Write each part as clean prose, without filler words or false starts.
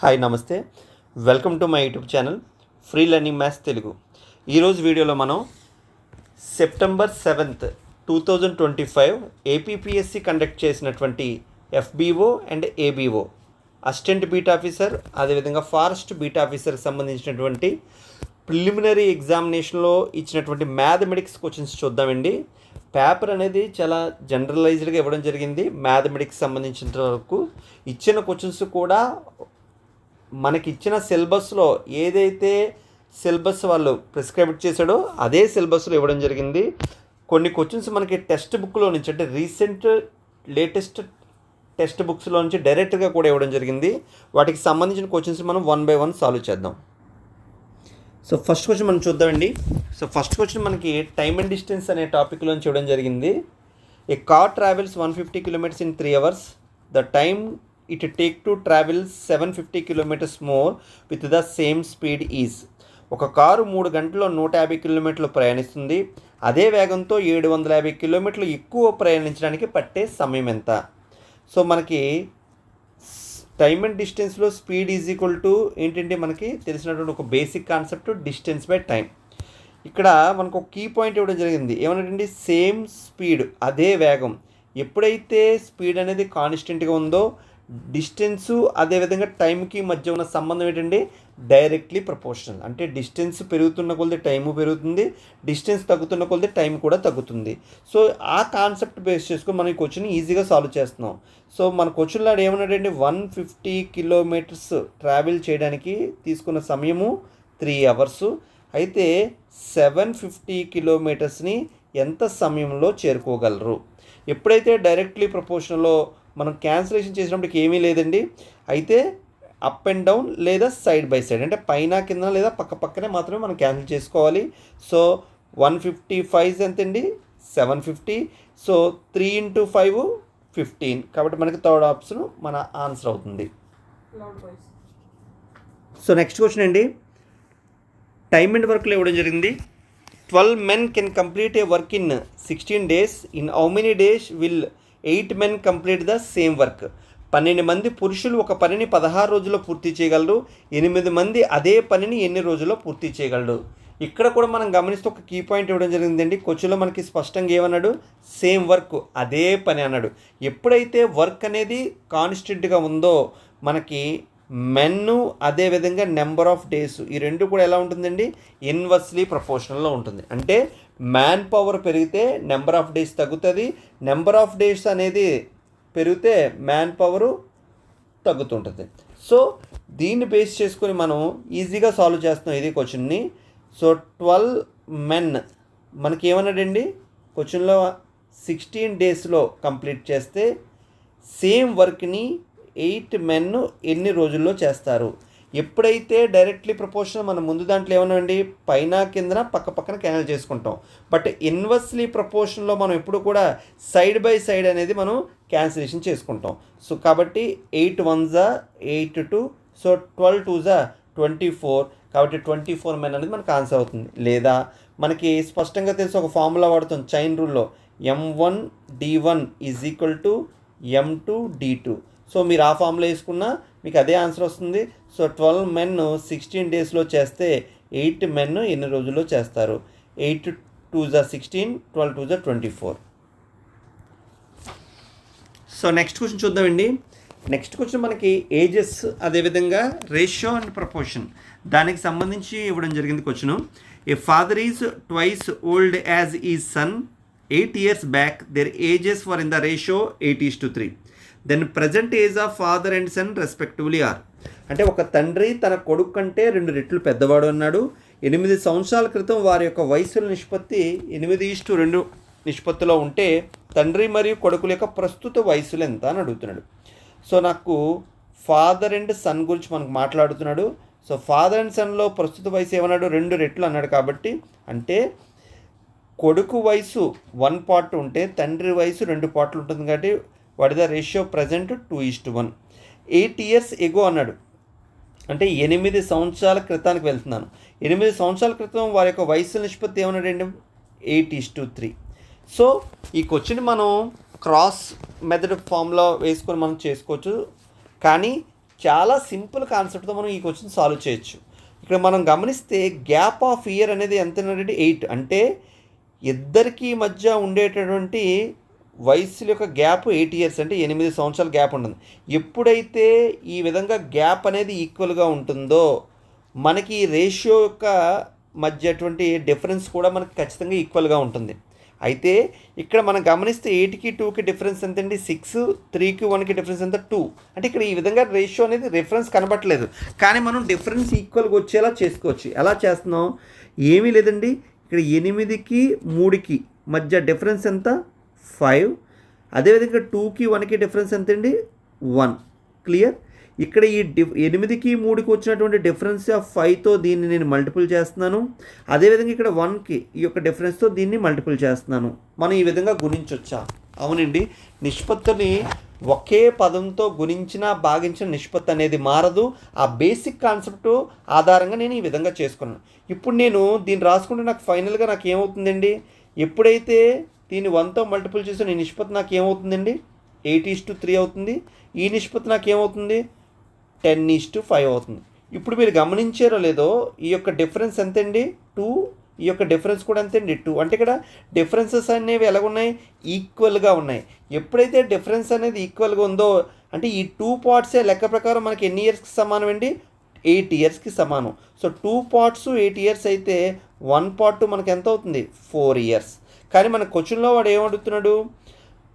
Hi నమస్తే, welcome to my YouTube channel free learning maths Telugu. ఈరోజు వీడియోలో మనం సెప్టెంబర్ 7th 2025 ఏపీపీఎస్సి కండక్ట్ చేసినటువంటి FBO and ABO assistant beat officer, అదేవిధంగా forest beat ఆఫీసర్కి సంబంధించినటువంటి ప్రిలిమినరీ ఎగ్జామినేషన్లో ఇచ్చినటువంటి మ్యాథమెటిక్స్ క్వశ్చన్స్ చూద్దామండి. పేపర్ అనేది చాలా జనరలైజ్డ్గా ఇవ్వడం జరిగింది. మ్యాథమెటిక్స్ సంబంధించిన వరకు ఇచ్చిన క్వశ్చన్స్ కూడా మనకి ఇచ్చిన సిలబస్లో ఏదైతే సిలబస్ వాళ్ళు ప్రిస్క్రైబ్ చేశాడో అదే సిలబస్లో ఇవ్వడం జరిగింది. కొన్ని క్వశ్చన్స్ మనకి టెక్స్ట్ బుక్లో నుంచి, అంటే రీసెంట్ లేటెస్ట్ టెక్స్ట్ బుక్స్లో నుంచి డైరెక్ట్గా కూడా ఇవ్వడం జరిగింది. వాటికి సంబంధించిన క్వశ్చన్స్ మనం 1 by 1 సాల్వ్ చేద్దాం. సో ఫస్ట్ క్వశ్చన్ మనం చూద్దామండి. సో ఫస్ట్ క్వశ్చన్ మనకి టైమ్ అండ్ డిస్టెన్స్ అనే టాపిక్లోంచి ఇవ్వడం జరిగింది. ఏ car travels 150 kilometers in 3 hours. The time it take to travel 750 kilometers more with the same speed is. ఒక కారు 3 గంటల్లో 150 కిలోమీటర్లు ప్రయాణిస్తుంది. అదే వేగంతో 750 కిలోమీటర్లు ఎక్కువ ప్రయాణించడానికి పట్టే సమయం ఎంత? సో మనకి టైమ్ అండ్ డిస్టెన్స్లో స్పీడ్ ఈజ్ ఈక్వల్ టు ఏంటంటే మనకి తెలిసినటువంటి ఒక basic concept distance by time. ఇక్కడ మనకు ఒక కీ పాయింట్ ఇవ్వడం జరిగింది. ఏమన్నట్టండి, సేమ్ స్పీడ్, అదే వేగం. ఎప్పుడైతే స్పీడ్ అనేది కాన్స్టెంట్గా ఉందో డిస్టెన్సు అదేవిధంగా టైంకి మధ్య ఉన్న సంబంధం ఏంటండి, డైరెక్ట్లీ ప్రపోర్షనల్. అంటే డిస్టెన్స్ పెరుగుతున్న కొలది టైము పెరుగుతుంది, డిస్టెన్స్ తగ్గుతున్న కొలది టైం కూడా తగ్గుతుంది. సో ఆ కాన్సెప్ట్ బేస్ చేసుకొని మనం ఈ క్వశ్చన్ ఈజీగా సాల్వ్ చేస్తున్నాం. సో మన క్వశ్చన్లో ఏమన్నాడండి, 150 kilometers ట్రావెల్ చేయడానికి తీసుకున్న సమయము 3 hours. అయితే 750 kilometersని ఎంత సమయంలో చేరుకోగలరు? ఎప్పుడైతే డైరెక్ట్లీ ప్రపోర్షనల్లో మనం క్యాన్సిలేషన్ చేసినప్పటికి ఏమీ లేదండి. అయితే అప్ అండ్ డౌన్ లేదా సైడ్ బై సైడ్, అంటే పైన కింద లేదా పక్క పక్కనే మాత్రమే మనం క్యాన్సిల్ చేసుకోవాలి. సో 155 ఎంతండి, 750. So 3 into 5 15. కాబట్టి మనకి థర్డ్ ఆప్షన్ మన ఆన్సర్ అవుతుంది. సో నెక్స్ట్ క్వశ్చన్ అండి, టైమ్ అండ్ వర్క్లో ఇవ్వడం జరిగింది. 12 men can complete a work in 16 days. In how many days will 8 men complete the same work? 12 మంది పురుషులు ఒక పనిని 16 రోజుల్లో పూర్తి చేయగలరు. 8 మంది అదే పనిని ఎన్ని రోజుల్లో పూర్తి చేయగలరు? ఇక్కడ కూడా మనం గమనిస్తే ఒక కీ పాయింట్ ఇవ్వడం జరిగిందండి. క్వశ్చన్లో మనకి స్పష్టంగా ఏమన్నాడు, సేమ్ వర్క్, అదే పని అన్నాడు. ఎప్పుడైతే వర్క్ అనేది కాన్స్టెంట్గా ఉందో మనకి మెన్ను అదేవిధంగా నెంబర్ ఆఫ్ డేస్ ఈ రెండు కూడా ఎలా ఉంటుందండి, ఇన్వర్స్లీ ప్రపోర్షనల్లో ఉంటుంది. అంటే మ్యాన్ పవర్ పెరిగితే నెంబర్ ఆఫ్ డేస్ తగ్గుతుంది, నెంబర్ ఆఫ్ డేస్ అనేది పెరిగితే మ్యాన్ పవరు తగ్గుతుంటుంది. సో దీన్ని బేస్ చేసుకొని మనం ఈజీగా సాల్వ్ చేస్తున్నాం ఇది క్వశ్చన్ని. సో 12 men మనకి ఏమన్నాడండి క్వశ్చన్లో 16 daysలో కంప్లీట్ చేస్తే సేమ్ వర్క్ని 8 men ఎన్ని రోజుల్లో చేస్తారు? ఎప్పుడైతే డైరెక్ట్లీ ప్రపోర్షనల్ మనం ముందు దాంట్లో ఏమన్నామండి, పైన కింద పక్క పక్కన క్యాన్సిల్ చేసుకుంటాం. బట్ ఇన్వర్స్లీ ప్రపోర్షన్లో మనం ఎప్పుడు కూడా సైడ్ బై సైడ్ అనేది మనం క్యాన్సిలేషన్ చేసుకుంటాం. సో కాబట్టి 8 1s 8 2. So 12 2s 24. కాబట్టి 24 men అనేది మనకు ఆన్సర్ అవుతుంది. లేదా మనకి స్పష్టంగా తెలిసి ఒక ఫార్ములా వాడుతాం చైన్ రూల్లో, M1 D1 is equal to M2 D2. So మీరు ఆ ఫార్ములా వేసుకున్నా మీకు అదే ఆన్సర్ వస్తుంది. సో 12 men 16 daysలో చేస్తే 8 men ఎన్ని రోజుల్లో చేస్తారు? 8 2s 16, 12 2s 24. So next question చూద్దామండి. నెక్స్ట్ క్వశ్చన్ మనకి ఏజెస్ అదేవిధంగా రేషియో అండ్ ప్రపోర్షన్ దానికి సంబంధించి ఇవ్వడం జరిగింది question. A father is twice old as is son 8 years back. Their ages for in the ratio 8:3. Then present age of father and son respectively are. అంటే ఒక తండ్రి తన కొడుకు కంటే 2 రెట్లు పెద్దవాడు అన్నాడు. 8 సంవత్సరాల క్రితం వారి యొక్క వయసుల నిష్పత్తి 8:2 నిష్పత్తిలో ఉంటే తండ్రి మరియు కొడుకుల యొక్క ప్రస్తుత వయసులు ఎంత అని అడుగుతున్నాడు. సో నాకు ఫాదర్ అండ్ సన్ గురించి మనకు మాట్లాడుతున్నాడు. సో ఫాదర్ అండ్ సన్లో ప్రస్తుత వయసు ఏమన్నాడు, 2 రెట్లు అన్నాడు. కాబట్టి అంటే కొడుకు వయసు 1 part ఉంటే తండ్రి వయసు 2 parts ఉంటుంది. కాబట్టి what is the ratio present 2:1. 8 years ఎగో అన్నాడు, అంటే 8 సంవత్సరాల క్రితానికి వెళ్తున్నాను. 8 సంవత్సరాల క్రితం వారి యొక్క వయసు నిష్పత్తి ఏమన్నాడండి, 8:3. సో ఈ క్వశ్చన్ మనం క్రాస్ మెథడ్ ఫామ్లో వేసుకొని మనం చేసుకోవచ్చు. కానీ చాలా సింపుల్ కాన్సెప్ట్తో మనం ఈ క్వశ్చన్ సాల్వ్ చేయొచ్చు. ఇక్కడ మనం గమనిస్తే గ్యాప్ ఆఫ్ ఇయర్ అనేది ఎంత అంటే 8, అంటే ఇద్దరికి మధ్య ఉండేటటువంటి వయసుల యొక్క గ్యాప్ 8 ఇయర్స్, అంటే 8 సంవత్సరాల గ్యాప్ ఉంటుంది. ఎప్పుడైతే ఈ విధంగా గ్యాప్ అనేది ఈక్వల్గా ఉంటుందో మనకి రేషియో యొక్క మధ్యటువంటి డిఫరెన్స్ కూడా మనకి ఖచ్చితంగా ఈక్వల్గా ఉంటుంది. అయితే ఇక్కడ మనం గమనిస్తే 8కి 2కి డిఫరెన్స్ ఎంతండి 6, 3కి 1కి డిఫరెన్స్ ఎంత 2. అంటే ఇక్కడ ఈ విధంగా రేషియో అనేది రిఫరెన్స్ కనబట్టలేదు, కానీ మనం డిఫరెన్స్ ఈక్వల్గా వచ్చేలా చేసుకోవచ్చు. ఎలా చేస్తున్నాం, ఏమీ లేదండి, ఇక్కడ 8కి 3కి మధ్య డిఫరెన్స్ ఎంత 5. అదేవిధంగా 2కి 1కి డిఫరెన్స్ ఎంతండి 1. క్లియర్. ఇక్కడ ఈ 8కి 3కి వచ్చినటువంటి డిఫరెన్స్ ఆఫ్ 5తో దీన్ని నేను మల్టిపుల్ చేస్తున్నాను. అదేవిధంగా ఇక్కడ 1కి ఈ యొక్క డిఫరెన్స్తో దీన్ని మల్టిపుల్ చేస్తున్నాను. మనం ఈ విధంగా గుణించవచ్చా? అవునండి, నిష్పత్తిని ఒకే పదంతో గుణించిన భాగించిన నిష్పత్తి అనేది మారదు. ఆ బేసిక్ కాన్సెప్ట్ ఆధారంగా నేను ఈ విధంగా చేసుకున్నాను. ఇప్పుడు నేను దీన్ని రాసుకుంటే నాకు ఫైనల్గా నాకు ఏమవుతుందండి, ఎప్పుడైతే దీన్ని 1తో మల్టిపుల్ చేసిన ఈ నిష్పత్తి నాకు ఏమవుతుందండి 8:3 అవుతుంది. ఈ నిష్పత్తి నాకు ఏమవుతుంది 10:5 అవుతుంది. ఇప్పుడు మీరు గమనించారో లేదో, ఈ యొక్క డిఫరెన్స్ ఎంతండి 2, ఈ యొక్క డిఫరెన్స్ కూడా ఎంతండి 2. అంటే ఇక్కడ డిఫరెన్సెస్ అనేవి ఎలాగున్నాయి, ఈక్వల్గా ఉన్నాయి. ఎప్పుడైతే డిఫరెన్స్ అనేది ఈక్వల్గా ఉందో అంటే ఈ 2 పార్ట్సే లెక్క ప్రకారం మనకి ఎన్ని ఇయర్స్కి సమానం అండి 8 ఇయర్స్కి సమానం. సో 2 పార్ట్స్ 8 ఇయర్స్ అయితే 1 పార్ట్ మనకి ఎంత అవుతుంది 4 ఇయర్స్. కానీ మన క్వశ్చన్లో వాడు ఏమడుగుతున్నాడు,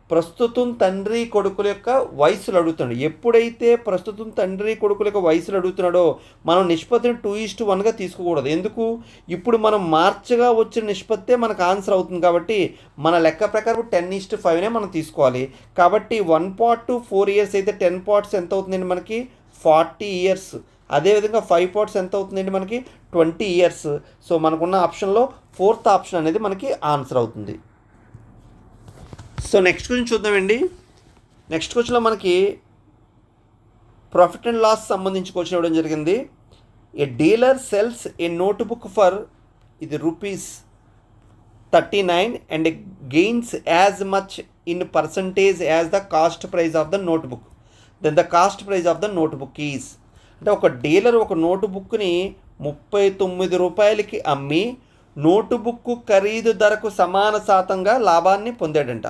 ప్రస్తుతం తండ్రి కొడుకుల యొక్క వయసులు అడుగుతున్నాడు. ఎప్పుడైతే ప్రస్తుతం తండ్రి కొడుకుల యొక్క వయసులు అడుగుతున్నాడో మనం నిష్పత్తిని 2:1గా తీసుకోకూడదు. ఎందుకు, ఇప్పుడు మనం మార్చగా వచ్చిన నిష్పత్తే మనకు ఆన్సర్ అవుతుంది. కాబట్టి మన లెక్క ప్రకారం 10:5నే మనం తీసుకోవాలి. కాబట్టి 1 పార్ట్ 4 ఇయర్స్ అయితే 10 పార్ట్స్ ఎంత అవుతుందండి మనకి 40 ఇయర్స్. అదేవిధంగా 5 పార్ట్స్ ఎంత అవుతుందండి మనకి 20 ఇయర్స్. సో మనకున్న ఆప్షన్లో 4th ఆప్షన్ అనేది మనకి ఆన్సర్ అవుతుంది. సో నెక్స్ట్ క్వశ్చన్ చూద్దామండి. నెక్స్ట్ క్వశ్చన్లో మనకి ప్రాఫిట్ అండ్ లాస్ సంబంధించి క్వశ్చన్ ఇవ్వడం జరిగింది. A dealer sells a notebook for ఇది ₹39 and gains as much in percentage as the cost price of the notebook, then the cost price of the notebook is. అంటే ఒక dealer ఒక నోట్బుక్ని ₹39కి అమ్మి notebook ఖరీదు ధరకు సమాన శాతంగా లాభాన్ని పొందాడంట.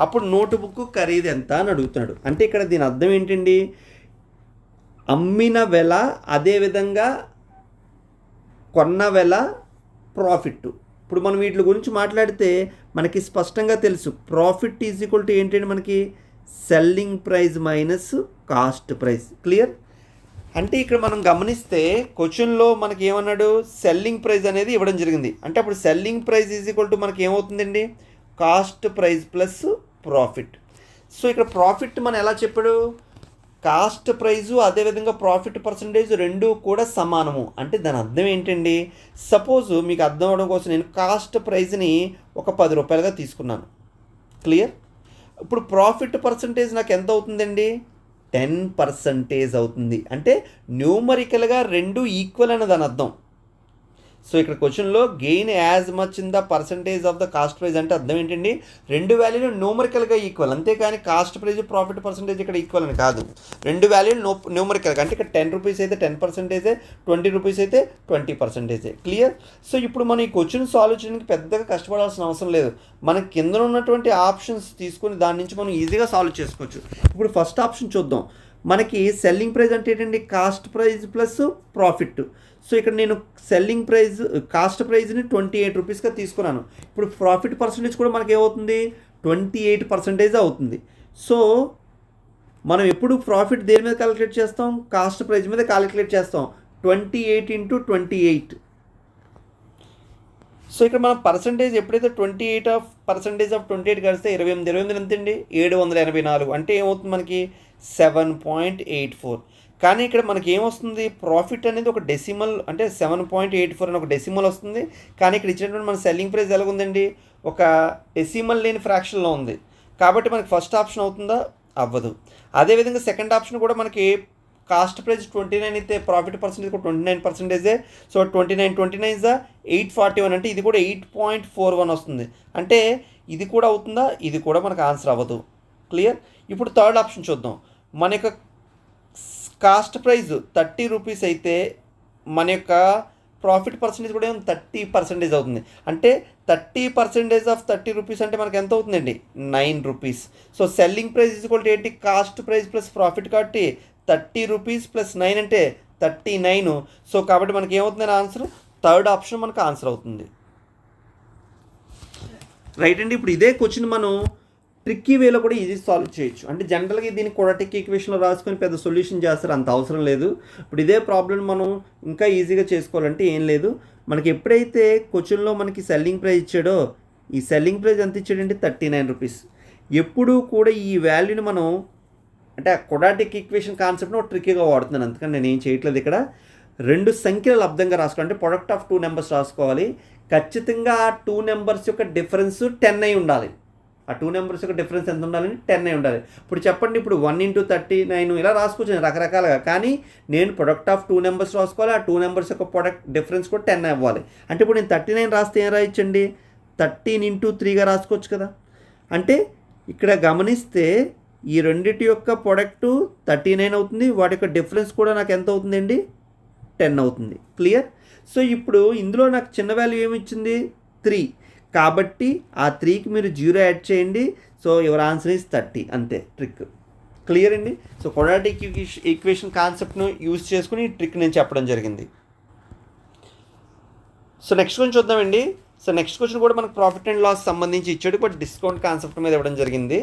అప్పుడు నోటుబుక్ ఖరీదు ఎంత అని అడుగుతున్నాడు. అంటే ఇక్కడ దీని అర్థం ఏంటండి, అమ్మిన వెల అదేవిధంగా కొన్న వెల ప్రాఫిట్. ఇప్పుడు మనం వీటి గురించి మాట్లాడితే మనకి స్పష్టంగా తెలుసు, ప్రాఫిట్ ఈజ్ ఈక్వల్ టు ఏంటంటే మనకి selling price minus cost price. Clear. అంటే ఇక్కడ మనం గమనిస్తే క్వశ్చన్లో మనకి ఏమన్నాడు, సెల్లింగ్ ప్రైస్ అనేది ఇవ్వడం జరిగింది. అంటే అప్పుడు selling price is equal to మనకి ఏమవుతుందండి cost price plus profit. So ఇక్కడ ప్రాఫిట్ మనం ఎలా చెప్పాడు, కాస్ట్ ప్రైజు అదేవిధంగా ప్రాఫిట్ పర్సంటేజ్ రెండు కూడా సమానము. అంటే దాని అర్థం ఏంటండి, సపోజ్ మీకు అర్థం అవడం కోసం నేను కాస్ట్ ప్రైజ్ని ఒక ₹10గా తీసుకున్నాను. క్లియర్. ఇప్పుడు ప్రాఫిట్ పర్సంటేజ్ నాకు ఎంత అవుతుందండి 10% అవుతుంది. అంటే న్యూమరికల్గా రెండు ఈక్వల్ అని దాని అర్థం. సో ఇక్కడ క్వశ్చన్లో gain as much in the percentage of the cost praise అంటే అర్థం ఏంటండి, రెండు వాల్యూలు న్యూమరికల్గా ఈక్వల్, అంతేకాని కాస్ట్ ప్రైజ్ ప్రాఫిట్ పర్సంటేజ్ ఇక్కడ ఈక్వల్ అని కాదు. రెండు వాల్యూలు న్యూమరికల్గా, అంటే ఇక్కడ ₹10 అయితే 10%, ₹20 అయితే 20%. క్లియర్. సో ఇప్పుడు మనం ఈ క్వశ్చన్ సాల్వ్ చేయడానికి పెద్దగా కష్టపడాల్సిన అవసరం లేదు. మన కింద ఉన్నటువంటి ఆప్షన్స్ తీసుకొని దాని నుంచి మనం ఈజీగా సాల్వ్ చేసుకోవచ్చు. ఇప్పుడు ఫస్ట్ ఆప్షన్ చూద్దాం. మనకి సెల్లింగ్ ప్రైస్ అంటే ఏంటండి cost praise plus profit. So ఇక్కడ నేను సెల్లింగ్ ప్రైజ్ కాస్ట్ ప్రైజ్ని ₹28గా తీసుకున్నాను. ఇప్పుడు ప్రాఫిట్ పర్సంటేజ్ కూడా మనకి ఏమవుతుంది 28% అవుతుంది. సో మనం ఎప్పుడు ప్రాఫిట్ దేని మీద క్యాలిక్యులేట్ చేస్తాం, కాస్ట్ ప్రైజ్ మీద క్యాలిక్యులేట్ చేస్తాం. 28 × 28. సో ఇక్కడ మనం పర్సంటేజ్ ఎప్పుడైతే 28% కలిస్తే 28 ఎంతండి 784. అంటే ఏమవుతుంది మనకి 7.84. కానీ ఇక్కడ మనకి ఏమొస్తుంది, ప్రాఫిట్ అనేది ఒక డెసిమల్, అంటే 7.84 అని ఒక డెసిమల్ వస్తుంది. కానీ ఇక్కడ ఇచ్చినటువంటి మన సెల్లింగ్ ప్రైస్ ఎలా ఉందండి, ఒక డెసిమల్ లేని ఫ్రాక్షన్లో ఉంది. కాబట్టి మనకి ఫస్ట్ ఆప్షన్ అవుతుందా, అవ్వదు. అదేవిధంగా సెకండ్ ఆప్షన్ కూడా మనకి కాస్ట్ ప్రైస్ 29 అయితే ప్రాఫిట్ పర్సెంటేజ్ కూడా 29%. సో 29 841, అంటే ఇది కూడా 8.41 వస్తుంది. అంటే ఇది కూడా అవుతుందా, ఇది కూడా మనకు ఆన్సర్ అవ్వదు. క్లియర్. ఇప్పుడు థర్డ్ ఆప్షన్ చూద్దాం. మన యొక్క కాస్ట్ ప్రైస్ 30 రూపీస్ అయితే మన యొక్క ప్రాఫిట్ పర్సెంటేజ్ కూడా 30% అవుతుంది. అంటే 30% ఆఫ్ 30 రూపీస్ అంటే మనకి ఎంత అవుతుందండి? 9 రూపీస్. సో సెల్లింగ్ ప్రైస్ ఏంటి? కాస్ట్ ప్రైస్ ప్లస్ ప్రాఫిట్ కాబట్టి 30 రూపీస్ ప్లస్ 9 అంటే 39. సో కాబట్టి మనకి ఏమవుతుంది ఆన్సర్? థర్డ్ ఆప్షన్ మనకు ఆన్సర్ అవుతుంది. రైట్ అండి. ఇప్పుడు ఇదే క్వశ్చన్ మనం ట్రిక్కీ వేలో కూడా ఈజీ సాల్వ్ చేయొచ్చు. అంటే జనరల్గా దీన్ని క్వాడ్రాటిక్ ఈక్వేషన్లో రాసుకొని పెద్ద సొల్యూషన్ చేస్తారు, అంత అవసరం లేదు. ఇప్పుడు ఇదే ప్రాబ్లం మనం ఇంకా ఈజీగా చేసుకోవాలంటే ఏం లేదు, మనకి ఎప్పుడైతే క్వశ్చన్లో మనకి సెల్లింగ్ ప్రైస్ ఇచ్చాడో ఈ సెల్లింగ్ ప్రైస్ ఎంత ఇచ్చాడంటే 39 రూపీస్. ఎప్పుడూ కూడా ఈ వాల్యూని మనం అంటే ఆ క్వాడ్రాటిక్ ఈక్వేషన్ కాన్సెప్ట్ను ట్రిక్కీగా వాడుతున్నాను, అందుకని నేను ఏం చేయట్లేదు. ఇక్కడ 2 సంఖ్యలు లబ్ధంగా రాసుకోవాలి. అంటే ప్రొడక్ట్ ఆఫ్ 2 నెంబర్స్ రాసుకోవాలి. ఖచ్చితంగా ఆ 2 నెంబర్స్ యొక్క డిఫరెన్స్ 10 అయి ఉండాలి. ఆ 2 నెంబర్స్ యొక్క డిఫరెన్స్ ఎంత ఉండాలని 10 అయి ఉండాలి. ఇప్పుడు చెప్పండి, ఇప్పుడు 1 × 39 ఇలా రాసుకోవచ్చు రకరకాలుగా, కానీ నేను ప్రొడక్ట్ ఆఫ్ 2 నెంబర్స్ రాసుకోవాలి. ఆ 2 నెంబర్స్ యొక్క ప్రొడక్ట్ డిఫరెన్స్ కూడా 10 అవ్వాలి. అంటే ఇప్పుడు నేను 39 రాస్తే ఏం రాయొచ్చండి? 13 × 3గా రాసుకోవచ్చు కదా. అంటే ఇక్కడ గమనిస్తే ఈ రెండిటి యొక్క ప్రొడక్ట్ 39 అవుతుంది, వాటి యొక్క డిఫరెన్స్ కూడా నాకు ఎంత అవుతుందండి? 10 అవుతుంది. క్లియర్? సో ఇప్పుడు ఇందులో నాకు చిన్న వాల్యూ ఏమి ఇచ్చింది? 3. కాబట్టి ఆ 3కి మీరు 0 యాడ్ చేయండి. So your answer is 30. అంతే ట్రిక్. క్లియర్ అండి. సో క్వాడ్రాటిక్ ఈక్వేషన్ కాన్సెప్ట్ను యూజ్ చేసుకుని ఈ ట్రిక్ నేను చెప్పడం జరిగింది. సో నెక్స్ట్ క్వశ్చన్ చూద్దామండి. సో నెక్స్ట్ క్వశ్చన్ కూడా మనకు ప్రాఫిట్ అండ్ లాస్ సంబంధించి ఇచ్చాడు, బట్ డిస్కౌంట్ కాన్సెప్ట్ మీద ఇవ్వడం జరిగింది.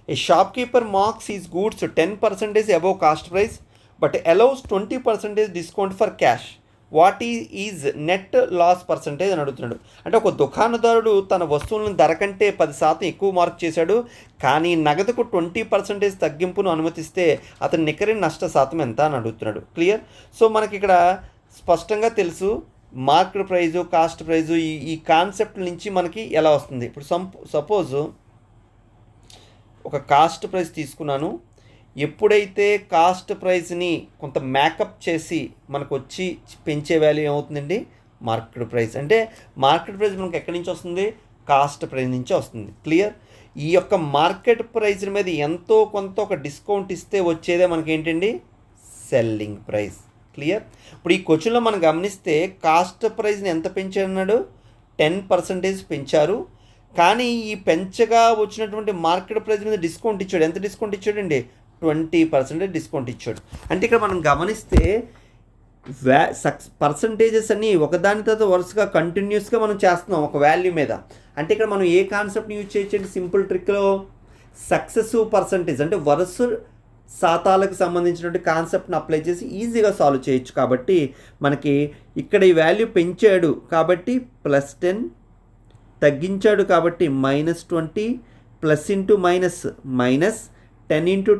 A shopkeeper marks his goods 10% above cost price but allows 20% discount for cash. What is net loss percentage అని అడుగుతున్నాడు. అంటే ఒక దుకాణదారుడు తన వస్తువులను ధర కంటే 10% ఎక్కువ మార్క్ చేశాడు, కానీ నగదుకు 20% తగ్గింపును అనుమతిస్తే అతని నికర నష్ట శాతం ఎంత అని అడుగుతున్నాడు. క్లియర్? సో మనకి ఇక్కడ స్పష్టంగా తెలుసు మార్కెట్ ప్రైజు, కాస్ట్ ప్రైజు, ఈ కాన్సెప్ట్ నుంచి మనకి ఎలా వస్తుంది. ఇప్పుడు సపోజ్ ఒక కాస్ట్ ప్రైస్ తీసుకున్నాను. ఎప్పుడైతే కాస్ట్ ప్రైస్ని కొంత మేకప్ చేసి మనకు వచ్చి పెంచే వాల్యూ ఏమవుతుందండి? Market price. అంటే మార్కెట్ ప్రైస్ మనకు ఎక్కడి నుంచి వస్తుంది? కాస్ట్ ప్రైస్ నుంచి వస్తుంది. క్లియర్? ఈ యొక్క మార్కెట్ ప్రైస్ మీద ఎంతో కొంత ఒక డిస్కౌంట్ ఇస్తే వచ్చేదే మనకి ఏంటండి? Selling price. క్లియర్? ఇప్పుడు ఈ క్వశ్చన్లో మనం గమనిస్తే కాస్ట్ ప్రైస్ని ఎంత పెంచారన్నాడు? 10% పెంచారు, కానీ ఈ పెంచగా వచ్చినటువంటి మార్కెట్ ప్రైస్ మీద డిస్కౌంట్ ఇచ్చాడు. ఎంత డిస్కౌంట్ ఇచ్చాడండి? 20% డిస్కౌంట్ ఇచ్చాడు. అంటే ఇక్కడ మనం గమనిస్తే పర్సంటేజెస్ అన్నీ ఒకదాని తర్వాత వరుసగా కంటిన్యూస్గా మనం చేస్తున్నాం ఒక వాల్యూ మీద. అంటే ఇక్కడ మనం ఏ కాన్సెప్ట్ని యూజ్ చేయొచ్చండి? సింపుల్ ట్రిక్లో సక్సెసివ్ పర్సంటేజ్ అంటే వరుస శాతాలకు సంబంధించినటువంటి కాన్సెప్ట్ని అప్లై చేసి ఈజీగా సాల్వ్ చేయొచ్చు. కాబట్టి మనకి ఇక్కడ ఈ వాల్యూ పెంచాడు కాబట్టి +10, తగ్గించాడు కాబట్టి -20, ప్లస్ ఇంటూ మైనస్ -10 ×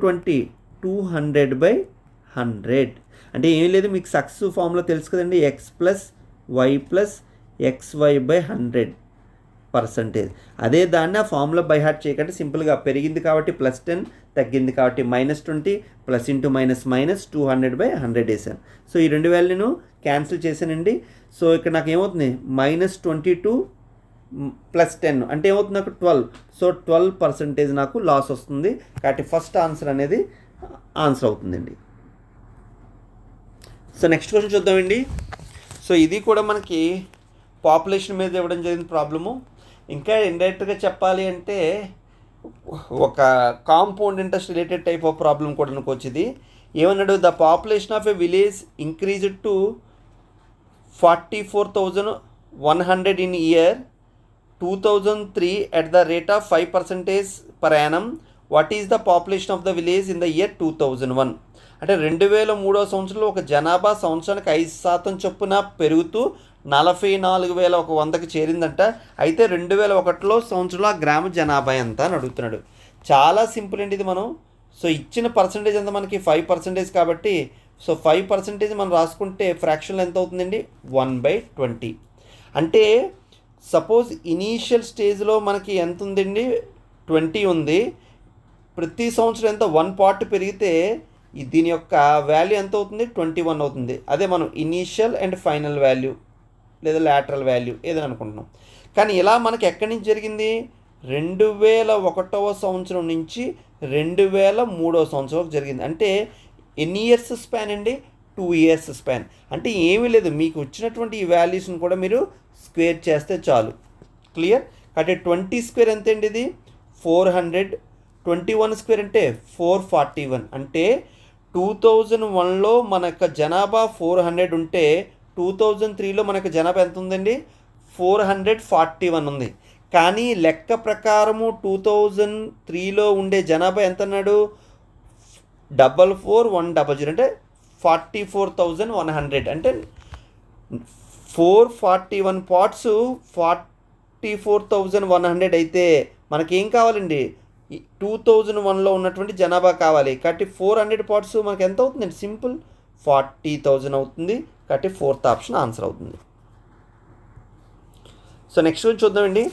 20 200/100. అంటే ఏం లేదు, మీకు సక్సెస్ ఫార్ములా తెలుసు కదండి, x + y + xy/100%. అదే దాన్ని ఆ ఫార్ములా బై హార్ట్ చేయకండి, సింపుల్గా పెరిగింది కాబట్టి +10, తగ్గింది కాబట్టి -20, ప్లస్ ఇంటూ మైనస్ -200/100 వేసాను. సో ఈ రెండు వాల్యూను క్యాన్సిల్ చేశానండి. సో ఇక్కడ నాకు ఏమవుతుంది? -22 + 10 అంటే ఏమవుతుంది? నాకు 12. సో 12% నాకు లాస్ వస్తుంది. కాబట్టి ఫస్ట్ ఆన్సర్ అనేది ఆన్సర్ అవుతుందండి. సో నెక్స్ట్ క్వశ్చన్ చూద్దామండి. సో ఇది కూడా మనకి పాపులేషన్ మీద ఇవ్వడం జరిగింది ప్రాబ్లము. ఇంకా ఇండైరెక్ట్గా చెప్పాలి అంటే ఒక compound interest related type of problem కూడా అనుకోవచ్చు. ఇది ఏమన్నాడు? The population of a village increased to 44,100 in year 2003 at the rate of 5% per annum. What is the population of the village in the year 2001? అంటే 2003వ సంవత్సరంలో ఒక జనాభా సంవత్సరానికి 5% చొప్పున పెరుగుతూ 44,100కి చేరిందంట. అయితే 2001లో సంవత్సరంలో ఆ గ్రామ జనాభా ఎంత అని అడుగుతున్నాడు. చాలా సింపుల్ అండి ఇది. మనం సో ఇచ్చిన పర్సంటేజ్ ఎంత? మనకి 5% కాబట్టి సో 5% మనం రాసుకుంటే ఫ్రాక్షన్లో ఎంత అవుతుందండి? 1/20. అంటే సపోజ్ ఇనీషియల్ స్టేజ్లో మనకి ఎంత ఉందండి? 20 ఉంది. ప్రతి సంవత్సరం ఎంత? 1 పార్ట్ పెరిగితే దీని యొక్క వాల్యూ ఎంత అవుతుంది? 21 అవుతుంది. అదే మనం ఇనీషియల్ అండ్ ఫైనల్ వాల్యూ లేదా లాటరల్ వాల్యూ ఏదని అనుకుంటున్నాం. కానీ ఇలా మనకి ఎక్కడి నుంచి జరిగింది? 2001వ సంవత్సరం నుంచి 2003వ సంవత్సరం జరిగింది. అంటే ఎన్ని ఇయర్స్ స్పాన్ అండి? 2 ఇయర్స్ స్పాన్. అంటే ఏమీ లేదు, మీకు వచ్చినటువంటి ఈ వాల్యూస్ని కూడా మీరు స్క్వేర్ చేస్తే చాలు. క్లియర్? అంటే 20 స్క్వేర్ ఎంత అండి? ఇది 400. 21 స్క్వేర్ అంటే 441. అంటే 2001లో మన యొక్క జనాభా 400 ఉంటే 2003లో మనకు జనాభా ఎంత ఉందండి? 441 ఉంది. కానీ లెక్క ప్రకారము 2003లో ఉండే జనాభా ఎంత అన్నాడు? 44100 అంటే 44,100. అంటే 441 పార్ట్స్ 44,100 అయితే మనకేం కావాలండి? 2001లో ఉన్నటువంటి జనాభా కావాలి. కాబట్టి 400 పార్ట్స్ మనకి ఎంత అవుతుందండి? సింపుల్ 40,000 అవుతుంది. కాబట్టి 4th ఆప్షన్ ఆన్సర్ అవుతుంది. సో నెక్స్ట్ వన్ చూద్దామండి.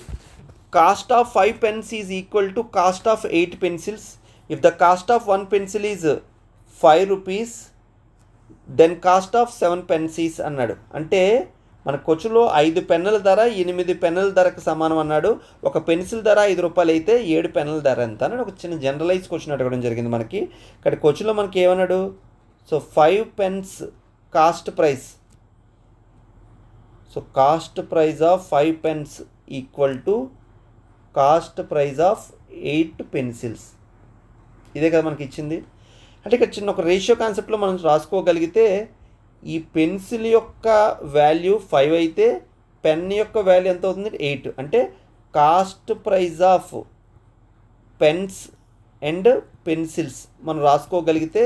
Cost of 5 pens is equal to cost of 8 pencils. If the cost of 1 pencil is 5 rupees, then cost of 7 pens is అన్నాడు. అంటే మన క్వశ్చన్లో 5 పెన్నుల ధర 8 పెన్నుల ధరకు సమానం అన్నాడు. ఒక పెన్సిల్ ధర 5 రూపాయలు అయితే 7 పెన్నుల ధర ఎంత అన్నాడు. ఒక చిన్న జనరలైజ్ క్వశ్చన్ అడగడం జరిగింది మనకి. ఇక్కడ క్వశ్చన్లో మనకి ఏమన్నాడు? So 5 pens cost price. So cost price of 5 pens equal to cost price of 8 pencils. ఇదే కదా మనకి ఇచ్చింది. అంటే ఇక్కడ చిన్న ఒక రేషియో కాన్సెప్ట్లో మనం రాసుకోగలిగితే ఈ పెన్సిల్ యొక్క వాల్యూ 5 అయితే పెన్ యొక్క వాల్యూ ఎంత అవుతుంది? 8. అంటే cost price of pens and pencils మనం రాసుకోగలిగితే,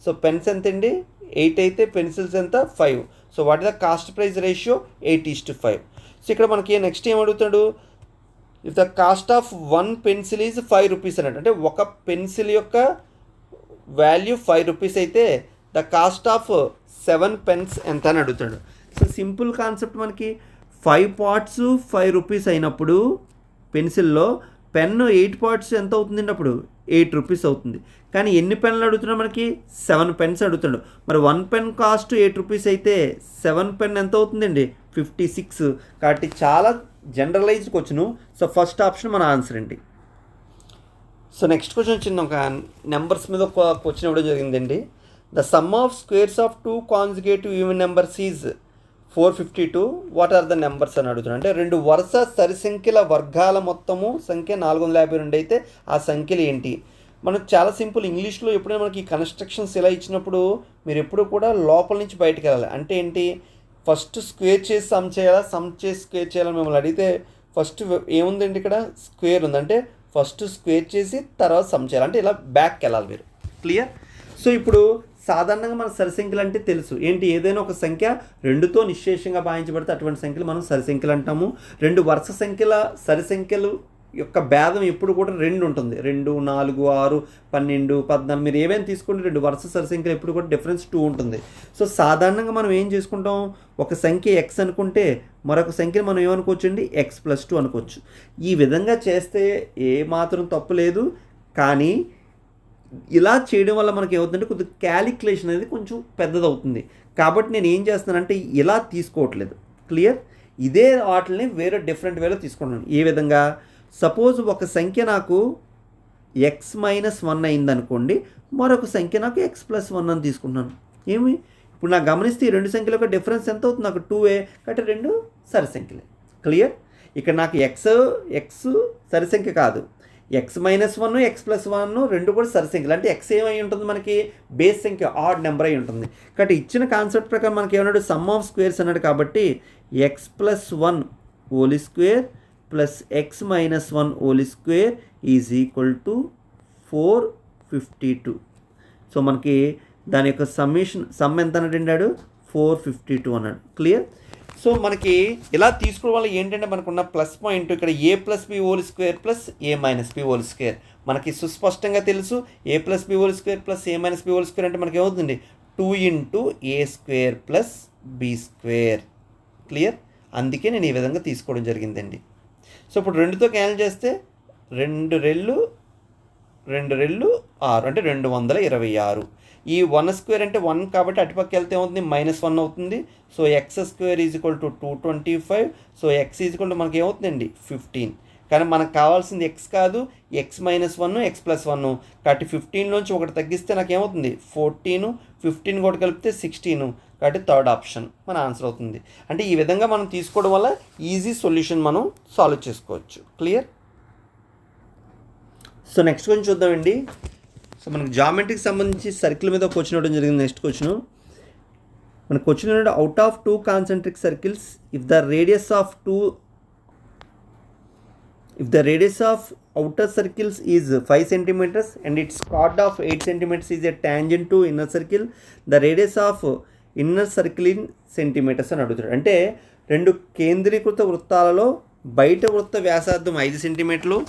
సో పెన్స్ ఎంత అండి? 8 అయితే పెన్సిల్స్ ఎంత? 5. So what is the cost price ratio? 8:5. So ఇక్కడ మనకి నెక్స్ట్ ఏం అడుగుతాడు? If the cost of 1 pencil is 5 rupees అన్నాడు. అంటే ఒక పెన్సిల్ యొక్క వాల్యూ 5 rupees అయితే ద కాస్ట్ ఆఫ్ 7 pens ఎంత అని అడుగుతాడు. సో సింపుల్ కాన్సెప్ట్ మనకి 5 parts 5 rupees అయినప్పుడు పెన్సిల్లో పెన్ను 8 parts ఎంత అవుతుందండి? అప్పుడు 8 rupees అవుతుంది. కానీ ఎన్ని పెన్నులు అడుగుతున్నాడు మనకి? 7 pens అడుగుతాడు. మరి 1 pen కాస్ట్ 8 rupees అయితే 7 pen ఎంత అవుతుందండి? 56. కాబట్టి చాలా generalized question. So first option మన ఆన్సర్ అండి. సో నెక్స్ట్ క్వశ్చన్ వచ్చింది, ఒక నెంబర్స్ మీద ఒక క్వశ్చన్ ఇవ్వడం జరిగిందండి. The sum of squares of 2 consecutive even numbers is 452. What are the numbers అని అడుగుతున్నాడు. అంటే 2 వరుస సరి సంఖ్యల వర్గాల మొత్తము సంఖ్య 452 అయితే ఆ సంఖ్యలు ఏంటి? మనకు చాలా సింపుల్. ఇంగ్లీష్లో ఎప్పుడైనా మనకి కన్స్ట్రక్షన్స్ ఇలా ఇచ్చినప్పుడు మీరు ఎప్పుడు కూడా లోపల నుంచి బయటకు వెళ్ళాలి. అంటే ఏంటి? ఫస్ట్ స్క్వేర్ చేసి సమ్ చేయాలా, సమ్ చేసి స్క్వేర్ చేయాలని మిమ్మల్ని అడిగితే ఫస్ట్ ఏముందండి? ఇక్కడ స్క్వేర్ ఉంది. అంటే ఫస్ట్ స్క్వేర్ చేసి తర్వాత సమ్ చేయాలి. అంటే ఇలా బ్యాక్కి వెళ్ళాలి మీరు. క్లియర్? సో ఇప్పుడు సాధారణంగా మన సరిసంఖ్యలు అంటే తెలుసు ఏంటి? ఏదైనా ఒక సంఖ్య 2తో నిశ్శేషంగా భావించబడితే అటువంటి సంఖ్యలు మనం సరిసంఖ్యలు అంటాము. 2 వరుస సంఖ్యల సరిసంఖ్యలు యొక్క భేదం ఎప్పుడు కూడా 2 ఉంటుంది. 2, 4, 6, 12, 14 మీరు ఏవైనా తీసుకోండి, 2 వరుస సరిసంఖ్యలు ఎప్పుడు కూడా డిఫరెన్స్ 2 ఉంటుంది. సో సాధారణంగా మనం ఏం చేసుకుంటాం? ఒక సంఖ్య x అనుకుంటే మరొక సంఖ్యను మనం ఏమనుకోవచ్చండి? x+2 అనుకోవచ్చు. ఈ విధంగా చేస్తే ఏమాత్రం తప్పు లేదు. కానీ ఇలా చేయడం వల్ల మనకి ఏమవుతుందంటే కొద్దిగా క్యాలిక్యులేషన్ అనేది కొంచెం పెద్దదవుతుంది. కాబట్టి నేను ఏం చేస్తున్నానంటే ఇలా తీసుకోవట్లేదు. క్లియర్? ఇదే వాటిని వేరే డిఫరెంట్ వేలో తీసుకుంటున్నాను. ఏ విధంగా? సపోజ్ ఒక సంఖ్య నాకు x-1 అయిందనుకోండి, మరొక సంఖ్య నాకు x+1 అని తీసుకుంటున్నాను. ఏమి? ఇప్పుడు నాకు గమనిస్తే ఈ 2 సంఖ్యల యొక్క డిఫరెన్స్ ఎంత అవుతుంది? నాకు 2a. కాబట్టి 2 సరి సంఖ్యలే. క్లియర్? ఇక్కడ నాకు x సరి సంఖ్య కాదు, x-1 x+1 2 కూడా సరి సంఖ్యలు. అంటే x ఏమై ఉంటుంది? మనకి బేస్ సంఖ్య, ఆడ్ నెంబర్ అయి ఉంటుంది. కాబట్టి ఇచ్చిన కాన్సెప్ట్ ప్రకారం మనకి ఏమన్నాడు? సమ్ ఆఫ్ స్క్వేర్స్ అన్నాడు. కాబట్టి x+1 whole square plus x-1 whole square is equal to 452. So మనకి దాని యొక్క సమ్ ఎంత అన్నాడు? 452 అన్నాడు. క్లియర్? సో మనకి ఇలా తీసుకోవడం వల్ల ఏంటంటే మనకున్న ప్లస్ పాయింట్ ఇక్కడ a+b whole square plus a-b whole square మనకి సుస్పష్టంగా తెలుసు. a+b whole square plus a-b whole square అంటే మనకి ఏమవుతుంది? 2 × a² ప్లస్ b². క్లియర్? అందుకే నేను ఈ విధంగా తీసుకోవడం జరిగిందండి. సో ఇప్పుడు 2తో క్యాన్సిల్ చేస్తే 2 రెళ్ళు 6 అంటే 226. ఈ 1² అంటే 1 కాబట్టి అటుపక్క వెళ్తే ఏమవుతుంది? -1 అవుతుంది. So x² is equal to 225. So x is equal to మనకి ఏమవుతుందండి? 15. కానీ మనకు కావాల్సింది ఎక్స్ కాదు, x-1 x+1. కాబట్టి 15లోంచి ఒకటి తగ్గిస్తే నాకు ఏమవుతుంది 14, 15 కూడా కలిపితే 16. కాబట్టి థర్డ్ ఆప్షన్ మన ఆన్సర్ అవుతుంది. అంటే ఈ విధంగా మనం తీసుకోవడం వల్ల ఈజీ సొల్యూషన్ మనం సాల్వ్ చేసుకోవచ్చు. క్లియర్? సో నెక్స్ట్ క్వశ్చన్ చూద్దామండి. సో మనకు జామెట్రీకి సంబంధించి సర్కిల్ మీద క్వశ్చన్ ఇవ్వడం జరిగింది. నెక్స్ట్ క్వశ్చన్ మనకు క్వశ్చన్ ఏంటంటే, out of 2 concentric circles if the radius of outer circles is 5 centimeters and its chord of 8 centimeters is a tangent to inner circle, the radius of inner circle in centimeters అని అడుగుతాడు. అంటే 2 కేంద్రీకృత వృత్తాలలో బయట వృత్త వ్యాసార్థం 5 సెంటీమీటర్లు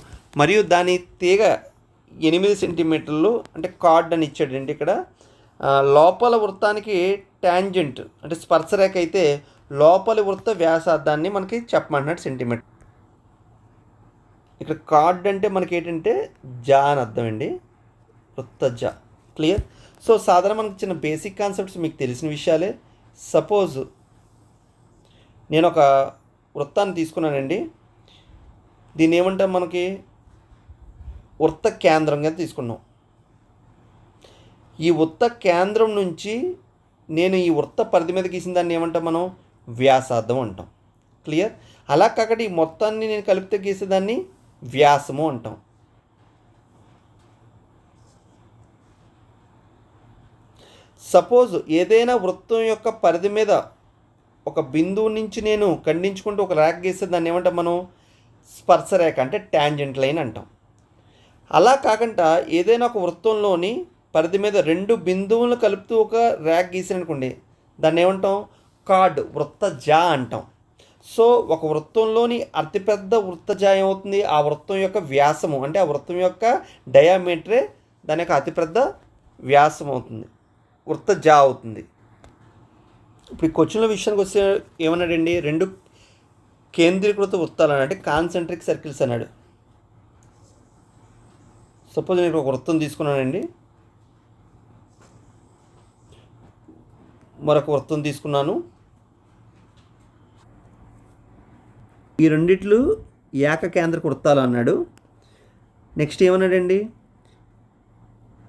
మరియు దాని తీగ 8 సెంటీమీటర్లు అంటే కార్డ్ అని ఇచ్చాడండి. ఇక్కడ లోపల వృత్తానికి ట్యాంజెంట్ అంటే స్పర్శరేఖ అయితే లోపలి వృత్త వ్యాసార్థాన్ని మనకి చెప్పమంటున్నాడు సెంటీమీటర్. ఇక్కడ కార్డ్ అంటే మనకి ఏంటంటే జా అని అర్థం అండి, వృత్త జా. క్లియర్? సో సాధారణ మనకి చిన్న బేసిక్ కాన్సెప్ట్స్ మీకు తెలిసిన విషయాలే. సపోజ్ నేను ఒక వృత్తాన్ని తీసుకున్నానండి, దీన్ని ఏమంటాం మనకి వృత్త కేంద్రంగా తీసుకున్నాం. ఈ వృత్త కేంద్రం నుంచి నేను ఈ వృత్త పరిధి మీద గీసిన దాన్ని ఏమంటాం మనం వ్యాసార్థం అంటాం. క్లియర్? అలా కాకుండా ఈ మొత్తాన్ని నేను కలిపితే గీసేదాన్ని వ్యాసము అంటాం. సపోజ్ ఏదైనా వృత్తం యొక్క పరిధి మీద ఒక బిందువు నుంచి నేను ఖండించుకుంటూ ఒక రేఖ గీస్తే దాన్ని ఏమంటాం మనం స్పర్శరేఖ అంటే ట్యాంజెంట్ లైన్ అంటాం. అలా కాకుండా ఏదైనా ఒక వృత్తంలోని పరిధి మీద 2 బిందువులను కలుపుతూ ఒక రేఖ గీసాననుకోండి, దాన్ని ఏమంటాం కార్డ్ వృత్త జా అంటాం. సో ఒక వృత్తంలోని అతిపెద్ద వృత్తజా ఏమవుతుంది, ఆ వృత్తం యొక్క వ్యాసము అంటే ఆ వృత్తం యొక్క డయామీటరే దాని యొక్క అతిపెద్ద వ్యాసం అవుతుంది, వృత్తజా అవుతుంది. ఇప్పుడు ఈ క్వశ్చన్ల విషయానికి వస్తే ఏమన్నాడండి, 2 కేంద్రీకృత వృత్తాలు అంటే కాన్సెంట్రిక్ సర్కిల్స్ అన్నాడు. సపోజ్ నేను ఒక వృత్తం తీసుకున్నానండి, మరొక వృత్తం తీసుకున్నాను. ఈ రెండిట్లు ఏకకేంద్రక వృత్తాలు అన్నాడు. నెక్స్ట్ ఏమన్నాడండి,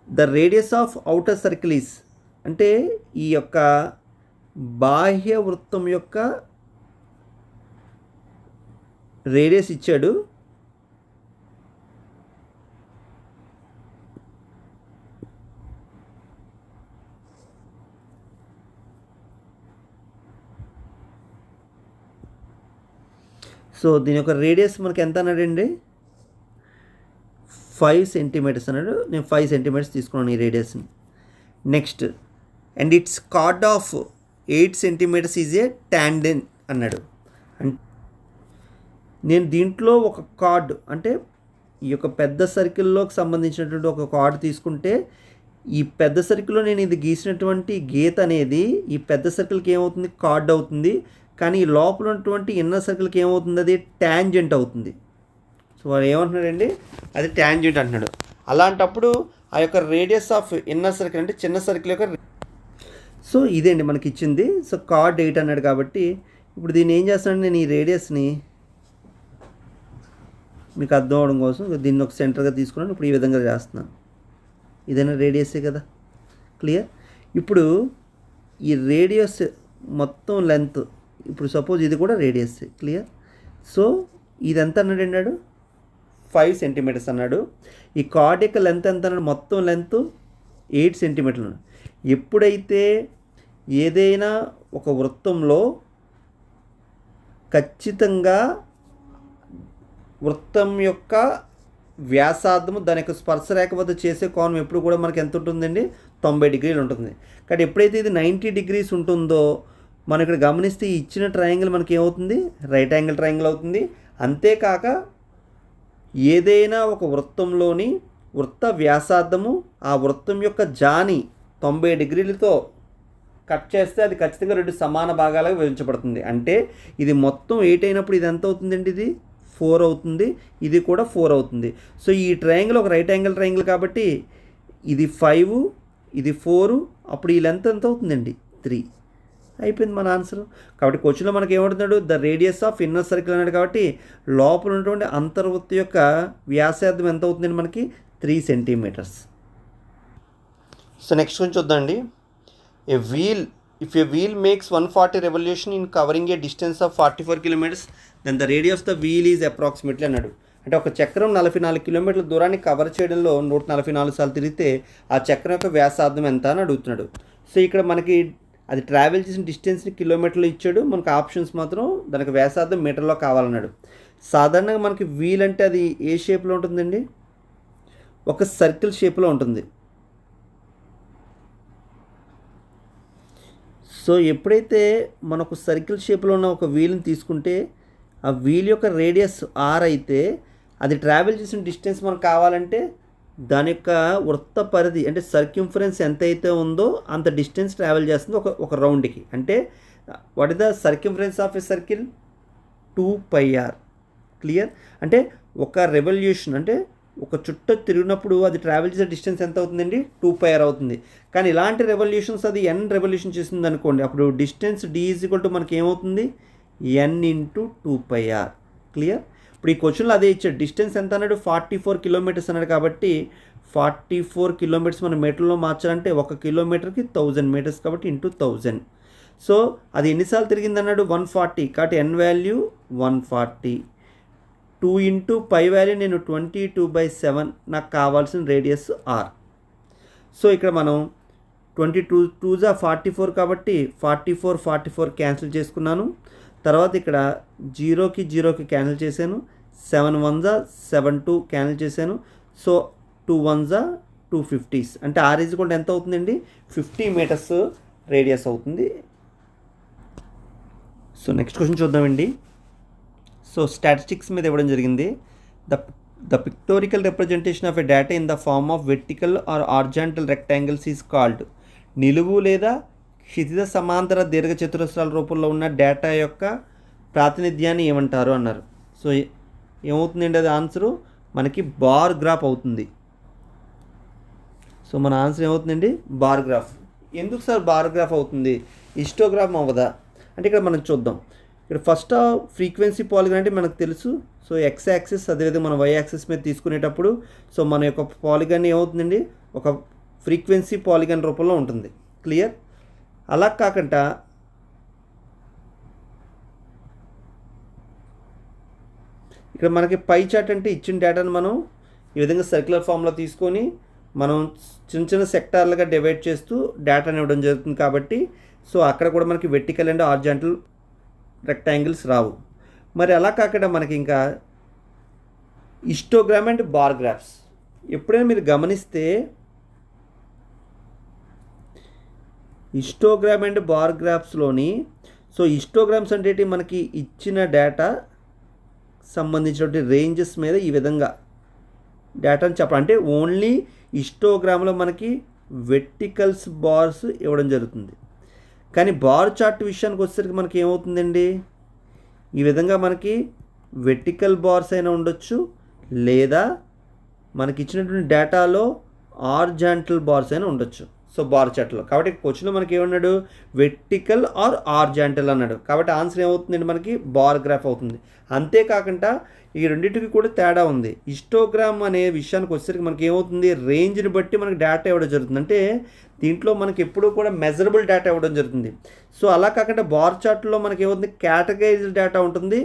the radius of outer circle is అంటే ఈ యొక్క బాహ్య వృత్తం యొక్క రేడియస్ ఇచ్చాడు. సో దీని యొక్క రేడియస్ మనకి ఎంత అన్నాడండి 5 సెంటీమీటర్స్ అన్నాడు. నేను 5 సెంటీమీటర్స్ తీసుకున్నాను ఈ రేడియస్ని. Next and its chord of 8 centimeters is a tangent అన్నాడు. నేను దీంట్లో ఒక కార్డ్ అంటే ఈ యొక్క పెద్ద సర్కిల్లోకి సంబంధించినటువంటి ఒక కార్డ్ తీసుకుంటే ఈ పెద్ద సర్కిల్లో నేను ఇది గీసినటువంటి గీత అనేది ఈ పెద్ద సర్కిల్కి ఏమవుతుంది కార్డ్ అవుతుంది. కానీ ఈ లోపల ఉన్నటువంటి ఇన్నర్ సర్కిల్కి ఏమవుతుంది, అది ట్యాంజెంట్ అవుతుంది. సో వాడు ఏమంటున్నాడండి, అది ట్యాంజెంట్ అంటున్నాడు. అలాంటప్పుడు ఆ యొక్క రేడియస్ ఆఫ్ ఇన్నర్ సర్కిల్ అంటే చిన్న సర్కిల్ యొక్క సో ఇదేండి మనకి ఇచ్చింది. సో కార్డ్ 8 అన్నాడు కాబట్టి ఇప్పుడు దీన్ని ఏం చేస్తానంటే నేను ఈ రేడియస్ని మీకు అర్థం అవడం కోసం దీన్ని ఒక సెంటర్గా తీసుకున్నాను. ఇప్పుడు ఈ విధంగా చేస్తున్నాను. ఇదైనా రేడియసే కదా. క్లియర్? ఇప్పుడు ఈ రేడియస్ మొత్తం లెంత్ ఇప్పుడు సపోజ్ ఇది కూడా రేడియస్. క్లియర్? సో ఇది ఎంత అన్నాడు 5 సెంటీమీటర్స్ అన్నాడు. ఈ కార్డ్ యొక్క లెంత్ ఎంత అన్నాడు, మొత్తం లెంత్ 8 సెంటీమీటర్లు. ఎప్పుడైతే ఏదైనా ఒక వృత్తంలో ఖచ్చితంగా వృత్తం యొక్క వ్యాసార్థము దాని యొక్క స్పర్శరేఖ వద్ద చేసే కోణం ఎప్పుడు కూడా మనకి ఎంత ఉంటుందండి 90 డిగ్రీలు ఉంటుంది. కానీ ఎప్పుడైతే ఇది 90 డిగ్రీస్ ఉంటుందో మనం ఇక్కడ గమనిస్తే ఇచ్చిన ట్రయాంగిల్ మనకి ఏమవుతుంది రైట్ యాంగిల్ ట్రయాంగిల్ అవుతుంది. అంతేకాక ఏదైనా ఒక వృత్తంలోని వృత్త వ్యాసార్థము ఆ వృత్తం యొక్క జాని 90 డిగ్రీలతో కట్ చేస్తే అది ఖచ్చితంగా 2 సమాన భాగాలుగా విభజించబడుతుంది. అంటే ఇది మొత్తం 8 అయినప్పుడు ఇది ఎంత అవుతుందండి, ఇది 4 అవుతుంది, ఇది కూడా 4 అవుతుంది. సో ఈ ట్రయాంగిల్ ఒక రైట్ యాంగిల్ ట్రయాంగిల్ కాబట్టి ఇది 5 ఇది 4, అప్పుడు ఈ లెంత్ ఎంత అవుతుందండి 3. అయిపోయింది మన ఆన్సర్. కాబట్టి క్వశ్చన్లో మనకి ఏమంటున్నాడు, the radius of inner circle అన్నాడు. కాబట్టి లోపల ఉన్నటువంటి అంతర్వృత్తి యొక్క వ్యాసార్థం ఎంత అవుతుందండి మనకి 3 సెంటీమీటర్స్. సో నెక్స్ట్ కొంచెం చూద్దామండి. If a wheel makes 140 revolution in covering a distance of 44 kilometers, then the radius of the wheel is approximately అన్నాడు. అంటే ఒక చక్రం 44 కిలోమీటర్ల దూరాన్ని కవర్ చేయడంలో 144 సార్లు తిరిగితే ఆ చక్రం యొక్క వ్యాసార్థం ఎంత అని అడుగుతున్నాడు. సో ఇక్కడ మనకి అది ట్రావెల్ చేసిన డిస్టెన్స్ని కిలోమీటర్లో ఇచ్చాడు, మనకు ఆప్షన్స్ మాత్రం దానికి వ్యాసార్థం మీటర్లో కావాలన్నాడు. సాధారణంగా మనకి వీల్ అంటే అది ఏ షేప్లో ఉంటుందండి, ఒక సర్కిల్ షేప్లో ఉంటుంది. సో ఎప్పుడైతే మనకు సర్కిల్ షేప్లో ఉన్న ఒక వీల్ని తీసుకుంటే ఆ వీల్ యొక్క రేడియస్ ఆర్ అయితే అది ట్రావెల్ చేసిన డిస్టెన్స్ మనకు కావాలంటే దాని యొక్క వృత్త పరిధి అంటే సర్క్యూంఫరెన్స్ ఎంత అయితే ఉందో అంత డిస్టెన్స్ ట్రావెల్ చేస్తుంది ఒక రౌండ్కి. అంటే what is the circumference of a circle 2πr. Clear? అంటే ఒక రెవల్యూషన్ అంటే ఒక చుట్ట తిరిగినప్పుడు అది ట్రావెల్ చేసే డిస్టెన్స్ ఎంత అవుతుందండి, 2πr అవుతుంది. కానీ ఇలాంటి రెవల్యూషన్స్ అది n రెవల్యూషన్ చేసింది అనుకోండి, అప్పుడు డిస్టెన్స్ d = మనకి ఏమవుతుంది, n × 2πr. క్లియర్? ఇప్పుడు ఈ క్వశ్చన్లో అదే ఇచ్చాడు. డిస్టెన్స్ ఎంత అన్నాడు, 44 కిలోమీటర్స్ అన్నాడు. కాబట్టి 44 కిలోమీటర్స్ మన మీటర్లో మార్చాలంటే 1 కిలోమీటర్కి 1000 మీటర్స్ కాబట్టి ×1000. సో అది ఎన్నిసార్లు తిరిగింది అన్నాడు, 140. కాబట్టి n వాల్యూ 140. 2 × π వాల్యూ నేను 22/7, నాకు కావాల్సిన రేడియస్ r. సో ఇక్కడ మనం 22 × 44 కాబట్టి 44 క్యాన్సిల్ చేసుకున్నాను. తర్వాత ఇక్కడ 0కి 0కి క్యాన్సిల్ చేశాను. 7 1 7 2 క్యాన్సిల్ చేశాను. సో 2 1 250. అంటే r = ఎంత అవుతుందండి, 50 మీటర్స్ రేడియస్ అవుతుంది. సో నెక్స్ట్ క్వశ్చన్ చూద్దామండి. సో స్టాటిస్టిక్స్ మీద ఇవ్వడం జరిగింది. The pictorial representation of a data in the form of vertical or horizontal rectangles is called. నిలువు లేదా క్షితిజ సమాంతర దీర్ఘచతురస్రాల రూపంలో ఉన్న డేటా యొక్క ప్రాతినిధ్యాన్ని ఏమంటారు అన్నారు. సో ఏమవుతుందండి అది ఆన్సరు మనకి బార్ గ్రాఫ్ అవుతుంది. సో మన ఆన్సర్ ఏమవుతుందండి, బార్ గ్రాఫ్. ఎందుకు సార్ బార్ గ్రాఫ్ అవుతుంది, హిస్టోగ్రామ్ అవ్వదా అంటే ఇక్కడ మనం చూద్దాం. ఇక్కడ ఫస్ట్ ఫ్రీక్వెన్సీ పాలిగాన్ అంటే మనకు తెలుసు. సో ఎక్స్ యాక్సిస్ అదేవిధంగా మనం వై యాక్సిస్ మీద తీసుకునేటప్పుడు సో మన యొక్క పాలిగాన్ ఏమవుతుందండి, ఒక ఫ్రీక్వెన్సీ పాలిగాన్ రూపంలో ఉంటుంది. క్లియర్? అలా కాకుండా ఇక్కడ మనకి పై చార్ట్ అంటే ఇచ్చిన డేటాను మనం ఈ విధంగా సర్క్యులర్ ఫామ్లో తీసుకొని మనం చిన్న చిన్న సెక్టార్లుగా డివైడ్ చేస్తూ డేటాని ఇవ్వడం జరుగుతుంది. కాబట్టి సో అక్కడ కూడా మనకి వెర్టికల్ అండ్ హారిజాంటల్ రెక్టాంగిల్స్ రావు. మరి అలా కాకుండా మనకి ఇంకా హిస్టోగ్రామ్ అండ్ బార్ గ్రాఫ్స్. ఎప్పుడైనా మీరు గమనిస్తే హిస్టోగ్రామ్ అండ్ బార్ గ్రాఫ్స్లోని సో హిస్టోగ్రామ్స్ అంటే మనకి ఇచ్చిన డేటా సంబంధించినటువంటి రేంజెస్ మీద ఈ విధంగా డేటాని చెప్పాలి. అంటే ఓన్లీ హిస్టోగ్రామ్లో మనకి వెర్టికల్స్ బార్స్ ఇవ్వడం జరుగుతుంది. కానీ బార్ చార్ట్ విషయానికి వచ్చేసరికి మనకి ఏమవుతుందండి, ఈ విధంగా మనకి వెర్టికల్ బార్స్ అయినా ఉండొచ్చు లేదా మనకి ఇచ్చినటువంటి డేటాలో హారిజాంటల్ బార్స్ అయినా ఉండొచ్చు. సో బార్ చార్ట్లో. కాబట్టి క్వశ్చన్లో మనకి ఏమన్నాడు, వెర్టికల్ ఆర్ హారిజాంటల్ అన్నాడు. కాబట్టి ఆన్సర్ ఏమవుతుందండి, మనకి బార్ గ్రాఫ్ అవుతుంది. అంతేకాకుండా ఈ రెండింటికి కూడా తేడా ఉంది. హిస్టోగ్రామ్ అనే విషయానికి వచ్చేసరికి మనకి ఏమవుతుంది, రేంజ్ని బట్టి మనకి డేటా ఇవ్వడం జరుగుతుంది. అంటే దీంట్లో మనకి ఎప్పుడూ కూడా మెజరబుల్ డేటా ఇవ్వడం జరుగుతుంది. సో అలా కాకుండా బార్ చార్ట్లో మనకి ఏమవుతుంది, కేటగరైజ్డ్ డేటా ఉంటుంది.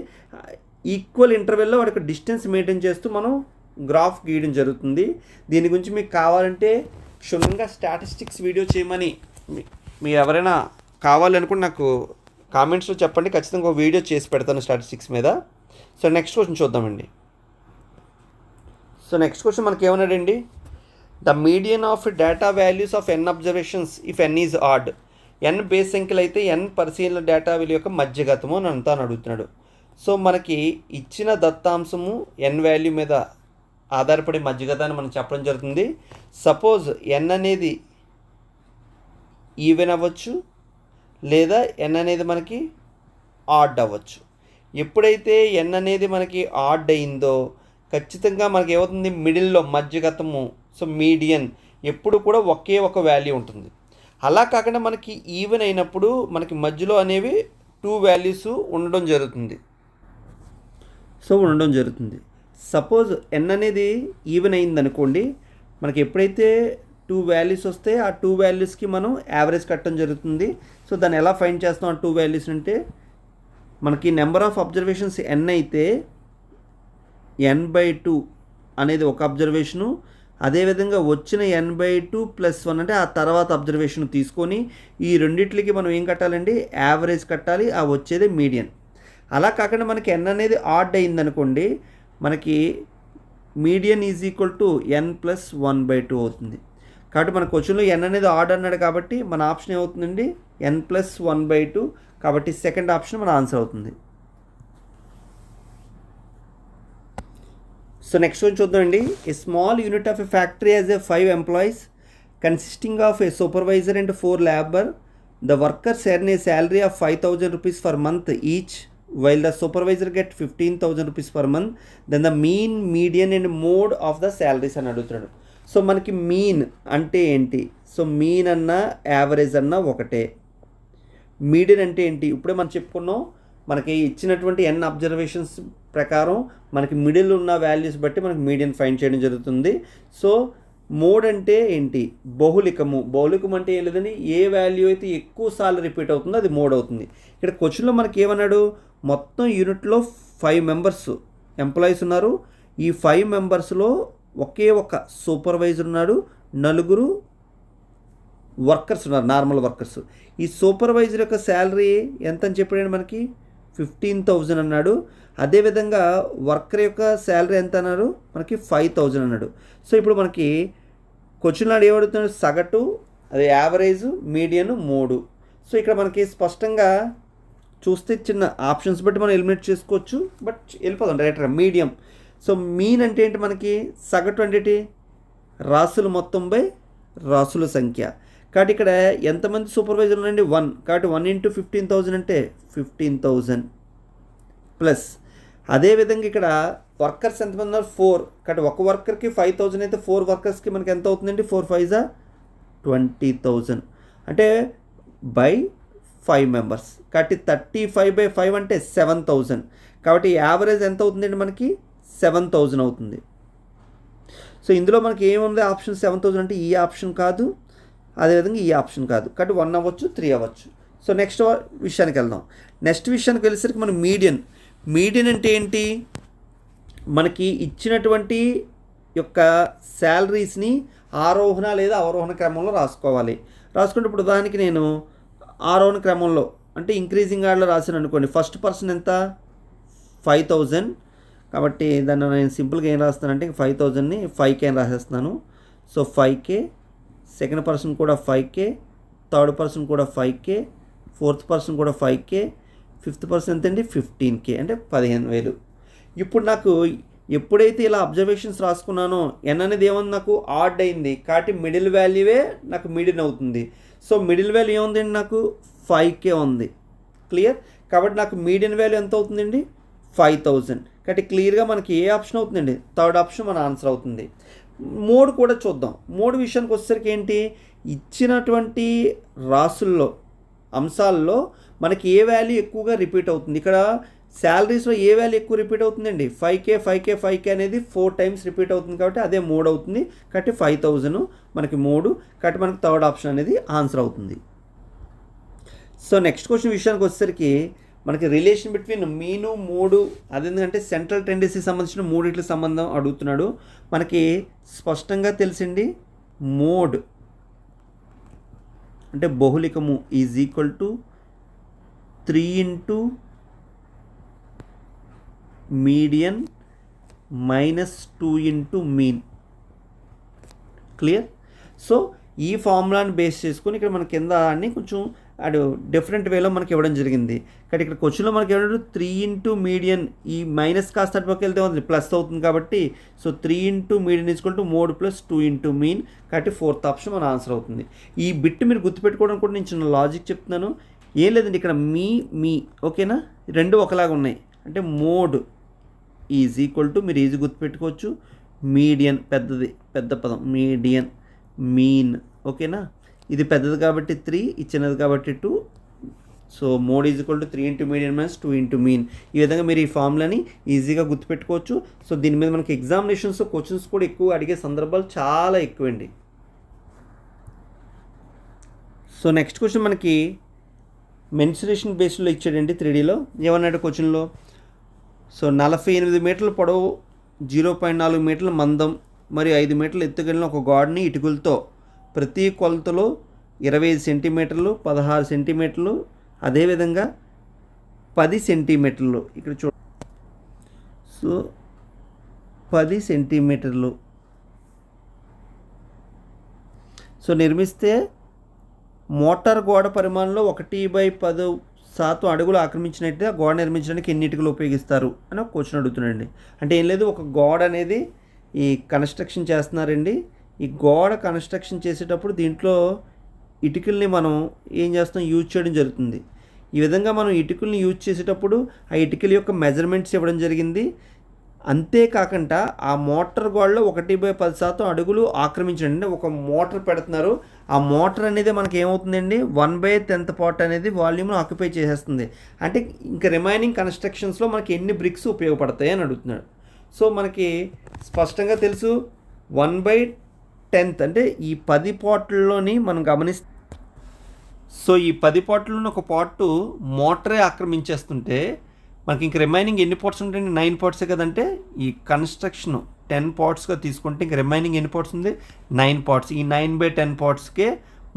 ఈక్వల్ ఇంటర్వెల్లో వాడికి డిస్టెన్స్ మెయింటైన్ చేస్తూ మనం గ్రాఫ్ గీయడం జరుగుతుంది. దీని గురించి మీకు కావాలంటే క్షుణ్ణంగా స్టాటిస్టిక్స్ వీడియో చేయమని మీరు ఎవరైనా కావాలనుకుంటే నాకు కామెంట్స్లో చెప్పండి, ఖచ్చితంగా ఒక వీడియో చేసి పెడతాను స్టాటిస్టిక్స్ మీద. సో నెక్స్ట్ క్వశ్చన్ చూద్దామండి. సో నెక్స్ట్ క్వశ్చన్ మనకి ఏమన్నాడండి, the median of data values of n observations if n is odd. N బేస్ సంఖ్యలు అయితే ఎన్ పరిశీలన డేటా విలువ యొక్క మధ్యగతము అని అంతా అడుగుతున్నాడు. సో మనకి ఇచ్చిన దత్తాంశము ఎన్ వాల్యూ మీద ఆధారపడి మధ్యగతాన్ని మనం చెప్పడం జరుగుతుంది. సపోజ్ ఎన్ అనేది ఈవెన్ అవ్వచ్చు లేదా ఎన్ అనేది మనకి ఆడ్ అవ్వచ్చు. ఎప్పుడైతే ఎన్ అనేది మనకి ఆడ్ అయిందో ఖచ్చితంగా మనకి ఏమవుతుంది, మిడిల్లో మధ్యగతము. సో మీడియన్ ఎప్పుడు కూడా ఒకే ఒక వాల్యూ ఉంటుంది. అలా కాకుండా మనకి ఈవెన్ అయినప్పుడు మనకి మధ్యలో అనేవి 2 వాల్యూస్ ఉండడం జరుగుతుంది. సపోజ్ n అనేది ఈవెన్ అయిందనుకోండి, మనకి ఎప్పుడైతే 2 వాల్యూస్ వస్తే ఆ 2 వాల్యూస్కి మనం యావరేజ్ కట్టడం జరుగుతుంది. సో దాన్ని ఎలా ఫైండ్ చేస్తాం ఆ 2 వాల్యూస్ అంటే, మనకి నెంబర్ ఆఫ్ అబ్జర్వేషన్స్ n అయితే n/2 అనేది ఒక అబ్జర్వేషను, అదేవిధంగా వచ్చిన n/2 + 1 అంటే ఆ తర్వాత అబ్జర్వేషన్ తీసుకొని ఈ రెండిట్లకి మనం ఏం కట్టాలండి, యావరేజ్ కట్టాలి. ఆ వచ్చేది మీడియన్. అలా కాకుండా మనకి n అనేది ఆడ్ అయిందనుకోండి, మనకి median is equal to n + 1/2 అవుతుంది. కాబట్టి మన క్వశ్చన్లో n అనేది ఆడ్ అన్నాడు కాబట్టి మన ఆప్షన్ ఏమవుతుందండి, n + 1/2. కాబట్టి సెకండ్ ఆప్షన్ మన ఆన్సర్ అవుతుంది. సో నెక్స్ట్ వన్ చూద్దామండి. A small unit of a factory as a 5 employees consisting of A supervisor and 4 labour. The workers earn A salary of 5,000 rupees per month each, while the supervisor get 15,000 rupees per month. Then the mean, median and mode of the salaries అని అడుగుతున్నాడు. So మనకి mean అంటే ఏంటి? So mean అన్నా average అన్నా ఒకటే. Median అంటే ఏంటి? ఇప్పుడే మనం చెప్పుకున్నాం, మనకి ఇచ్చినటువంటి n అబ్జర్వేషన్స్ ప్రకారం మనకి మిడిల్ ఉన్న వాల్యూస్ బట్టి మనకి మీడియన్ ఫైండ్ చేయడం జరుగుతుంది. సో మోడ్ అంటే ఏంటి? బహుళికము అంటే ఏం లేదని, ఏ వాల్యూ అయితే ఎక్కువ సార్లు రిపీట్ అవుతుందో అది మోడ్ అవుతుంది. ఇక్కడ క్వశ్చన్లో మనకి ఏమన్నాడు, మొత్తం యూనిట్లో 5 మెంబర్స్ ఎంప్లాయీస్ ఉన్నారు. ఈ 5 మెంబర్స్లో ఒకే ఒక సూపర్వైజర్ ఉన్నాడు, 4 వర్కర్స్ ఉన్నారు, నార్మల్ వర్కర్స్. ఈ సూపర్వైజర్ యొక్క శాలరీ ఎంత అని చెప్పాడు మనకి, 15,000 అన్నాడు. అదేవిధంగా వర్కర్ యొక్క శాలరీ ఎంత అన్నాడు, మనకి 5,000 అన్నాడు. సో ఇప్పుడు మనకి క్వశ్చన్ నాడు ఏమడుగుతున్నాడు, సగటు, అది యావరేజ్, మీడియన్, మోడు. సో ఇక్కడ మనకి స్పష్టంగా చూస్తే చిన్న ఆప్షన్స్ బట్టి మనం ఎలిమినేట్ చేసుకోవచ్చు, బట్ వెళ్ళిపోదాం డైరెక్ట్గా. మీడియం. సో మీన్ అంటే ఏంటి మనకి, సగటు అంటే ఏంటి, రాసులు మొత్తం బై రాసుల సంఖ్య. కాబట్టి ఇక్కడ ఎంతమంది సూపర్వైజర్లు ఉన్నాయండి, 1. కాబట్టి 1 × 15,000 అంటే 15,000 ప్లస్. అదేవిధంగా ఇక్కడ వర్కర్స్ ఎంతమంది ఉన్నారు, 4. కాబట్టి ఒక వర్కర్కి 5,000 అయితే 4 వర్కర్స్కి మనకి ఎంత అవుతుందండి, 4 × 5 = 20,000 అంటే బై 5 మెంబర్స్. కాబట్టి 35/5 అంటే 7,000. కాబట్టి యావరేజ్ ఎంత అవుతుందండి, మనకి 7,000 అవుతుంది. సో ఇందులో మనకి ఏముంది, ఆప్షన్ 7,000 అంటే ఈ ఆప్షన్ కాదు, అదేవిధంగా ఈ ఆప్షన్ కాదు. కాబట్టి 1 అవ్వచ్చు, 3 అవ్వచ్చు. సో నెక్స్ట్ విషయానికి వెళ్దాం. నెక్స్ట్ విషయానికి వెళ్ళేసరికి మనం మీడియన్ అంటే ఏంటి, మనకి ఇచ్చినటువంటి యొక్క శాలరీస్ని ఆరోహణ లేదా అవరోహణ క్రమంలో రాసుకుంటే, ఇప్పుడు ఉదాహరణకి నేను ఆరోహణ క్రమంలో అంటే ఇంక్రీజింగ్ ఆర్డర్లో రాశాను అనుకోండి. ఫస్ట్ పర్సన్ ఎంత, 5,000. కాబట్టి దాన్ని నేను సింపుల్గా ఏం రాస్తానంటే 5,000ని 5K అని రాసేస్తున్నాను. సో 5K, సెకండ్ పర్సన్ కూడా 5K, థర్డ్ పర్సన్ కూడా 5K, ఫోర్త్ పర్సన్ కూడా 5K, ఫిఫ్త్ పర్సన్ ఎంత అండి, 15K అంటే 15,000. ఇప్పుడు నాకు ఎప్పుడైతే ఇలా అబ్జర్వేషన్స్ రాసుకున్నానో n అనేది ఏముంది, నాకు ఆడ్ అయింది. కాబట్టి మిడిల్ వాల్యూవే నాకు మీడియన్ అవుతుంది. సో మిడిల్ వాల్యూ ఏముందండి, నాకు 5K ఉంది. క్లియర్. కాబట్టి నాకు మీడియన్ వాల్యూ ఎంత అవుతుందండి, 5,000. కాబట్టి క్లియర్గా మనకి ఏ ఆప్షన్ అవుతుందండి, థర్డ్ ఆప్షన్ మన ఆన్సర్ అవుతుంది. మోడ్ కూడా చూద్దాం. మోడ్ విషయానికి వచ్చేసరికి ఏంటి, ఇచ్చినటువంటి రాసుల్లో అంశాల్లో మనకి ఏ వాల్యూ ఎక్కువగా రిపీట్ అవుతుంది. ఇక్కడ శాలరీస్లో ఏ వాల్యూ ఎక్కువ రిపీట్ అవుతుందండి, 5K అనేది 4 times రిపీట్ అవుతుంది. కాబట్టి అదే మోడ్ అవుతుంది. కాబట్టి 5,000 మనకి మోడు. కాబట్టి మనకి థర్డ్ ఆప్షన్ అనేది ఆన్సర్ అవుతుంది. సో నెక్స్ట్ క్వశ్చన్ విషయానికి వచ్చేసరికి మనకి రిలేషన్ బిట్వీన్ మీను, మోడు, అదేంటంటే సెంట్రల్ టెండెన్సీ సంబంధించిన మూడిట్ల సంబంధం అడుగుతున్నాడు. మనకి స్పష్టంగా తెలిసింది, మోడ్ అంటే బహుళికము is equal to 3 × median -2 × mean. Clear. So ఈ ఫార్ములాని బేస్ చేసుకొని ఇక్కడ మన కింద అన్ని కొంచెం అటు డిఫరెంట్ వేలో మనకి ఇవ్వడం జరిగింది. కాబట్టి ఇక్కడ క్వశ్చన్లో మనకి ఏమంటారు, 3 × మీడియన్, ఈ మైనస్ కాస్త అటుపక్క వెళ్తే అవుతుంది, ప్లస్ అవుతుంది. కాబట్టి సో 3 × మీడియన్ = మోడ్ + 2 × మీన్. కాబట్టి ఫోర్త్ ఆప్షన్ మన ఆన్సర్ అవుతుంది. ఈ బిట్ మీరు గుర్తుపెట్టుకోవడం కూడా నేను చిన్న లాజిక్ చెప్తున్నాను. ఏం లేదండి, ఇక్కడ మీ ఓకేనా, రెండు ఒకలాగా ఉన్నాయి. అంటే మోడ్ ఈజ్ ఈక్వల్ టు, మీరు ఈజీ గుర్తుపెట్టుకోవచ్చు, మీడియన్ పెద్ద పదం, మీడియన్, మీన్. ఓకేనా. ఇది పెద్దది కాబట్టి 3, ఇది చిన్నది కాబట్టి 2. So mode is equal to 3 into median minus 2 into mean. ఈ విధంగా మీరు ఈ ఫార్ములాని ఈజీగా గుర్తుపెట్టుకోవచ్చు. సో దీని మీద మనకి ఎగ్జామినేషన్స్ క్వశ్చన్స్ కూడా ఎక్కువ అడిగే సందర్భాలు చాలా ఎక్కువండి. సో నెక్స్ట్ క్వశ్చన్ మనకి మెన్సురేషన్ బేస్లో ఇచ్చాడండి 3Dలో. ఏమన్నాడు క్వశ్చన్లో? సో 48 మీటర్ల పొడవు, 0.4 మీటర్ల మందం మరియు 5 మీటర్ల ఎత్తుగలిగిన ఒక గోడని ఇటుకలతో ప్రతి కొలతలో 25 సెంటీమీటర్లు, 16 సెంటీమీటర్లు, అదేవిధంగా 10 సెంటీమీటర్లు, ఇక్కడ సో 10 సెంటీమీటర్లు సో నిర్మిస్తే మోటార్ గోడ పరిమాణంలో 1/10% అడుగులు ఆక్రమించినట్టే ఆ గోడ నిర్మించడానికి ఎన్ని ఇటుకలు ఉపయోగిస్తారు అని ఒక క్వశ్చన్ అడుగుతున్నాడండి. అంటే ఏం లేదు, ఒక గోడ అనేది ఈ కన్స్ట్రక్షన్ చేస్తున్నారండి. ఈ గోడ కన్స్ట్రక్షన్ చేసేటప్పుడు దీంట్లో ఇటుకల్ని మనం ఏం చేస్తాం, యూజ్ చేయడం జరుగుతుంది. ఈ విధంగా మనం ఇటుకల్ని యూజ్ చేసేటప్పుడు ఆ ఇటుకల యొక్క మెజర్మెంట్స్ ఇవ్వడం జరిగింది. అంతేకాకుండా ఆ మోటార్ గోడలో 1/10% అడుగులు ఆక్రమించండి. ఒక మోటార్ పెడుతున్నారు, ఆ మోటార్ అనేది మనకి ఏమవుతుందండి, 1/10th పార్ట్ అనేది వాల్యూమ్ను ఆక్యుపై చేసేస్తుంది. అంటే ఇంకా రిమైనింగ్ కన్స్ట్రక్షన్స్లో మనకి ఎన్ని బ్రిక్స్ ఉపయోగపడతాయి అని అడుగుతున్నాడు. సో మనకి స్పష్టంగా తెలుసు 1/10 అంటే ఈ 10 పార్ట్లలోని మనం గమనిస్తే, సో ఈ 10 పార్ట్లను ఒక పార్టు మోటరే ఆక్రమించేస్తుంటే మనకి ఇంక రిమైనింగ్ ఎన్ని పార్ట్స్ ఉంటాయండి, 9 పార్ట్సే కదంటే ఈ కన్స్ట్రక్షన్ 10 పార్ట్స్గా తీసుకుంటే ఇంక రిమైనింగ్ ఎన్ని పార్ట్స్ ఉంది, 9 పార్ట్స్. ఈ 9/10 పార్ట్స్కే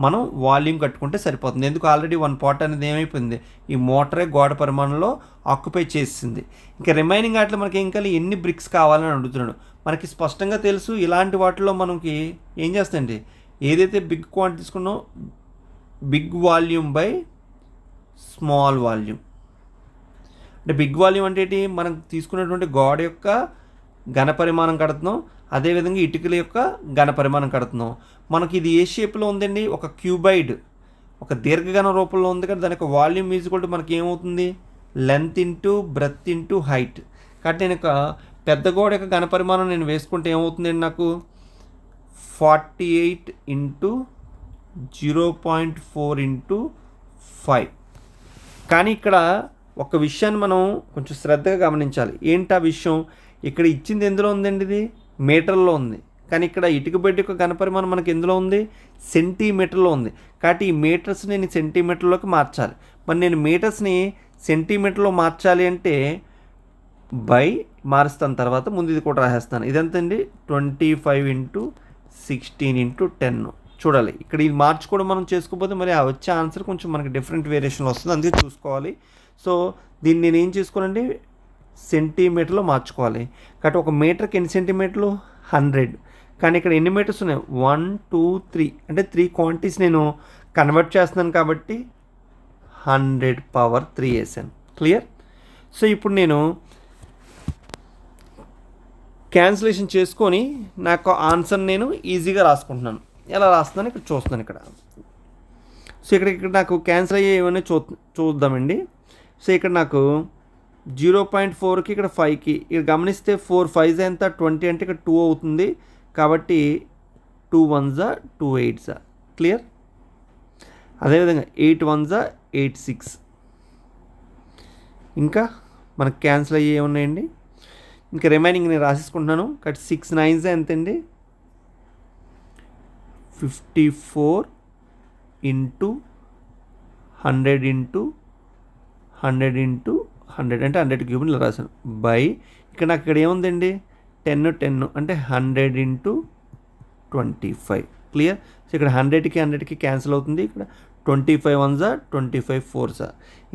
మనం వాల్యూమ్ కట్టుకుంటే సరిపోతుంది. ఎందుకు, ఆల్రెడీ 1 పార్ట్ అనేది ఏమైపోయింది, ఈ మోటరే గోడ పరిమాణంలో ఆక్యుపై చేసింది. ఇంకా రిమైనింగ్ వాటిలో మనకి ఇంకా ఎన్ని బ్రిక్స్ కావాలని అడుగుతున్నాడు. మనకి స్పష్టంగా తెలుసు ఇలాంటి వాటిలో మనకి ఏం చేస్తాయండి, ఏదైతే బిగ్ క్వాంటిటీ తీసుకున్నామో big volume by small volume. అంటే బిగ్ వాల్యూమ్ అంటే ఏంటి, మనం తీసుకున్నటువంటి గోడ యొక్క ఘన పరిమాణం కడుతున్నాం, అదేవిధంగా ఇటుకల యొక్క ఘన పరిమాణం కడుతున్నాం. మనకి ఇది ఏ షేప్లో ఉందండి, ఒక క్యూబైడ్, ఒక దీర్ఘఘన రూపంలో ఉంది కదా. దాని యొక్క వాల్యూమ్ ఈజ్వల్ టు మనకి ఏమవుతుంది, length into breath into height. కాబట్టి నేను ఒక పెద్ద గోడ యొక్క ఘన పరిమాణం నేను వేసుకుంటే ఏమవుతుందండి, నాకు 48 ఇంటూ 0.4 ఇంటూ 5. కానీ ఇక్కడ ఒక విషయాన్ని మనం కొంచెం శ్రద్ధగా గమనించాలి. ఏంటి ఆ విషయం, ఇక్కడ ఇచ్చింది ఎందులో ఉందండి, ఇది మీటర్లో ఉంది. కానీ ఇక్కడ ఇటుక బెడ్ యొక్క ఘనపరిమాణం మనకి ఎందులో ఉంది, సెంటీమీటర్లో ఉంది. కాబట్టి ఈ మీటర్స్ని నేను సెంటీమీటర్లోకి మార్చాలి. మరి నేను మీటర్స్ని సెంటీమీటర్లో మార్చాలి అంటే బై మారుస్తాను, తర్వాత ముందు ఇది కూడా రాసేస్తాను. ఇదంతండి 25 ఇంటూ 16 ఇంటూ 10. చూడాలి ఇక్కడ ఇది మార్చుకోవడం మనం చేసుకోకపోతే మరి ఆ వచ్చే ఆన్సర్ కొంచెం మనకి డిఫరెంట్ వేరియేషన్లో వస్తుంది, అందుకే చూసుకోవాలి. సో దీన్ని నేను ఏం చేసుకోవాలండి, సెంటీమీటర్లో మార్చుకోవాలి. కాబట్టి ఒక మీటర్కి ఎన్ని సెంటీమీటర్లు, 100. కానీ ఇక్కడ ఎన్ని మీటర్స్ ఉన్నాయి, 1 2 3 అంటే 3 క్వాంటిటీస్ నేను కన్వర్ట్ చేస్తున్నాను కాబట్టి 100^3 వేసాను. క్లియర్. సో ఇప్పుడు నేను క్యాన్సిలేషన్ చేసుకొని నాకు ఆన్సర్ నేను ఈజీగా రాసుకుంటున్నాను. ఎలా రాస్తున్నాను ఇక్కడ చూస్తున్నాను ఇక్కడ. సో ఇక్కడ నాకు క్యాన్సిల్ అయ్యే ఏమైనా చూద్దామండి. సో ఇక్కడ నాకు 0.4కి ఇక్కడ 5కి ఇక్కడ గమనిస్తే 4 5s ఎంత 20 అంటే ఇక్కడ 2 అవుతుంది. కాబట్టి 2 1s 2 8s. క్లియర్. అదేవిధంగా 8 1s 8 6. ఇంకా మనకు క్యాన్సిల్ అయ్యే ఉన్నాయండి. ఇంకా రిమైనింగ్ నేను రాసేసుకుంటున్నాను. కాబట్టి 6 9s ఎంతండి, 54 ఇంటూ 100 ఇంటూ 100 ఇంటూ 100 అంటే 100 క్యూబ్ ఇలా రాశాను. బై ఇక్కడ నాకు ఇక్కడ ఏముందండి, 10 10 అంటే 100 ఇంటూ 25. క్లియర్. సో ఇక్కడ 100కి 100కి క్యాన్సిల్ అవుతుంది. ఇక్కడ 25 1s 25 4s.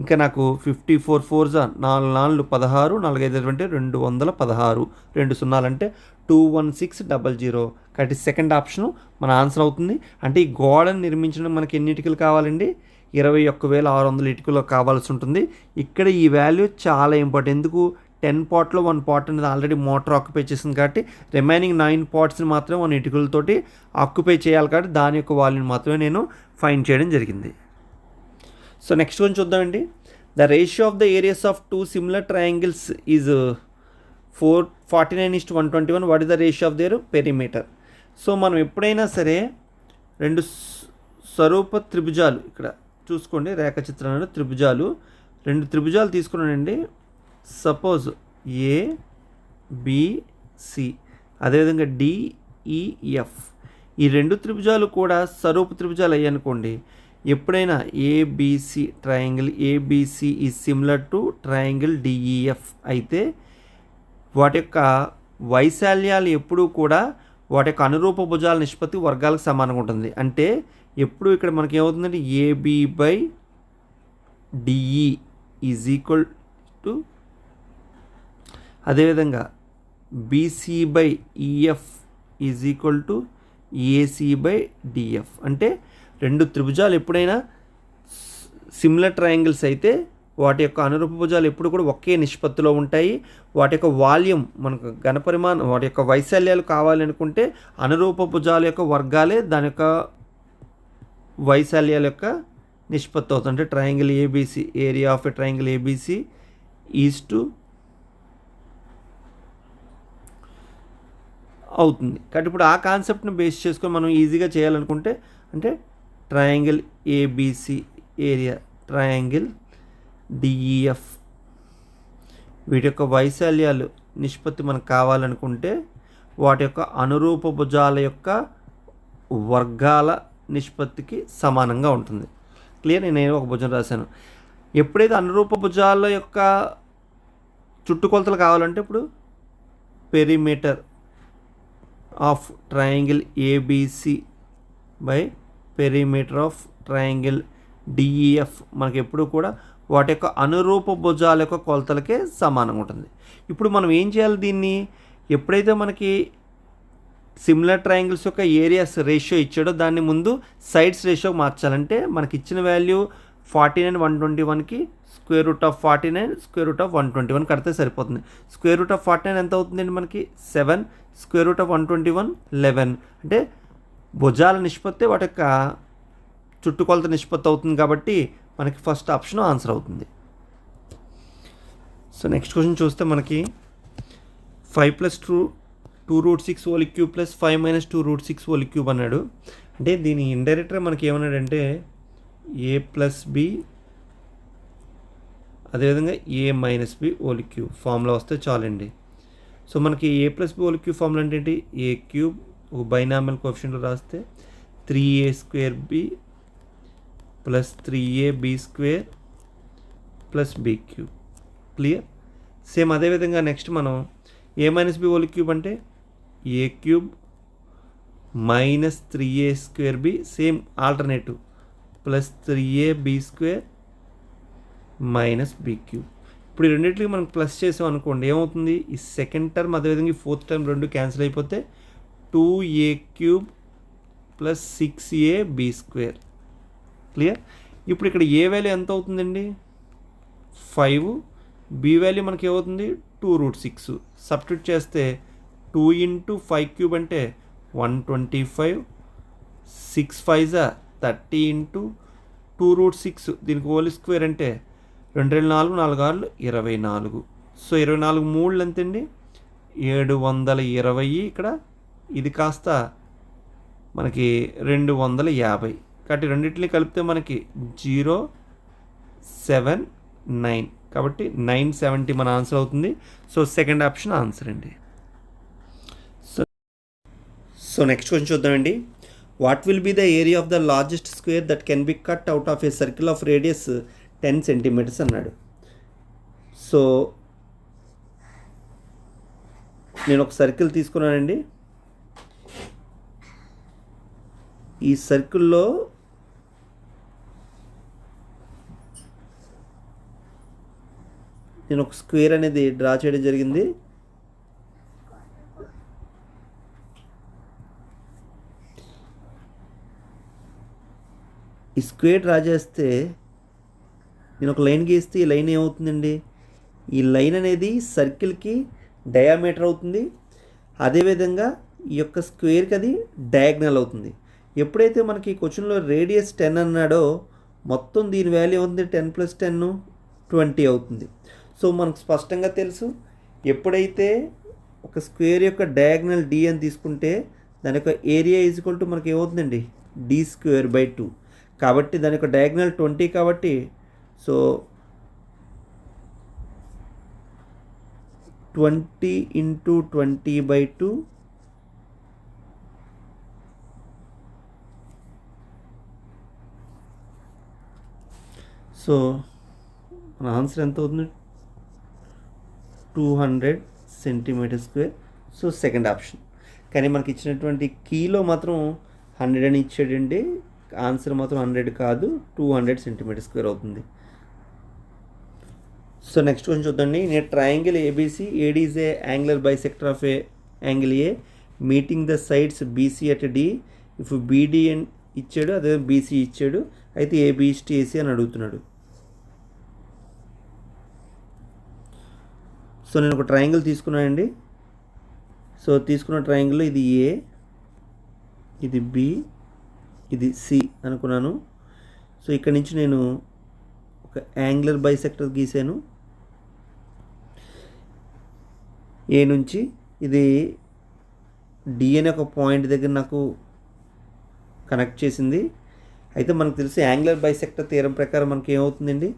ఇంకా నాకు 54 4s 4 4 16 4 5 20 216. 2 సున్నాలు అంటే 21600. కాబట్టి సెకండ్ ఆప్షను మన ఆన్సర్ అవుతుంది. అంటే ఈ గోడను నిర్మించడం మనకి ఎన్ని ఇటుకలు కావాలండి, 21,600 ఇటుకలు కావాల్సి ఉంటుంది. ఇక్కడ ఈ వాల్యూ చాలా ఇంపార్టెంట్. ఎందుకు, 10 పార్ట్లో 1 పార్ట్ అనేది ఆల్రెడీ మోటార్ ఆక్యుపై చేసింది కాబట్టి రిమైనింగ్ 9 పార్ట్స్ని మాత్రమే 1 ఇటుకలతోటి ఆక్యుపై చేయాలి. కాబట్టి దాని యొక్క వాల్యూని మాత్రమే నేను ఫైండ్ చేయడం జరిగింది. సో నెక్స్ట్ వన్ చూద్దామండి. The ratio of the areas of 2 similar triangles is 49:121. What is the ratio of their perimeter. So మనం ఎప్పుడైనా సరే 2 స్వరూప త్రిభుజాలు ఇక్కడ చూసుకోండి, రేఖాచిత్రంలో త్రిభుజాలు, 2 త్రిభుజాలు తీసుకున్నానండి. సపోజ్ ఏబిసి, అదేవిధంగా డిఈఎఫ్, ఈ 2 త్రిభుజాలు కూడా స్వరూప త్రిభుజాలు అయ్యాయనుకోండి, ఎప్పుడైనా ABC triangle ABC is similar to triangle DEF అయితే వాటి యొక్క వైశాల్యాలు ఎప్పుడూ కూడా వాటి యొక్క అనురూప భుజాల నిష్పత్తి వర్గాలకు సమానంగా ఉంటుంది. అంటే ఎప్పుడు ఇక్కడ మనకి ఏమవుతుందంటే A B by D E is equal to, అదేవిధంగా B C by E F is equal to A C by D F. అంటే 2 త్రిభుజాలు ఎప్పుడైనా సిమిలర్ ట్రయాంగిల్స్ అయితే వాటి యొక్క అనురూప భుజాలు ఎప్పుడు కూడా ఒకే నిష్పత్తిలో ఉంటాయి. వాటి యొక్క వాల్యూమ్ మనకు ఘనపరిమాణం, వాటి యొక్క వైశాల్యాలు కావాలనుకుంటే అనురూప భుజాల యొక్క వర్గాలే దాని యొక్క వైశాల్యాల యొక్క నిష్పత్తి అవుతుంది. అంటే triangle ABC, area of a triangle ABC is to అవుతుంది. కాబట్టి ఇప్పుడు ఆ కాన్సెప్ట్ని బేస్ చేసుకొని మనం ఈజీగా చేయాలనుకుంటే, అంటే triangle ABC area triangle DEF వీటి యొక్క వైశాల్యాలు నిష్పత్తి మనకు కావాలనుకుంటే వాటి యొక్క అనురూప భుజాల యొక్క వర్గాల నిష్పత్తికి సమానంగా ఉంటుంది. క్లియర్? నేను ఒక భుజం రాశాను. ఎప్పుడైతే అనురూప భుజాల యొక్క చుట్టుకొలతలు కావాలంటే ఇప్పుడు perimeter of triangle ABC by perimeter of triangle DEF మనకి ఎప్పుడు కూడా వాటి యొక్క అనురూప భుజాల యొక్క కొలతలకే సమానంగా ఉంటుంది. ఇప్పుడు మనం ఏం చేయాలి దీన్ని? ఎప్పుడైతే మనకి సిమిలర్ ట్రయాంగిల్స్ యొక్క ఏరియాస్ రేషియో ఇచ్చాడో దాన్ని ముందు సైడ్స్ రేషియోకి మార్చాలంటే మనకి ఇచ్చిన వాల్యూ 49 121కి square root of 49 square root of 121 కడితే సరిపోతుంది. స్క్వేర్ రూట్ ఆఫ్ 49 ఎంత అవుతుందండి మనకి 7, స్క్వేర్ రూట్ ఆఫ్ 121 11. అంటే భుజాల నిష్పత్తి వాటి యొక్క చుట్టుకొలత నిష్పత్తి అవుతుంది కాబట్టి మనకి ఫస్ట్ ఆప్షన్ ఆన్సర్ అవుతుంది. సో నెక్స్ట్ క్వశ్చన్ చూస్తే మనకి 5 + 2 root 6 whole cube plus 5 - 2 root 6 whole cube అన్నాడు. అంటే దీని ఇండైరెక్ట్గా మనకి ఏమన్నాడంటే ఏ ప్లస్ బి అదేవిధంగా A minus B whole cube formula వస్తే చాలండి. సో మనకి A plus B whole cube formula అంటే ఏంటి? ఏ క్యూబ్ ఒక బైనామియల్ కోఎఫిషియంట్లో రాస్తే 3a² B plus 3ab² plus b³ clear? Same అదేవిధంగా నెక్స్ట్ మనం A minus B whole cube అంటే a³ minus 3a² same alternative plus 3ab² minus b³. ఇప్పుడు ఈ రెండింటికి మనం ప్లస్ చేసాం అనుకోండి ఏమవుతుంది? ఈ సెకండ్ టర్మ్ అదేవిధంగా ఈ ఫోర్త్ టర్మ్ రెండు క్యాన్సిల్ అయిపోతే 2a³ ప్లస్ 6ab² క్లియర్? ఇప్పుడు ఇక్కడ ఏ వాల్యూ ఎంత అవుతుందండి? 5. బి వాల్యూ మనకి ఏమవుతుంది? 2 రూట్ 6. సబ్స్టిట్యూట్ చేస్తే 2 × 5³ అంటే 125, 6 5 30 × 2 రూట్ 6 దీనికి హోల్ స్క్వేర్ అంటే 2 4 4 6 24. సో 24 3 ఎంతండి? 720. ఇక్కడ ఇది కాస్త మనకి 250. కాబట్టి రెండింటిని కలిపితే మనకి 079 కాబట్టి 970 మన ఆన్సర్ అవుతుంది. సో సెకండ్ ఆప్షన్ ఆన్సర్ అండి. సో నెక్స్ట్ క్వశ్చన్ చూద్దామండి. What will be the area of the largest square that can be cut out of a circle of radius 10 centimeters అన్నాడు. సో నేను ఒక సర్కిల్ తీసుకున్నానండి. ఈ సర్కిల్లో నేను ఒక స్క్వేర్ అనేది డ్రా చేయడం జరిగింది. ఈ స్క్వేర్ డ్రా చేస్తే నేను ఒక లైన్ గీస్తే ఈ లైన్ ఏమవుతుందండి? ఈ లైన్ అనేది సర్కిల్కి డయామీటర్ అవుతుంది. అదేవిధంగా ఈ యొక్క స్క్వేర్కి అది డయాగ్నల్ అవుతుంది. ఎప్పుడైతే మనకి క్వశ్చన్లో రేడియస్ 10 అన్నాడో మొత్తం దీని వాల్యూ అవుతుంది 10 + 10 20 అవుతుంది. సో మనకు స్పష్టంగా తెలుసు ఎప్పుడైతే ఒక స్క్వేర్ యొక్క డయాగ్నల్ d అని తీసుకుంటే దాని యొక్క ఏరియా ఈజ్ ఈక్వల్ టు మనకి ఏమవుతుందండి? d² / 2. కాబట్టి దాని యొక్క డయాగ్నల్ 20 కాబట్టి సో 20 × 20/2 సో మన ఆన్సర్ ఎంత అవుతుంది 200 cm². So second option. కానీ మనకి ఇచ్చినటువంటి కీలో మాత్రం 100 అని ఇచ్చాడండి, ఆన్సర్ మాత్రం 100 కాదు 200 cm² అవుతుంది. సో నెక్స్ట్ కొంచెం చూద్దండి. In a triangle A B C A D is a angular bisector of a angle A meeting the sides B C at D if B D ఇచ్చాడు, అదే బీసీ ఇచ్చాడు, అయితే ఏబీ ఈజ్ టు ఏసీ అని అడుగుతున్నాడు. సో నేను ఒక ట్రయాంగిల్ తీసుకున్నానండి. సో తీసుకున్న ట్రయాంగిల్లో ఇది ఏ, ఇది బి, ఇది సి అనుకున్నాను. సో ఇక్కడ నుంచి నేను ఒక యాంగులర్ బైసెక్టర్ గీసాను. ఏ నుంచి ఇది డి అనే ఒక పాయింట్ దగ్గర నాకు కనెక్ట్ చేసింది. అయితే మనకు తెలిసి యాంగులర్ బైసెక్టర్ థియరం ప్రకారం మనకి ఏమవుతుందండి,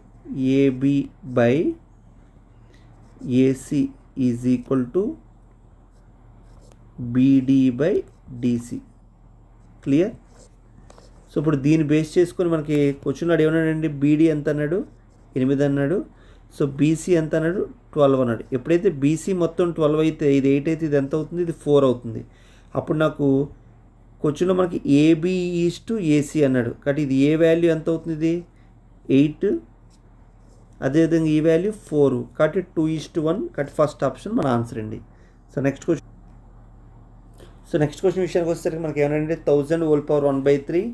AB by AC is equal to BD by DC. Clear? So ఇప్పుడు దీన్ని బేస్ చేసుకొని మనకి క్వశ్చన్ నాడు ఏమన్నాడండి, బీడీ ఎంత అన్నాడు, 8 అన్నాడు. సో బీసీ ఎంత అన్నాడు, 12 అన్నాడు. ఎప్పుడైతే బీసీ మొత్తం 12 అయితే ఇది 8 అయితే ఇది ఎంత అవుతుంది, ఇది 4 అవుతుంది. అప్పుడు నాకు క్వశ్చన్లో మనకి ఏబీ ఈజ్ టు ఏసీ అన్నాడు. కాబట్టి ఇది ఏ వాల్యూ ఎంత అవుతుంది, ఇది 8, అదేవిధంగా ఈ వాల్యూ 4, కాబట్టి 2:1. కాబట్టి ఫస్ట్ ఆప్షన్ మన ఆన్సర్ అండి. సో నెక్స్ట్ క్వశ్చన్ విషయానికి వచ్చేసరికి మనకి ఏమనంటే 1000 హోల్ పవర్ 1/3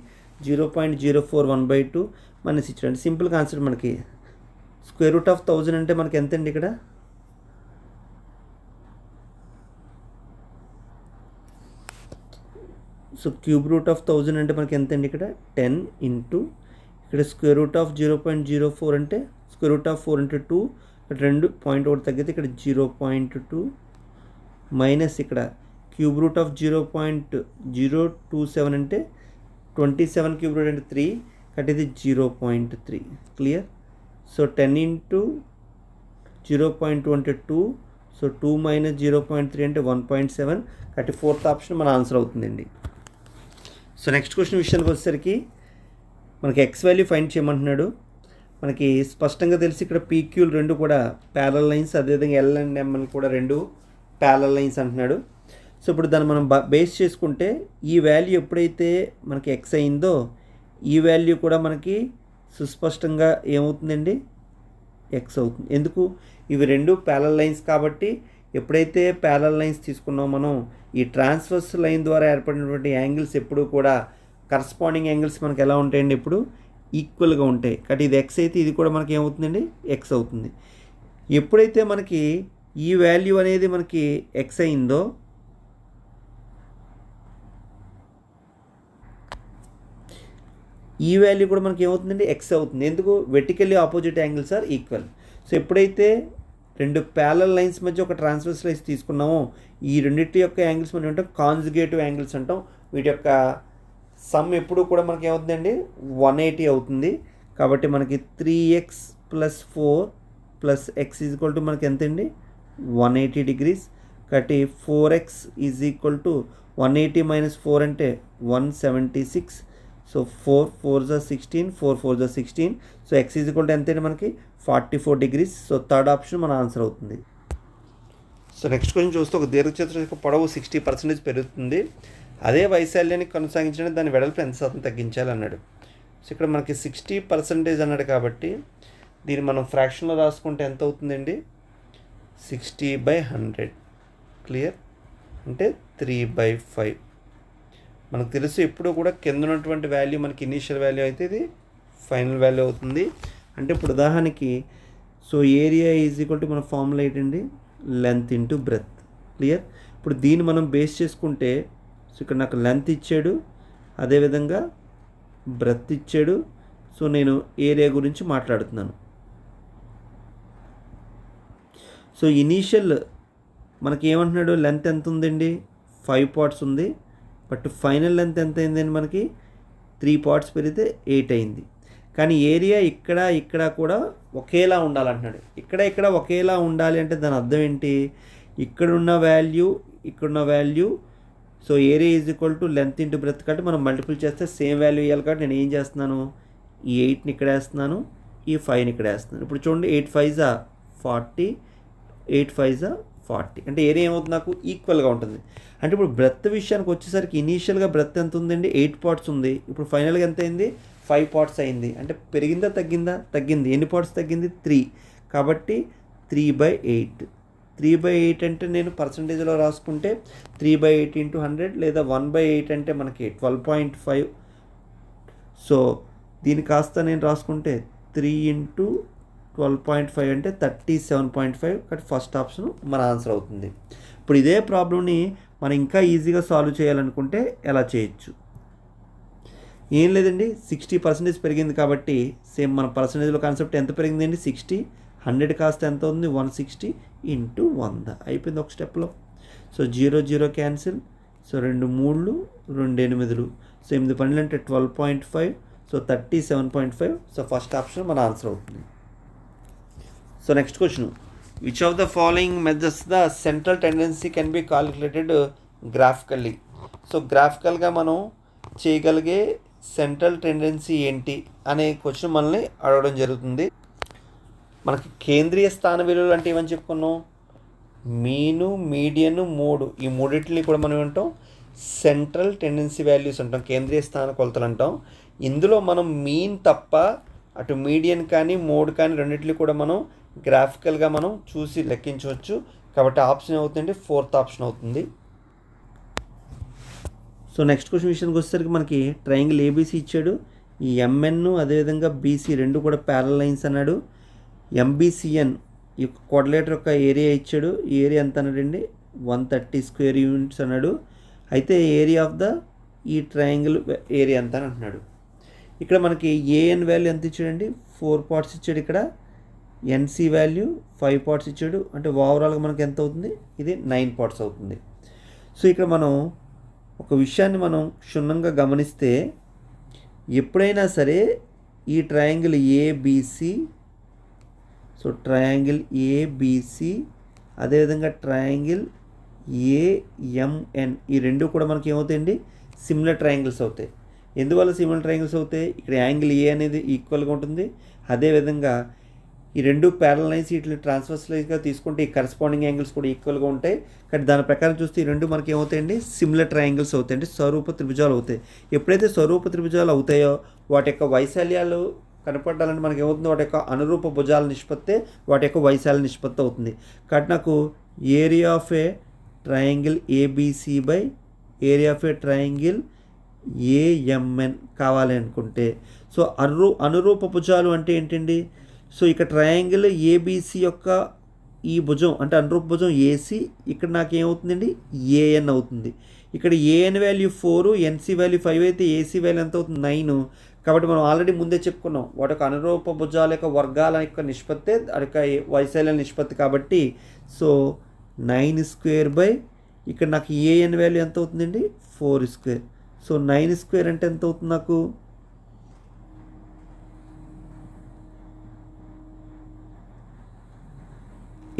0.041/2 మనకి ఇచ్చాడు. Simple concept. మనకి స్క్వేర్ రూట్ ఆఫ్ 1000 అంటే మనకి ఎంత అండి ఇక్కడ, సో క్యూబ్ రూట్ ఆఫ్ 1000 అంటే మనకి ఎంత అండి ఇక్కడ 10 ఇంటూ ఇక్కడ స్క్వేర్ రూట్ ఆఫ్ 0.04 అంటే స్క్వేర్ రూట్ ఆఫ్ 4 × 2 ఇక్కడ 2.1 తగ్గితే ఇక్కడ 0.2 మైనస్ ఇక్కడ క్యూబ్ రూట్ ఆఫ్ 0.027 అంటే 27 క్యూబ్ రూట్ అంటే 3, కాబట్టి ఇది 0.3. క్లియర్? సో 10 ఇంటూ 0.2 అంటే 2, సో 2 మైనస్ 0.3 అంటే 1.7, కాబట్టి ఫోర్త్ ఆప్షన్ మన ఆన్సర్ అవుతుందండి. సో నెక్స్ట్ క్వశ్చన్ విషయానికి వచ్చేసరికి మనకి ఎక్స్ వాల్యూ ఫైండ్ చేయమంటున్నాడు. మనకి స్పష్టంగా తెలిసి ఇక్కడ పీక్యూలు రెండు కూడా ప్యారల్ లైన్స్, అదేవిధంగా ఎల్ అండ్ ఎం అని కూడా రెండు ప్యారల్ లైన్స్ అంటున్నాడు. సో ఇప్పుడు దాన్ని మనం బేస్ చేసుకుంటే ఈ వాల్యూ ఎప్పుడైతే మనకి ఎక్స్ అయిందో ఈ వాల్యూ కూడా మనకి సుస్పష్టంగా ఏమవుతుందండి, ఎక్స్ అవుతుంది. ఎందుకు, ఇవి రెండు ప్యారల్ లైన్స్ కాబట్టి ఎప్పుడైతే ప్యారల్ లైన్స్ తీసుకున్నామో మనం ఈ ట్రాన్స్వర్స్ లైన్ ద్వారా ఏర్పడినటువంటి యాంగిల్స్ ఎప్పుడు కూడా కరస్పాండింగ్ యాంగిల్స్ మనకి ఎలా ఉంటాయండి, ఇప్పుడు ఈక్వల్గా ఉంటాయి. కాబట్టి ఇది ఎక్స్ అయితే ఇది కూడా మనకి ఏమవుతుందండి, ఎక్స్ అవుతుంది. ఎప్పుడైతే మనకి ఈ వాల్యూ అనేది మనకి ఎక్స్ అయిందో ఈ వాల్యూ కూడా మనకి ఏమవుతుందండి, ఎక్స్ అవుతుంది. ఎందుకు, vertically opposite angles are equal. So ఎప్పుడైతే రెండు ప్యారలల్ లైన్స్ మధ్య ఒక ట్రాన్స్వర్స్ లైన్స్ తీసుకున్నామో ఈ రెండింటి యొక్క యాంగిల్స్ మనం ఏమంటాం, కాంజుగేటివ్ యాంగిల్స్ అంటాం. వీటి యొక్క సమ్ ఎప్పుడు కూడా మనకి ఏమవుతుందండి, 180 అవుతుంది. కాబట్టి మనకి 3x + 4 + x = మనకి ఎంత అండి, 180 degrees. కాబట్టి 4x = 180 - 4 అంటే 176. So 4 4s are 16, 4 4s are 16. So x = ఎంత అండి మనకి 44 degrees. సో థర్డ్ ఆప్షన్ మన ఆన్సర్ అవుతుంది. సో నెక్స్ట్ క్వశ్చన్ చూస్తే ఒక దీర్ఘచతురం యొక్క పొడవు 60% పెరుగుతుంది, అదే వైశాల్యాన్ని కొనసాగించడానికి దాని వెడల్పు ఎంత శాతం తగ్గించాలి అన్నాడు. సో ఇక్కడ మనకి 60% అన్నాడు కాబట్టి దీన్ని మనం ఫ్రాక్షన్లో రాసుకుంటే ఎంత అవుతుందండి, 60/100. క్లియర్? అంటే 3/5. మనకు తెలుసు ఎప్పుడు కూడా కింద ఉన్నటువంటి వాల్యూ మనకి ఇనీషియల్ వాల్యూ అయితే ఇది ఫైనల్ వాల్యూ అవుతుంది. అంటే ఇప్పుడు ఉదాహరణకి సో ఏరియా = మన ఫార్ములా ఏంటండి, లెంత్ ఇంటూ బ్రెత్. క్లియర్? ఇప్పుడు దీన్ని మనం బేస్ చేసుకుంటే సో ఇక్కడ నాకు లెంత్ ఇచ్చాడు, అదేవిధంగా బ్రెత్ ఇచ్చాడు. సో నేను ఏరియా గురించి మాట్లాడుతున్నాను. సో ఇనీషియల్ మనకి ఏమంటున్నాడు, లెంత్ ఎంత ఉందండి, 5 parts ఉంది. బట్ ఫైనల్ లెంత్ ఎంత అయిందండి మనకి 3 పార్ట్స్ పెరిగితే 8 అయింది. కానీ ఏరియా ఇక్కడ కూడా ఒకేలా ఉండాలంటున్నాడు. ఇక్కడ ఒకేలా ఉండాలి అంటే దాని అర్థం ఏంటి? ఇక్కడున్న value so area is equal to length into breath కాబట్టి మనం మల్టిపుల్ చేస్తే సేమ్ వాల్యూ ఇవ్వాలి కాబట్టి నేను ఏం చేస్తున్నాను, ఈ 8ని ఇక్కడ వేస్తున్నాను, ఈ 5ని ఇక్కడ వేస్తున్నాను. ఇప్పుడు చూడండి 8 5 40, 8 5 40 అంటే ఏరియా ఏమవుతుంది నాకు ఈక్వల్గా ఉంటుంది. అంటే ఇప్పుడు బ్రెత్ విషయానికి వచ్చేసరికి ఇనీషియల్గా బ్రెత్ ఎంత ఉందండి, 8 పార్ట్స్ ఉంది. ఇప్పుడు ఫైనల్గా ఎంత అయింది, 5 పార్ట్స్ అయింది. అంటే పెరిగిందా తగ్గిందా, తగ్గింది. ఎన్ని పార్ట్స్ తగ్గింది, 3. కాబట్టి 3/8. 3/8 అంటే నేను పర్సంటేజ్లో రాసుకుంటే 3/8 × 100 లేదా 1/8 అంటే మనకి 12.5. సో దీని కాస్త నేను రాసుకుంటే 3 × 12.5 అంటే 37.5. కాబట్టి ఫస్ట్ ఆప్షన్ మన ఆన్సర్ అవుతుంది. ఇప్పుడు ఇదే ప్రాబ్లమ్ని మనం ఇంకా ఈజీగా సాల్వ్ చేయాలనుకుంటే ఎలా చేయొచ్చు, ఏం లేదండి 60% పెరిగింది కాబట్టి సేమ్ మన పర్సంటేజ్లో కాన్సెప్ట్ ఎంత పెరిగిందండి 60. 100 కాస్త ఎంత ఉంది 160 × 100 అయిపోయింది ఒక స్టెప్లో. So 0 0 cancel. సో 2 3 2 8. సో 8 12 అంటే 12.5. సో 37.5. సో ఫస్ట్ ఆప్షన్ మన ఆన్సర్ అవుతుంది. So next question, which of the following methods the central tendency can be calculated graphically. So గ్రాఫికల్గా మనం చేయగలిగే సెంట్రల్ టెండెన్సీ ఏంటి అనే క్వశ్చన్ మనల్ని అడగడం జరుగుతుంది. మనకి కేంద్రీయ స్థాన విలువలు అంటే ఏమని చెప్పుకున్నాం, మీను, మీడియన్, మోడ్. ఈ మూడింటిని కూడా మనం ఏమంటాం, సెంట్రల్ టెండెన్సీ వాల్యూస్ అంటాం, కేంద్రీయ స్థాన కొలతలు అంటాం. ఇందులో మనం మీన్ తప్ప అటు మీడియన్ కానీ మోడ్ కానీ రెండింటిని కూడా మనం గ్రాఫికల్గా మనం చూసి లెక్కించవచ్చు. కాబట్టి ఆప్షన్ అవుతుంది 4th ఆప్షన్ అవుతుంది. సో నెక్స్ట్ క్వశ్చన్ విషయానికి వచ్చేసరికి మనకి ట్రయాంగిల్ ఏబీసీ ఇచ్చాడు. ఈ ఎంఎన్ అదేవిధంగా బీసీ రెండు కూడా ప్యారల్ లైన్స్ అన్నాడు. ఎంబీసీఎన్ ఈ క్వాడ్రిలేటర్ యొక్క ఏరియా ఇచ్చాడు. ఈ ఏరియా ఎంత అన్నాడండి 130 స్క్వేర్ యూనిట్స్ అన్నాడు. అయితే ఏరియా ఆఫ్ ద ఈ ట్రయాంగిల్ ఏరియా ఎంత అని అంటున్నాడు. ఇక్కడ మనకి ఏఎన్ వాల్యూ ఎంత ఇచ్చాడండి 4 పార్ట్స్ ఇచ్చాడు. ఇక్కడ ఎన్సీ వాల్యూ 5 పార్ట్స్ ఇచ్చాడు. అంటే ఓవరాల్గా మనకి ఎంత అవుతుంది, ఇది 9 పార్ట్స్ అవుతుంది. సో ఇక్కడ మనం ఒక విషయాన్ని మనం క్షుణ్ణంగా గమనిస్తే ఎప్పుడైనా సరే ఈ triangle ABC, so triangle ABC అదేవిధంగా ట్రయాంగిల్ ఏఎంఎన్ ఈ రెండు కూడా మనకి ఏమవుతాయండి సిమిలర్ ట్రయాంగిల్స్ అవుతాయి. ఎందువల్ల సిమిలర్ ట్రయాంగిల్స్ అవుతాయి, ఇక్కడ యాంగిల్ ఏ అనేది ఈక్వల్గా ఉంటుంది. అదేవిధంగా ఈ రెండు ప్యారల్ లైన్స్ వీటిని ట్రాన్స్వర్స్గా తీసుకుంటే ఈ కరెస్పాండింగ్ యాంగిల్స్ కూడా ఈక్వల్గా ఉంటాయి. కానీ దాని ప్రకారం చూస్తే ఈ రెండు మనకి ఏమవుతాయండి సిమిలర్ ట్రయాంగిల్స్ అవుతాయండి, స్వరూప త్రిభుజాలు అవుతాయి. ఎప్పుడైతే స్వరూప త్రిభుజాలు అవుతాయో వాటి యొక్క వైశాల్యాలు కనపడాలంటే మనకి ఏమవుతుంది, వాటి యొక్క అనురూప భుజాల నిష్పత్తి వాటి యొక్క వైశాల్య నిష్పత్తి అవుతుంది. కాబట్టి నాకు area of a triangle ABC by area of a triangle AMN కావాలి అనుకుంటే, సో అనురూప భుజాలు అంటే ఏంటండి, సో ఇక్కడ ట్రయాంగిల్ ఏబీసీ యొక్క ఈ భుజం అంటే అనురూప భుజం ఏసీ, ఇక్కడ నాకు ఏమవుతుందండి ఏఎన్ అవుతుంది. ఇక్కడ ఏఎన్ వాల్యూ 4, ఎన్సీ వాల్యూ 5 అయితే ఏసీ వాల్యూ ఎంత అవుతుంది 9. కాబట్టి మనం ఆల్రెడీ ముందే చెప్పుకున్నాం వాటి యొక్క అనురూప భుజాల యొక్క వర్గాల యొక్క నిష్పత్తి వాటి యొక్క వైశాల్య నిష్పత్తి. కాబట్టి సో 9 స్క్వేర్ బై ఇక్కడ నాకు ఏఎన్ వాల్యూ ఎంత అవుతుందండి 4 స్క్వేర్. సో 9 స్క్వేర్ అంటే ఎంత అవుతుంది నాకు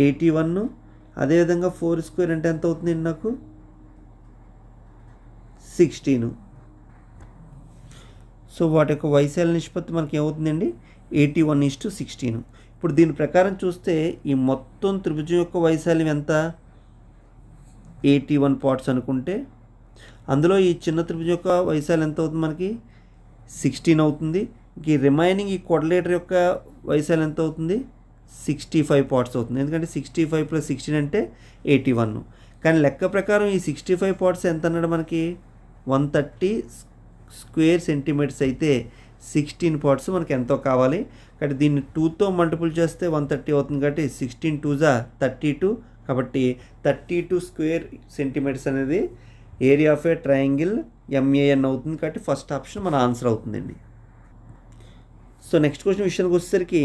81. అదేవిధంగా 4 స్క్వేర్ అంటే ఎంత అవుతుంది నాకు 16. సో వాటి యొక్క వైశాల్య నిష్పత్తి మనకి ఏమవుతుందండి 81:16. ఇప్పుడు దీని ప్రకారం చూస్తే ఈ మొత్తం త్రిభుజం యొక్క వైశాల్యం ఎంత 81 పార్ట్స్ అనుకుంటే అందులో ఈ చిన్న త్రిభుజం యొక్క వైశాల్యం ఎంత అవుతుంది మనకి 16 అవుతుంది. ఈ రిమైనింగ్ ఈ క్వాడ్రిలేటర్ యొక్క వైశాల్యం ఎంత అవుతుంది 65 పార్ట్స్ అవుతుంది. ఎందుకంటే 65 + 16 అంటే 81. కానీ లెక్క ప్రకారం ఈ 65 పార్ట్స్ ఎంత అన్నాడు మనకి 130 స్క్వేర్ సెంటీమీటర్స్ అయితే 16 పార్ట్స్ మనకి ఎంతో కావాలి. కాబట్టి దీన్ని 2తో మల్టిపుల్ చేస్తే 130 అవుతుంది. కాబట్టి 16 2 32. కాబట్టి 32 స్క్వేర్ సెంటీమీటర్స్ అనేది area of a triangle MAN అవుతుంది. కాబట్టి ఫస్ట్ ఆప్షన్ మన ఆన్సర్ అవుతుందండి. సో నెక్స్ట్ క్వశ్చన్ విషయానికి వచ్చేసరికి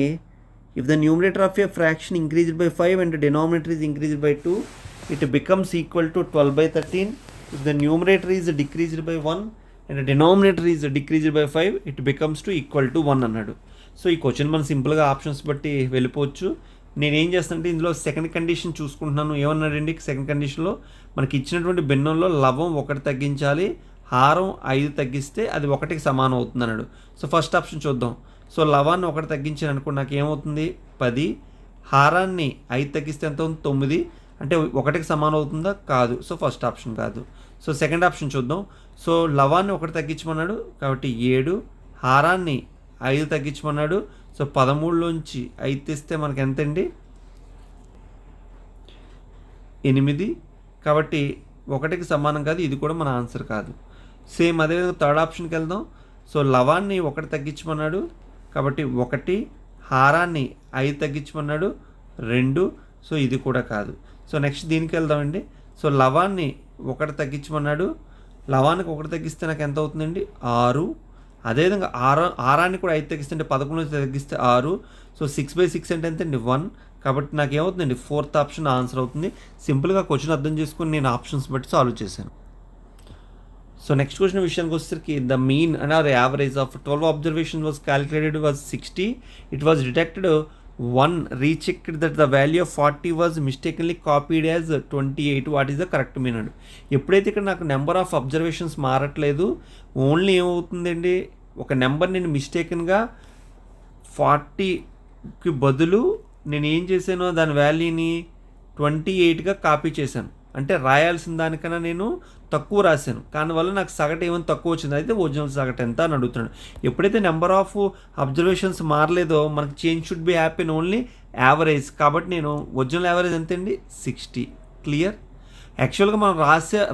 if the numerator of A fraction increased by 5 and denominator is increased by 2 it becomes equal to 12/13. If the numerator is decreased by 1 and denominator is decreased by 5 it becomes to equal to 1 అన్నాడు. So ఈ question మనం సింపుల్గా options బట్టి వెళ్ళిపోవచ్చు. నేనేం చేస్తానంటే ఇందులో second condition చూసుకుంటున్నాను. ఏమన్నాడండి సెకండ్ కండిషన్లో మనకి ఇచ్చినటువంటి భిన్నంలో లవం 1 తగ్గించాలి, హారం 5 తగ్గిస్తే అది 1కి సమానం అవుతుంది అన్నాడు. సో ఫస్ట్ ఆప్షన్ చూద్దాం. సో లవాన్ని 1 తగ్గించాను అనుకో నాకు ఏమవుతుంది 10, హారాన్ని 5 తగ్గిస్తే ఎంత అవుతుంది 9, అంటే 1కి సమానం అవుతుందా కాదు. సో ఫస్ట్ ఆప్షన్ కాదు. సో సెకండ్ ఆప్షన్ చూద్దాం. సో లవాన్ని 1 తగ్గించమన్నాడు కాబట్టి 7, హారాన్ని 5 తగ్గించమన్నాడు. సో 13లోంచి 5 తీస్తే మనకి ఎంతండి 8, కాబట్టి 1కి సమానం కాదు. ఇది కూడా మన ఆన్సర్ కాదు. సేమ్ అదేవిధంగా థర్డ్ ఆప్షన్కి వెళ్దాం. సో లవాన్ని 1 తగ్గించమన్నాడు కాబట్టి 1, హారాన్ని 5 తగ్గించమన్నాడు 2, సో ఇది కూడా కాదు. సో నెక్స్ట్ దీనికి వెళ్దామండి. సో లవాన్ని 1 తగ్గించమన్నాడు, లవానికి 1 తగ్గిస్తే నాకు ఎంత అవుతుందండి 6, అదేవిధంగా హారాన్ని కూడా 5 తగ్గిస్తే 11 తగ్గిస్తే 6, సో 6/6 అంటే ఎంతండి 1, కాబట్టి నాకు ఏమవుతుందండి ఫోర్త్ ఆప్షన్ ఆన్సర్ అవుతుంది. సింపుల్గా క్వశ్చన్ అర్థం చేసుకుని నేను ఆప్షన్స్ బట్టి సాల్వ్ చేశాను. సో నెక్స్ట్ క్వశ్చన్ విషయానికి వచ్చేసరికి the mean and or average of 12 observation was calculated was 60. It was detected 1 rechecked that the value of 40 was mistakenly copied as 28. What is the correct mean అన్నాడు. ఎప్పుడైతే ఇక్కడ నాకు number of observations మారట్లేదు, only ఏమవుతుందండి ఒక number నేను మిస్టేకన్గా 40కి బదులు నేను ఏం చేశాను దాని వాల్యూని 28గా కాపీ చేశాను. అంటే రాయాల్సిన దానికన్నా నేను తక్కువ రాశాను, దానివల్ల నాకు సగటు ఏమైనా తక్కువ వచ్చింది. అయితే ఒరిజినల్ సగటు ఎంత అని అడుగుతున్నాడు. ఎప్పుడైతే నెంబర్ ఆఫ్ అబ్జర్వేషన్స్ మారలేదో మనకి change should be happen only average. కాబట్టి నేను ఒరిజినల్ యావరేజ్ ఎంత అండి 60. క్లియర్. యాక్చువల్గా మనం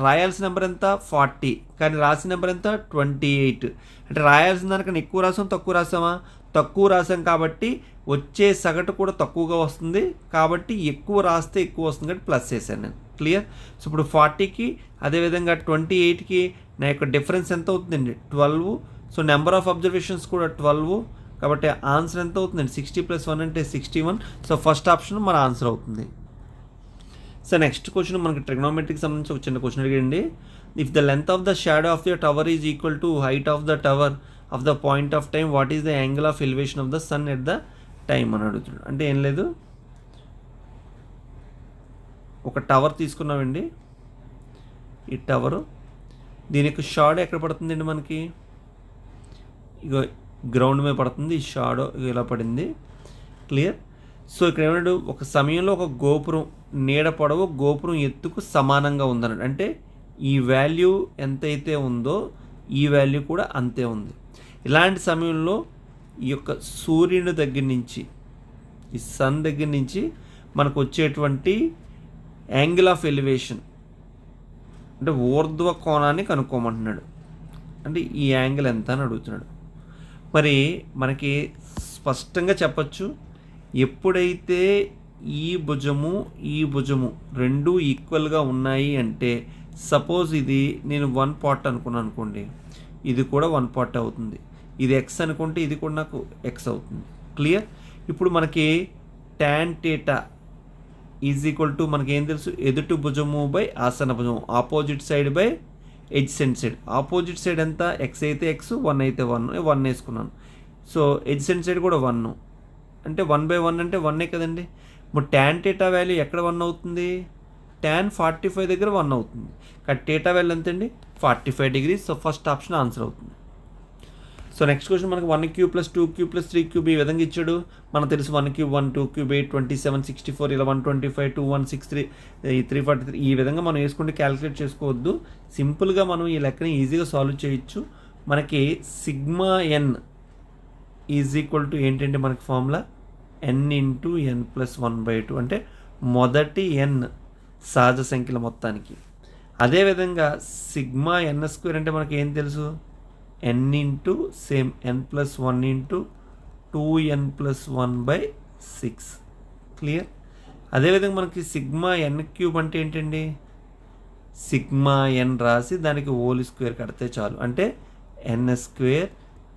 రాయాల్సిన నెంబర్ ఎంత 40, కానీ రాసిన నెంబర్ ఎంత 28. అంటే రాయాల్సిన దానికన్నా ఎక్కువ రాసాం తక్కువ రాసామా తక్కువ రాసాం, కాబట్టి వచ్చే సగటు కూడా తక్కువగా వస్తుంది. కాబట్టి ఎక్కువ రాస్తే ఎక్కువ వస్తుంది కాబట్టి ప్లస్ చేశాను నేను. క్లియర్. సో ఇప్పుడు 40కి అదేవిధంగా 28కి నా యొక్క డిఫరెన్స్ ఎంత అవుతుందండి 12. సో నెంబర్ ఆఫ్ అబ్జర్వేషన్స్ కూడా 12, కాబట్టి ఆన్సర్ ఎంత అవుతుందండి 60 + 1 అంటే 61. సో ఫస్ట్ ఆప్షన్ మన ఆన్సర్ అవుతుంది. సో నెక్స్ట్ క్వశ్చన్ మనకి ట్రిగ్నోమెట్రీకి సంబంధించి ఒక చిన్న క్వశ్చన్ అడిగండి. If the length of the shadow of the tower is equal to height of the tower of the point of time, what is the angle of elevation of the sun at the time అని అడుగుతున్నాడు. అంటే ఏం లేదు, ఒక tower తీసుకున్నామండి. ఈ tower దీని యొక్క షాడో ఎక్కడ పడుతుందండి మనకి ఇక గ్రౌండ్ మీద పడుతుంది. ఈ షాడో ఇలా పడింది. క్లియర్. సో ఇక్కడ ఏమన్నాడు ఒక సమయంలో ఒక గోపురం నీడ పొడవు గోపురం ఎత్తుకు సమానంగా ఉందన్నాడు. అంటే ఈ వాల్యూ ఎంతైతే ఉందో ఈ వాల్యూ కూడా అంతే ఉంది. ఇలాంటి సమయంలో ఈ యొక్క సూర్యుని దగ్గర నుంచి ఈ సన్ దగ్గర నుంచి మనకు వచ్చేటువంటి యాంగిల్ ఆఫ్ ఎలివేషన్ అంటే ఊర్ధ్వ కోణాన్ని కనుక్కోమంటున్నాడు. అంటే ఈ యాంగిల్ ఎంత అని అడుగుతున్నాడు. మరి మనకి స్పష్టంగా చెప్పచ్చు, ఎప్పుడైతే ఈ భుజము రెండు ఈక్వల్గా ఉన్నాయి అంటే సపోజ్ ఇది నేను 1 పార్ట్ అనుకున్నాను అనుకోండి, ఇది కూడా 1 పార్ట్ అవుతుంది. ఇది ఎక్స్ అనుకుంటే ఇది కూడా నాకు ఎక్స్ అవుతుంది. క్లియర్. ఇప్పుడు మనకి tan θ ఈజ్ ఈక్వల్ టు మనకి ఏం తెలుసు, ఎదుటి భుజము బై ఆసన భుజము, opposite side by adjacent side. Opposite side ఎంత ఎక్స్ అయితే ఎక్స్, 1 అయితే 1 వేసుకున్నాను. సో ఎడ్జసెంట్ సైడ్ కూడా 1 అంటే 1/1 అంటే 1 కదండి. ఇప్పుడు tan θ వాల్యూ ఎక్కడ 1 అవుతుంది, tan 45 దగ్గర 1 అవుతుంది. కానీ θ వాల్యూ ఎంత అండి 45 degrees. So first option answer అవుతుంది. సో నెక్స్ట్ క్వశ్చన్ మనకి 1³ + 2³ + 3³ ఈ విధంగా ఇచ్చాడు. మనకు తెలుసు 1³ 1 2³ 8 27 64 ఇలా 125 2 163 343 ఈ విధంగా మనం వేసుకుంటే క్యాలిక్యులేట్ చేసుకోవద్దు. సింపుల్గా మనం ఈ లెక్కని ఈజీగా సాల్వ్ చేయొచ్చు. మనకి sigma n is equal to ఏంటంటే మనకి ఫార్ములా n × n + 1/2 అంటే మొదటి n సహజ సంఖ్యల మొత్తానికి. అదేవిధంగా సిగ్మా n² అంటే మనకి ఏం తెలుసు, n × same n + 1 × 2n + 1/6. Clear. అదేవిధంగా మనకి సిగ్మా n³ అంటే ఏంటండి, సిగ్మా n రాసి దానికి హోల్² కడితే చాలు. అంటే n²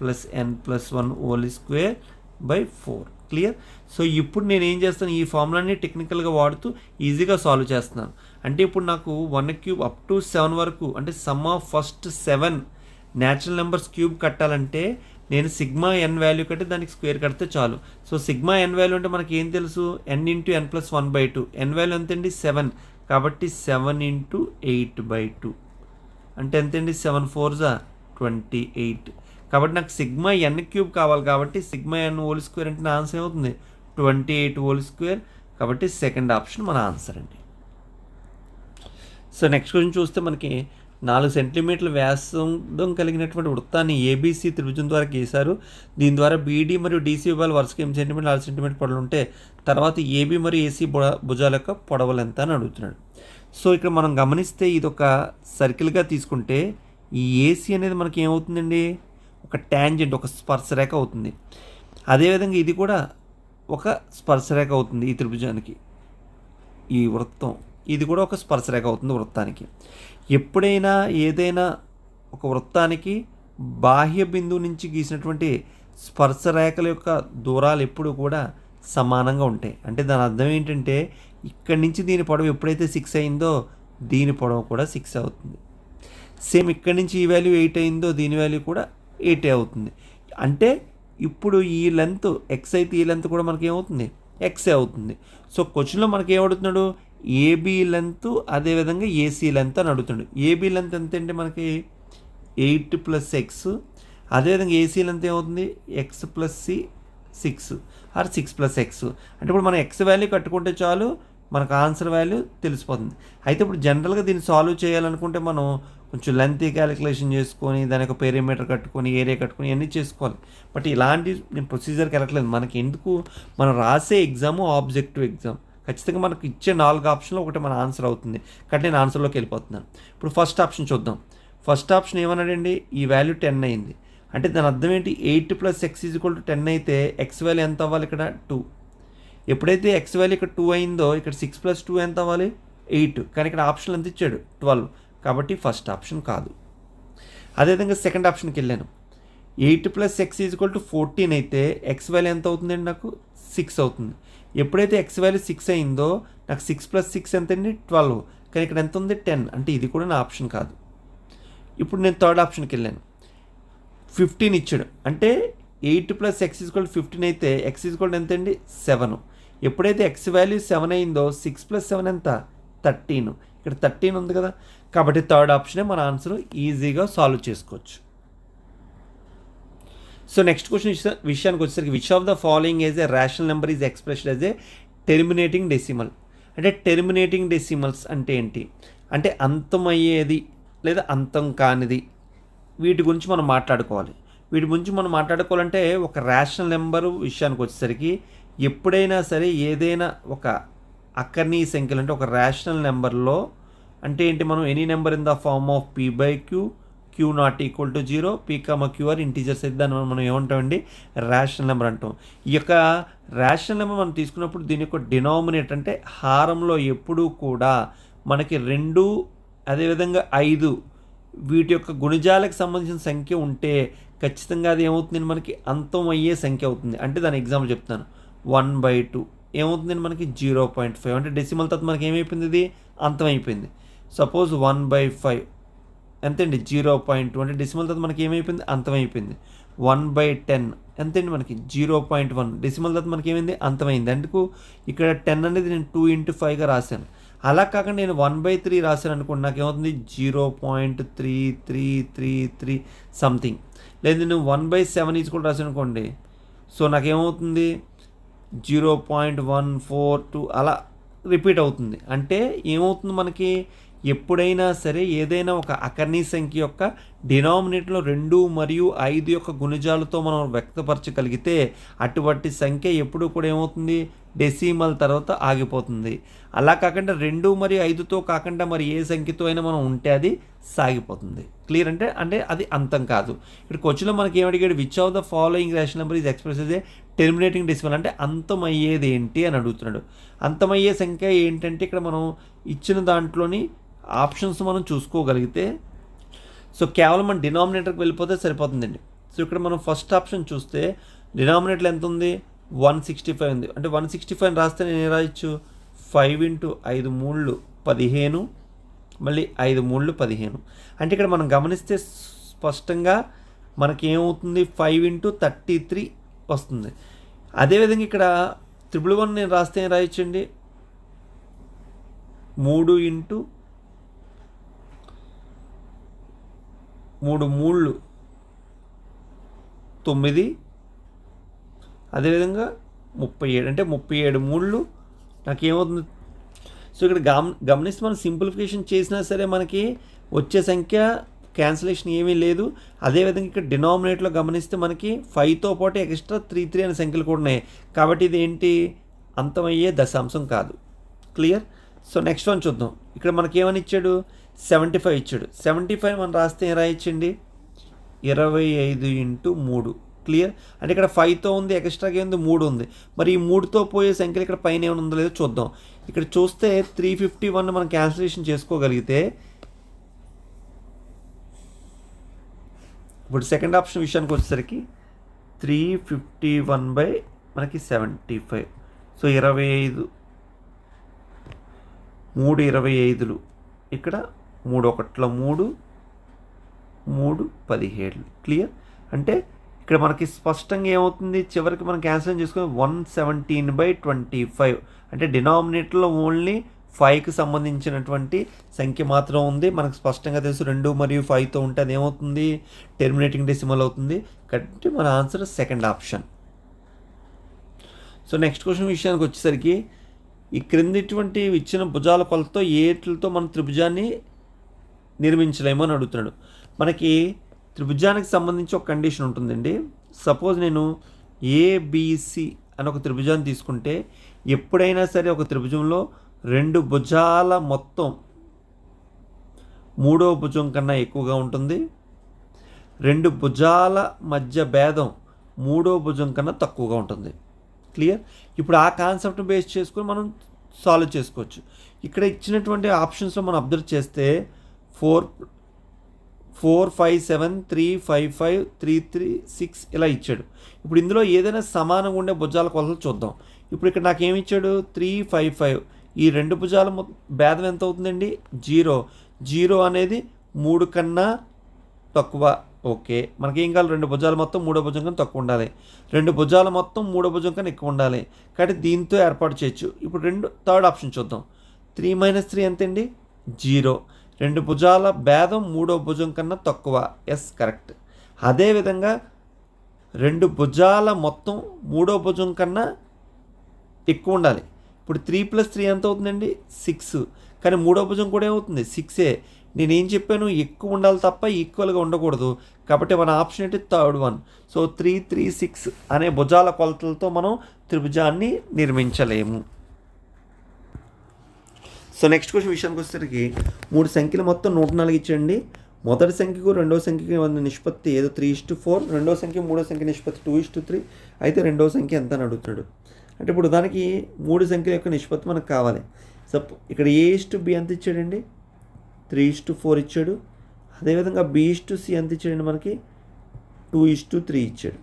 + n + 1 2/4. క్లియర్. సో ఇప్పుడు నేను ఏం చేస్తాను, ఈ ఫార్ములాని టెక్నికల్గా వాడుతూ ఈజీగా సాల్వ్ చేస్తున్నాను. అంటే ఇప్పుడు నాకు 1³ అప్ టు 7 వరకు అంటే some of first 7 natural numbers cube కట్టాలంటే నేను సిగ్మా ఎన్ వాల్యూ కట్టి దానికి స్క్వేర్ కడితే చాలు. సో సిగ్మా ఎన్ వాల్యూ అంటే మనకి ఏం తెలుసు, n/n+1/2. ఎన్ వాల్యూ ఎంతండి 7, కాబట్టి 7/8/2 అంటే ఎంతండి 7 4s 28. కాబట్టి నాకు సిగ్మా ఎన్ క్యూబ్ కావాలి, కాబట్టి సిగ్మా ఎన్ హోల్ స్క్వేర్ అంటే నా ఆన్సర్ ఏమవుతుంది 28 హోల్ స్క్వేర్. కాబట్టి సెకండ్ ఆప్షన్ మన ఆన్సర్ అండి. సో నెక్స్ట్ క్వశ్చన్ చూస్తే మనకి 4 సెంటీమీటర్ల వ్యాసం కలిగినటువంటి వృత్తాన్ని ఏబీసీ త్రిభుజం ద్వారా గీశారు. దీని ద్వారా బీడీ మరియు డీసీ విభాగాలు వరుసగా 8 సెంటీమీటర్లు 6 సెంటీమీటర్ పొడవులు ఉంటే తర్వాత ఏబీ మరియు ఏసీ భుజాల యొక్క పొడవులు ఎంత అని అడుగుతున్నాడు. సో ఇక్కడ మనం గమనిస్తే ఇది ఒక సర్కిల్గా తీసుకుంటే ఈ ఏసీ అనేది మనకి ఏమవుతుందండి, ఒక ట్యాంజెంట్, ఒక స్పర్శరేఖ అవుతుంది. అదేవిధంగా ఇది కూడా ఒక స్పర్శరేఖ అవుతుంది ఈ త్రిభుజానికి. ఈ వృత్తం ఇది కూడా ఒక స్పర్శరేఖ అవుతుంది వృత్తానికి. ఎప్పుడైనా ఏదైనా ఒక వృత్తానికి బాహ్య బిందువు నుంచి గీసినటువంటి స్పర్శరేఖల యొక్క దూరాలు ఎప్పుడు కూడా సమానంగా ఉంటాయి. అంటే దాని అర్థం ఏంటంటే ఇక్కడి నుంచి దీని పొడవు ఎప్పుడైతే 6 అయిందో దీని పొడవు కూడా 6 అవుతుంది. సేమ్ ఇక్కడి నుంచి ఈ వాల్యూ 8 అయిందో దీని వాల్యూ కూడా 8 అవుతుంది. అంటే ఇప్పుడు ఈ లెంత్ ఎక్స్ అయితే ఈ లెంత్ కూడా మనకి ఏమవుతుంది, ఎక్సే అవుతుంది. సో క్వశ్చన్లో మనకి ఏమడుగుతున్నాడు, ఏబీ లెంత్ అదేవిధంగా ఏసీ లెంత్ అని అడుగుతున్నాడు. ఏబీ లెంత్ ఎంత అంటే మనకి 8 + x, అదేవిధంగా ఏసీ లెంత్ ఏమవుతుంది x + c 6 ఆర్ 6 + x. అంటే ఇప్పుడు మనం ఎక్స్ వాల్యూ కట్టుకుంటే చాలు మనకు ఆన్సర్ వాల్యూ తెలిసిపోతుంది. అయితే ఇప్పుడు జనరల్గా దీన్ని సాల్వ్ చేయాలనుకుంటే మనం కొంచెం లెంతీ క్యాలిక్యులేషన్ చేసుకొని దాని యొక్క పెరిమీటర్ కట్టుకొని ఏరియా కట్టుకొని ఇవన్నీ చేసుకోవాలి. బట్ ఇలాంటి నేను ప్రొసీజర్కి వెళ్ళట్లేదు. మనకి ఎందుకు, మనం రాసే ఎగ్జాము ఆబ్జెక్టివ్ ఎగ్జామ్, ఖచ్చితంగా మనకు ఇచ్చే 4 ఆప్షన్లో ఒకటి మన ఆన్సర్ అవుతుంది. కాబట్టి నేను ఆన్సర్లోకి వెళ్ళిపోతున్నాను. ఇప్పుడు ఫస్ట్ ఆప్షన్ చూద్దాం. ఫస్ట్ ఆప్షన్ ఏమన్నాడండి, ఈ వాల్యూ 10 అయింది. అంటే దాని అర్థం ఏంటి, 8 + x = 10 అయితే ఎక్స్ వాల్యూ ఎంత అవ్వాలి ఇక్కడ 2. ఎప్పుడైతే ఎక్స్ వాల్యూ ఇక్కడ 2 అయిందో ఇక్కడ 6 + 2 ఎంత అవ్వాలి 8. కానీ ఇక్కడ ఆప్షన్ ఎంత ఇచ్చాడు 12. కాబట్టి ఫస్ట్ ఆప్షన్ కాదు. అదేవిధంగా సెకండ్ ఆప్షన్కి వెళ్ళాను. 8 + x = 14 అయితే ఎక్స్ వాల్యూ ఎంత అవుతుందండి, నాకు 6 అవుతుంది. ఎప్పుడైతే ఎక్స్ వాల్యూ 6 అయిందో నాకు 6 + 6 ఎంత అండి 12. కానీ ఇక్కడ ఎంత ఉంది 10. అంటే ఇది కూడా నా ఆప్షన్ కాదు. ఇప్పుడు నేను థర్డ్ ఆప్షన్కి వెళ్ళాను. 15 ఇచ్చాడు. అంటే 8 + x = 15 అయితే x = ఎంత అండి 7. ఎప్పుడైతే ఎక్స్ వాల్యూ 7 అయిందో 6 + 7 ఎంత 13. ఇక్కడ 13 ఉంది కదా. కాబట్టి థర్డ్ ఆప్షనే మన ఆన్సర్. ఈజీగా సాల్వ్ చేసుకోవచ్చు. సో నెక్స్ట్ క్వశ్చన్ విషయానికి వచ్చేసరికి which of the following is a rational number is expressed as a terminating decimal. అంటే టెర్మినేటింగ్ డెసిమల్స్ అంటే ఏంటి అంటే అంతమయ్యేది లేదా అంతం కానిది. వీటి గురించి మనం మాట్లాడుకోవాలి. వీటి గురించి మనం మాట్లాడుకోవాలంటే ఒక రేషనల్ నెంబరు విషయానికి వచ్చేసరికి ఎప్పుడైనా సరే ఏదైనా ఒక అకర్ణీయ సంఖ్యలు అంటే ఒక రేషనల్ నెంబర్లో అంటే ఏంటి, మనం any number in the form of p/q, q ≠ = 0, p, q are integers అయితే దాన్ని మనం ఏమంటామండి రేషనల్ నెంబర్ అంటాం. ఈ యొక్క రేషనల్ నెంబర్ మనం తీసుకున్నప్పుడు దీని యొక్క డినామినేటర్ అంటే హారంలో ఎప్పుడూ కూడా మనకి 2 అదేవిధంగా 5 వీటి యొక్క గుణిజాలకు సంబంధించిన సంఖ్య ఉంటే ఖచ్చితంగా అది ఏమవుతుంది, మనకి అంతం అయ్యే సంఖ్య అవుతుంది. అంటే దాని ఎగ్జాంపుల్ చెప్తాను. 1/2 ఏమవుతుందండి మనకి 0.5. అంటే డెసిమల్ తర్వాత మనకి ఏమైపోయింది, ఇది అంతం అయిపోయింది. సపోజ్ 1/5 ఎంతండి 0.2. అంటే డెసిమల్ తర్వాత మనకి ఏమైపోయింది, అంతం అయిపోయింది. 1/10 ఎంతండి మనకి 0.1. డెసిమల్ తర్వాత మనకి ఏమైంది, అంతమైంది. అందుకు ఇక్కడ 10 అనేది నేను 2 × 5గా రాశాను. అలా కాకుండా నేను 1/3 రాశాను అనుకోండి, నాకు ఏమవుతుంది 0.3333 సంథింగ్. లేదు నేను 1/7 కూడా రాశాను అనుకోండి, సో నాకేమవుతుంది 0.142 అలా రిపీట్ అవుతుంది. అంటే ఏమవుతుంది మనకి, ఎప్పుడైనా సరే ఏదైనా ఒక అకర్ణీయ సంఖ్య యొక్క డినామినేటర్లో 2 మరియు 5 యొక్క గుణిజాలతో మనం వ్యక్తపరచగలిగితే అటువంటి సంఖ్య ఎప్పుడు కూడా ఏమవుతుంది, డెసిమల్ తర్వాత ఆగిపోతుంది. అలా కాకుండా 2 మరియు 5తో కాకుండా మరి ఏ సంఖ్యతో అయినా మనం ఉంటే అది సాగిపోతుంది. క్లియర్ అంటే అది అంతం కాదు. ఇక్కడ క్వశ్చన్లో మనకి ఏమడిగాడు, which of the following rational number is express a terminating decimal. అంటే అంతమయ్యేది ఏంటి అని అడుగుతున్నాడు. అంతమయ్యే సంఖ్య ఏంటంటే ఇక్కడ మనం ఇచ్చిన దాంట్లోని ఆప్షన్స్ మనం చూసుకోగలిగితే సో కేవలం మన డినామినేటర్కి వెళ్ళిపోతే సరిపోతుందండి. సో ఇక్కడ మనం ఫస్ట్ ఆప్షన్ చూస్తే డినామినేటర్ ఎంత ఉంది 165 ఉంది. అంటే 165 రాస్తే నేను ఏం రాయొచ్చు 5 × 5 × 3 15 మళ్ళీ 5 × 3 15. అంటే ఇక్కడ మనం గమనిస్తే స్పష్టంగా మనకి ఏమవుతుంది 5×33 వస్తుంది. అదేవిధంగా ఇక్కడ 111 నేను రాస్తే ఏం రాయొచ్చండి 3 3 9 అదేవిధంగా 37 అంటే 37 3 నాకేమవుతుంది. సో ఇక్కడ గమనిస్తే మనం సింప్లిఫికేషన్ చేసినా సరే మనకి వచ్చే సంఖ్య క్యాన్సిలేషన్ ఏమీ లేదు. అదేవిధంగా ఇక్కడ డినామినేట్లో గమనిస్తే మనకి 5తో పాటు ఎక్స్ట్రా 3 అనే సంఖ్యలు కూడా ఉన్నాయి. కాబట్టి ఇది ఏంటి అంతమయ్యే దశాంశం కాదు. క్లియర్. సో నెక్స్ట్ వన్ చూద్దాం. ఇక్కడ మనకి ఏమని ఇచ్చాడు 75 ఇచ్చాడు. 75 మనం రాస్తే ఏం రాయొచ్చండి 25×3. క్లియర్. అంటే ఇక్కడ 5తో ఉంది, ఎక్స్ట్రాగా ఉంది 3 ఉంది. మరి ఈ 3తో పోయే సంఖ్యలు ఇక్కడ పైన ఏమైనా ఉందో లేదో చూద్దాం. ఇక్కడ చూస్తే 351 మనం క్యాన్సిలేషన్ చేసుకోగలిగితే ఇప్పుడు సెకండ్ ఆప్షన్ విషయానికి వచ్చేసరికి 351 మనకి 75. సో 25 3 25 ఇక్కడ 3 1 3 3 17. క్లియర్. అంటే ఇక్కడ మనకి స్పష్టంగా ఏమవుతుంది చివరికి మనం క్యాన్సిల్ చేసుకుని 117/25. అంటే డినామినేటర్లో ఓన్లీ 5కి సంబంధించినటువంటి సంఖ్య మాత్రం ఉంది. మనకు స్పష్టంగా తెలుసు 2 మరియు 5తో ఉంటే అది ఏమవుతుంది టెర్మినేటింగ్ డెసిమల్ అవుతుంది. కాబట్టి మన answer second option. So next question విషయానికి వచ్చేసరికి ఈ క్రిందిటువంటి ఇచ్చిన భుజాల కొలతతో ఏట్లతో మన త్రిభుజాన్ని నిర్మించలేమో అని అడుగుతున్నాడు. మనకి త్రిభుజానికి సంబంధించి ఒక కండిషన్ ఉంటుందండి. సపోజ్ నేను ఏబిసి అని ఒక త్రిభుజాన్ని తీసుకుంటే ఎప్పుడైనా సరే ఒక త్రిభుజంలో 2 భుజాల మొత్తం 3వ భుజం కన్నా ఎక్కువగా ఉంటుంది. 2 భుజాల మధ్య భేదం 3వ భుజం కన్నా తక్కువగా ఉంటుంది. క్లియర్. ఇప్పుడు ఆ కాన్సెప్ట్ని బేస్ చేసుకొని మనం సాల్వ్ చేసుకోవచ్చు. ఇక్కడ ఇచ్చినటువంటి ఆప్షన్స్లో మనం అబ్జర్వ్ చేస్తే 4 5 7 3 5 5 3 3 6 ఇలా ఇచ్చాడు. ఇప్పుడు ఇందులో ఏదైనా సమానంగా ఉండే భుజాల కొలతలు చూద్దాం. ఇప్పుడు ఇక్కడ నాకు ఏమి ఇచ్చాడు 3 5 5. ఈ 2 భుజాల భేదం ఎంత అవుతుందండి 0. 0 అనేది 3 కన్నా తక్కువ. ఓకే. మనకేం కావాలి 2 భుజాలు మొత్తం 3వ భుజం కన్నా తక్కువ ఉండాలి. 2 భుజాలు మొత్తం 3వ భుజం కన్నా ఎక్కువ ఉండాలి. కాబట్టి దీంతో ఏర్పాటు చేయొచ్చు. ఇప్పుడు థర్డ్ ఆప్షన్ చూద్దాం. 3 - 3 ఎంతండి 0. 2 భుజాల భేదం 3వ భుజం కన్నా తక్కువ. Yes correct. అదేవిధంగా 2 భుజాల మొత్తం 3వ భుజం కన్నా ఎక్కువ ఉండాలి. ఇప్పుడు 3 + 3 ఎంత అవుతుందండి 6. కానీ 3వ భుజం కూడా ఏమవుతుంది 6ఏ. నేనేం చెప్పాను ఎక్కువ ఉండాలి తప్ప ఈక్వల్గా ఉండకూడదు. కాబట్టి మన ఆప్షన్ ఏంటి థర్డ్ వన్. సో 3 3 6 అనే భుజాల కొలతలతో మనం త్రిభుజాన్ని నిర్మించలేము. సో నెక్స్ట్ క్వశ్చన్ విషయానికి వచ్చేసరికి 3 సంఖ్యలు మొత్తం 104 ఇచ్చండి. మొదటి సంఖ్యకు రెండవ సంఖ్యకి ఉన్న నిష్పత్తి ఏదో 3:4. రెండవ సంఖ్య మూడో సంఖ్య నిష్పత్తి 2:3. అయితే రెండవ సంఖ్య ఎంత అని అడుగుతున్నాడు. అంటే ఇప్పుడు దానికి 3 సంఖ్యల యొక్క నిష్పత్తి మనకు కావాలి. ఇక్కడ A:B ఎంత ఇచ్చాడండి 3:4 ఇచ్చాడు. అదేవిధంగా B:C ఎంత ఇచ్చాడండి మనకి 2:3 ఇచ్చాడు.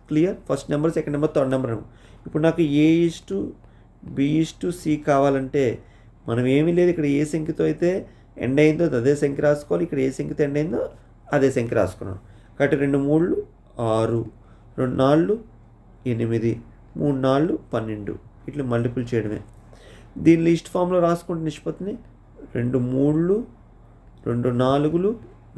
Clear. First number, second number, third number. ఇప్పుడు నాకు A:B:C కావాలంటే మనం ఏమీ లేదు, ఇక్కడ ఏ సంఖ్యతో అయితే ఎండ్ అయిందో అదే సంఖ్య రాసుకోవాలి. ఇక్కడ ఏ సంఖ్యతో ఎండ్ అయిందో అదే సంఖ్య రాసుకున్నాను. కాబట్టి 2 3 6, 2 4 8, 3 4 12 ఇట్లా మల్టిపుల్ చేయడమే. దీని లిస్ట్ ఫామ్లో రాసుకుంటే నిష్పత్తిని 2 3, 2 4,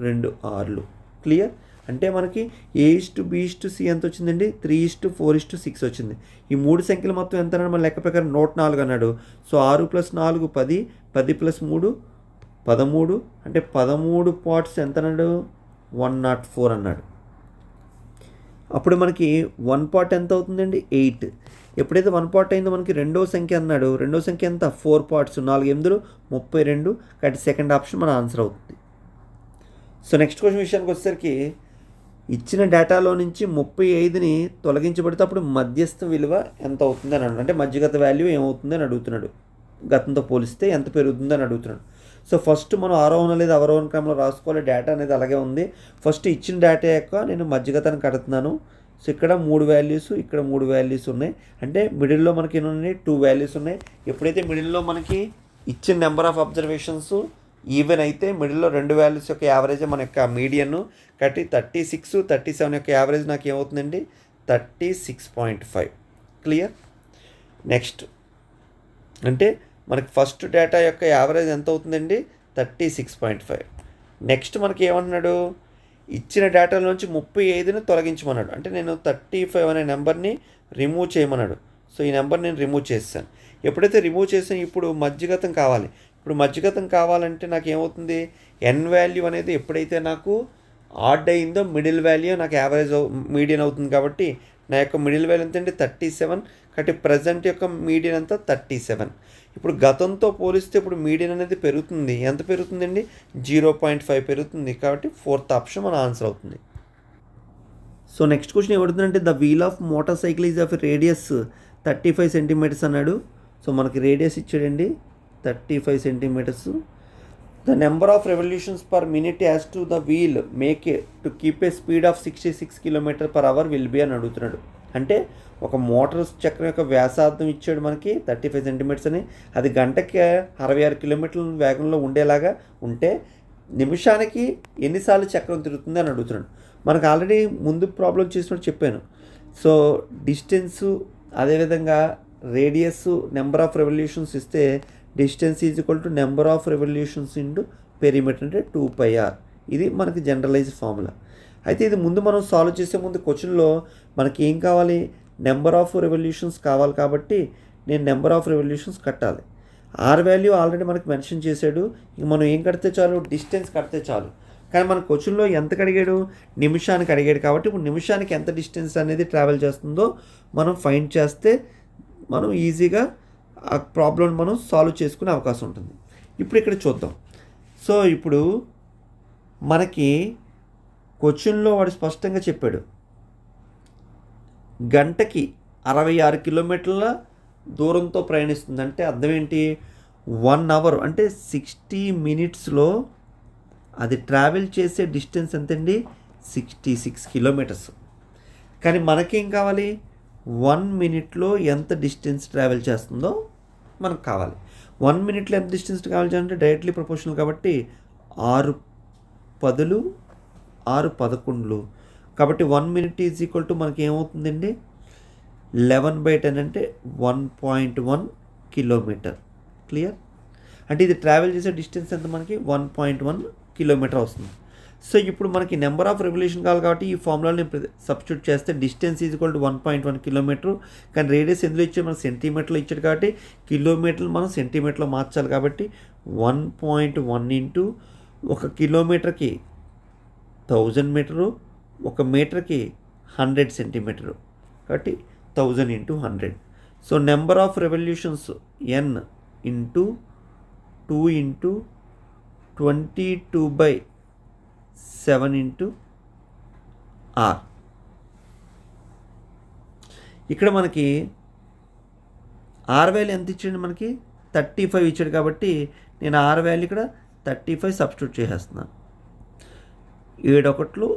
2 6. క్లియర్. అంటే మనకి A:B:C ఎంత వచ్చిందండి 3:4:6 వచ్చింది. ఈ 3 సంఖ్యలు మొత్తం ఎంత అన్నాడు మన లెక్క ప్రకారం 104 అన్నాడు. సో 6 + 4 10, 10 + 3 13. అంటే 13 పార్ట్స్ ఎంత అన్నాడు 104 అన్నాడు. అప్పుడు మనకి 1 పార్ట్ ఎంత అవుతుందండి 8. ఎప్పుడైతే 1 పార్ట్ అయిందో మనకి రెండో సంఖ్య అన్నాడు. రెండో సంఖ్య ఎంత 4 పార్ట్స్ 4 8 32. కాబట్టి సెకండ్ ఆప్షన్ మన ఆన్సర్ అవుతుంది. సో నెక్స్ట్ క్వశ్చన్ విషయానికి వచ్చేసరికి ఇచ్చిన డేటాలో నుంచి 35ని తొలగించబడితే అప్పుడు మధ్యస్థ విలువ ఎంత అవుతుంది అని అన్నాడు. అంటే మధ్యగత వాల్యూ ఏమవుతుంది అని అడుగుతున్నాడు. గతంతో పోలిస్తే ఎంత పెరుగుతుంది అని అడుగుతున్నాడు. సో ఫస్ట్ మనం ఆరోహణ లేదా అవరోహణ క్రమంలో రాసుకోవాలి. డేటా అనేది అలాగే ఉంది. ఫస్ట్ ఇచ్చిన డేటా యొక్క నేను మధ్యగతాన్ని కడుతున్నాను. సో ఇక్కడ 3 వాల్యూస్, ఇక్కడ 3 వాల్యూస్ ఉన్నాయి. అంటే మిడిల్లో మనకి ఎన్ని ఉన్నాయి 2 వాల్యూస్ ఉన్నాయి. ఎప్పుడైతే మిడిల్లో మనకి ఇచ్చిన నెంబర్ ఆఫ్ అబ్జర్వేషన్స్ ఈవెన్ అయితే మిడిల్లో రెండు వాల్యూస్ యొక్క యావరేజ్ మన యొక్క మీడియన్ కాబట్టి 36, 37 యొక్క యావరేజ్ నాకు ఏమవుతుందండి 36.5. క్లియర్. నెక్స్ట్ అంటే మనకి ఫస్ట్ డేటా యొక్క యావరేజ్ ఎంత అవుతుందండి 36.5. నెక్స్ట్ మనకి ఏమంటున్నాడు, ఇచ్చిన డేటాల నుంచి 35ని తొలగించమన్నాడు. అంటే నేను 35 అనే నెంబర్ని రిమూవ్ చేయమన్నాడు. సో ఈ నెంబర్ నేను రిమూవ్ చేస్తాను. ఎప్పుడైతే రిమూవ్ చేసాను ఇప్పుడు మధ్యగతం కావాలి. ఇప్పుడు మధ్యగతం కావాలంటే నాకు ఏమవుతుంది, ఎన్ వాల్యూ అనేది ఎప్పుడైతే నాకు ఆడ్ అయిందో మిడిల్ వాల్యూ నాకు యావరేజ్ మీడియన్ అవుతుంది. కాబట్టి నా యొక్క మిడిల్ వాల్యూ ఎంత అండి 37. కాబట్టి ప్రజెంట్ యొక్క మీడియన్ అంతా 37. ఇప్పుడు గతంతో పోలిస్తే ఇప్పుడు మీడియన్ అనేది పెరుగుతుంది. ఎంత పెరుగుతుందండి 0.5 పెరుగుతుంది. కాబట్టి 4th ఆప్షన్ మన ఆన్సర్ అవుతుంది. సో నెక్స్ట్ క్వశ్చన్ ఏమడుతుందంటే the wheel of motor cycle is of radius 35 centimeters అన్నాడు. సో మనకి రేడియస్ ఇచ్చాడండి 35 centimeters. The number of revolutions per minute as to the wheel make to keep a speed of 66 km/h will be అని అడుగుతున్నాడు. అంటే ఒక motor చక్రం యొక్క వ్యాసార్థం ఇచ్చాడు మనకి 35 సెంటీమీటర్స్ అని. అది గంటకి 66 కిలోమీటర్ల వేగంలో ఉండేలాగా ఉంటే నిమిషానికి ఎన్నిసార్లు చక్రం తిరుగుతుంది అని అడుగుతున్నాడు. మనకు ఆల్రెడీ ముందు ప్రాబ్లం చేసినట్టు చెప్పాను. సో డిస్టెన్సు అదేవిధంగా రేడియస్ నెంబర్ ఆఫ్ రెవల్యూషన్స్ ఇస్తే distance is equal to number of revolutions into perimeter అంటే 2πr. ఇది మనకి జనరలైజ్ ఫార్ములా. అయితే ఇది ముందు మనం సాల్వ్ చేసే ముందు క్వశ్చన్లో మనకి ఏం కావాలి, నెంబర్ ఆఫ్ రెవల్యూషన్స్ కావాలి. కాబట్టి నేను నెంబర్ ఆఫ్ రెవల్యూషన్స్ కట్టాలి. ఆర్ వాల్యూ ఆల్రెడీ మనకి మెన్షన్ చేశాడు. ఇంక మనం ఏం కడితే చాలు, డిస్టెన్స్ కడితే చాలు. కానీ మన క్వశ్చన్లో ఎంతకు అడిగాడు, నిమిషానికి అడిగాడు. కాబట్టి ఇప్పుడు నిమిషానికి ఎంత డిస్టెన్స్ అనేది ట్రావెల్ చేస్తుందో మనం ఫైండ్ చేస్తే మనం ఈజీగా ఆ ప్రాబ్లం మనం సాల్వ్ చేసుకునే అవకాశం ఉంటుంది. ఇప్పుడు ఇక్కడ చూద్దాం. సో ఇప్పుడు మనకి క్వశ్చన్లో వాడు స్పష్టంగా చెప్పాడు గంటకి 66 కిలోమీటర్ల దూరంతో ప్రయాణిస్తుంది. అంటే అర్థం ఏంటి, 1 అవర్ అంటే 60 మినిట్స్లో అది ట్రావెల్ చేసే డిస్టెన్స్ ఎంతండి 66 కిలోమీటర్స్. కానీ మనకేం కావాలి, 1 మినిట్లో ఎంత డిస్టెన్స్ ట్రావెల్ చేస్తుందో మనకు కావాలి. 1 మినిట్లో ఎంత డిస్టెన్స్ ట్రావెల్ చేయాలంటే డైరెక్ట్లీ ప్రపోర్షనల్. కాబట్టి 6 10 6 11 కాబట్టి 1 మినిట్ ఈజ్ ఈక్వల్ టు మనకి ఏమవుతుందండి 11/10 అంటే 1.1 కిలోమీటర్. క్లియర్. అంటే ఇది ట్రావెల్ చేసే డిస్టెన్స్ ఎంత మనకి 1.1 కిలోమీటర్ వస్తుంది. సో ఇప్పుడు మనకి నెంబర్ ఆఫ్ రెవల్యూషన్ కావాలి. కాబట్టి ఈ ఫార్ములాలో నేను సబ్స్టిట్యూట్ చేస్తే distance is equal to 1.1 kilometer. కానీ రేడియస్ ఎందులో ఇచ్చాడు, మనకు సెంటీమీటర్లో ఇచ్చాడు. కాబట్టి కిలోమీటర్లు మనం సెంటీమీటర్లో మార్చాలి. కాబట్టి 1.1 ఇంటూ 1 కిలోమీటర్కి 1000 మీటరు, 1 మీటర్కి 100 సెంటీమీటరు. కాబట్టి 1000 into 100. So number of revolutions n into 2 into 22/7 into r. ఇక్కడ మనకి ఆర్ వాల్యూ ఎంత ఇచ్చాడు, మనకి 35 ఇచ్చాడు. కాబట్టి నేను ఆర్ వాల్యూ ఇక్కడ 35 సబ్స్టిట్యూట్ చేసేస్తున్నాను. 7 1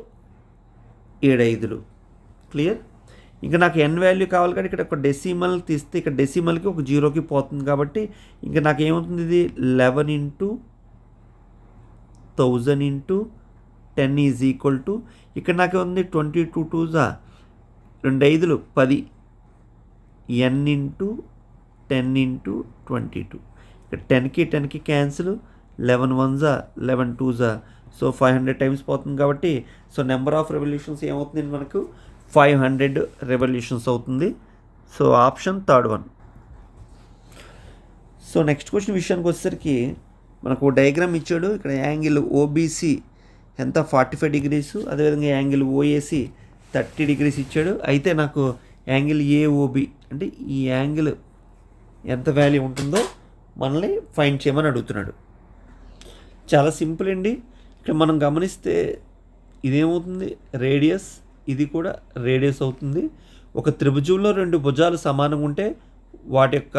7 5. క్లియర్. ఇంకా నాకు ఎన్ వాల్యూ కావాలి. కానీ ఇక్కడ ఒక డెసిమల్ తీస్తే ఇక్కడ డెసిమల్కి ఒక జీరోకి పోతుంది. కాబట్టి ఇంకా నాకు ఏమవుతుంది, ఇది 11 into 1000 into 10 is equal to ఇక్కడ నాకు ఉంది 22 2s 2 5 10 n ఇంటూ 10 ఇంటూ 22. ఇక్కడ 10కి cancel, 11 1s 11 2s. So 500 times పోతుంది. కాబట్టి సో నెంబర్ ఆఫ్ రెవల్యూషన్స్ ఏమవుతుంది మనకు 500 రెవల్యూషన్స్ అవుతుంది. So option 3rd one. So next question విషయానికి వచ్చేసరికి మనకు డయాగ్రామ్ ఇచ్చాడు. ఇక్కడ యాంగిల్ ఓబీసీ ఎంత 45 డిగ్రీస్, అదేవిధంగా యాంగిల్ ఓఏసీ 30 డిగ్రీస్ ఇచ్చాడు. అయితే నాకు యాంగిల్ ఏఓబి అంటే ఈ యాంగిల్ ఎంత వాల్యూ ఉంటుందో మనల్ని ఫైండ్ చేయమని అడుగుతున్నాడు. చాలా సింపుల్ అండి. ఇక్కడ మనం గమనిస్తే ఇదేమవుతుంది రేడియస్, ఇది కూడా రేడియస్ అవుతుంది. ఒక త్రిభుజంలో 2 భుజాలు సమానంగా ఉంటే వాటి యొక్క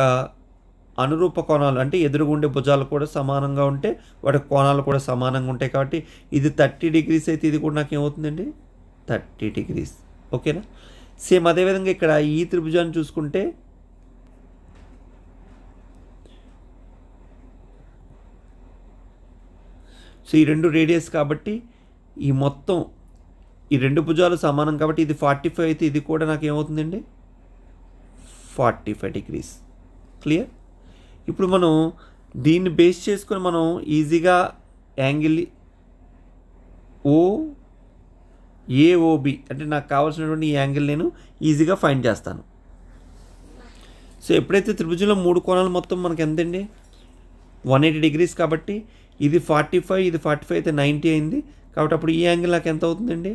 అనురూప కోణాలు అంటే ఎదురుగుండే భుజాలు కూడా సమానంగా ఉంటే వాటి కోణాలు కూడా సమానంగా ఉంటాయి. కాబట్టి ఇది 30 డిగ్రీస్ అయితే ఇది కూడా నాకు ఏమవుతుందండి 30 డిగ్రీస్. ఓకేనా. సేమ్ అదేవిధంగా ఇక్కడ ఈ త్రిభుజాన్ని చూసుకుంటే సో ఈ రెండు రేడియస్ కాబట్టి ఈ మొత్తం ఈ రెండు భుజాలు సమానం కాబట్టి ఇది 45 అయితే ఇది కూడా నాకు ఏమవుతుందండి 45 డిగ్రీస్. క్లియర్? ఇప్పుడు మనం దీన్ని బేస్ చేసుకొని మనం ఈజీగా యాంగిల్ ఏఓబి అంటే నాకు కావాల్సినటువంటి ఈ యాంగిల్ నేను ఈజీగా ఫైండ్ చేస్తాను. సో ఎప్పుడైతే త్రిభుజంలో 3 కోణాలు మొత్తం మనకి ఎంతండి 180 డిగ్రీస్ కాబట్టి ఇది 45 ఇది 45 అయితే 90 అయింది కాబట్టి అప్పుడు ఈ యాంగిల్ నాకు ఎంత అవుతుందండి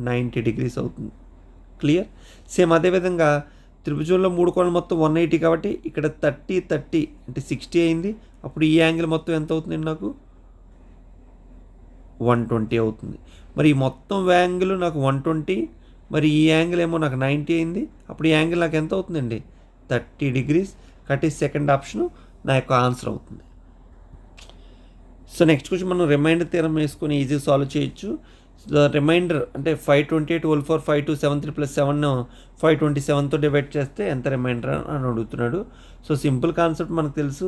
90 డిగ్రీస్ అవుతుంది. క్లియర్? సేమ్ అదేవిధంగా త్రిభుజంలో 3 కోణాలు మొత్తం 180 కాబట్టి ఇక్కడ 30 అంటే 60 అయింది. అప్పుడు ఈ యాంగిల్ మొత్తం ఎంత అవుతుందండి నాకు 120 అవుతుంది. మరి ఈ మొత్తం యాంగిల్ నాకు 120 మరి ఈ యాంగిల్ ఏమో నాకు 90 అయింది. అప్పుడు ఈ యాంగిల్ నాకు ఎంత అవుతుందండి 30 డిగ్రీస్ కాబట్టి సెకండ్ ఆప్షన్ నా యొక్క ఆన్సర్ అవుతుంది. సో నెక్స్ట్ క్వశ్చన్ మనం రిమైండర్ థియరం వేసుకొని ఈజీగా సాల్వ్ చేయొచ్చు. రిమైండర్ అంటే 528 హోల్ ఫర్ 5273 ప్లస్ 7 527తో డివైడ్ చేస్తే ఎంత రిమైండర్ అని అడుగుతున్నాడు. సో సింపుల్ కాన్సెప్ట్ మనకు తెలుసు.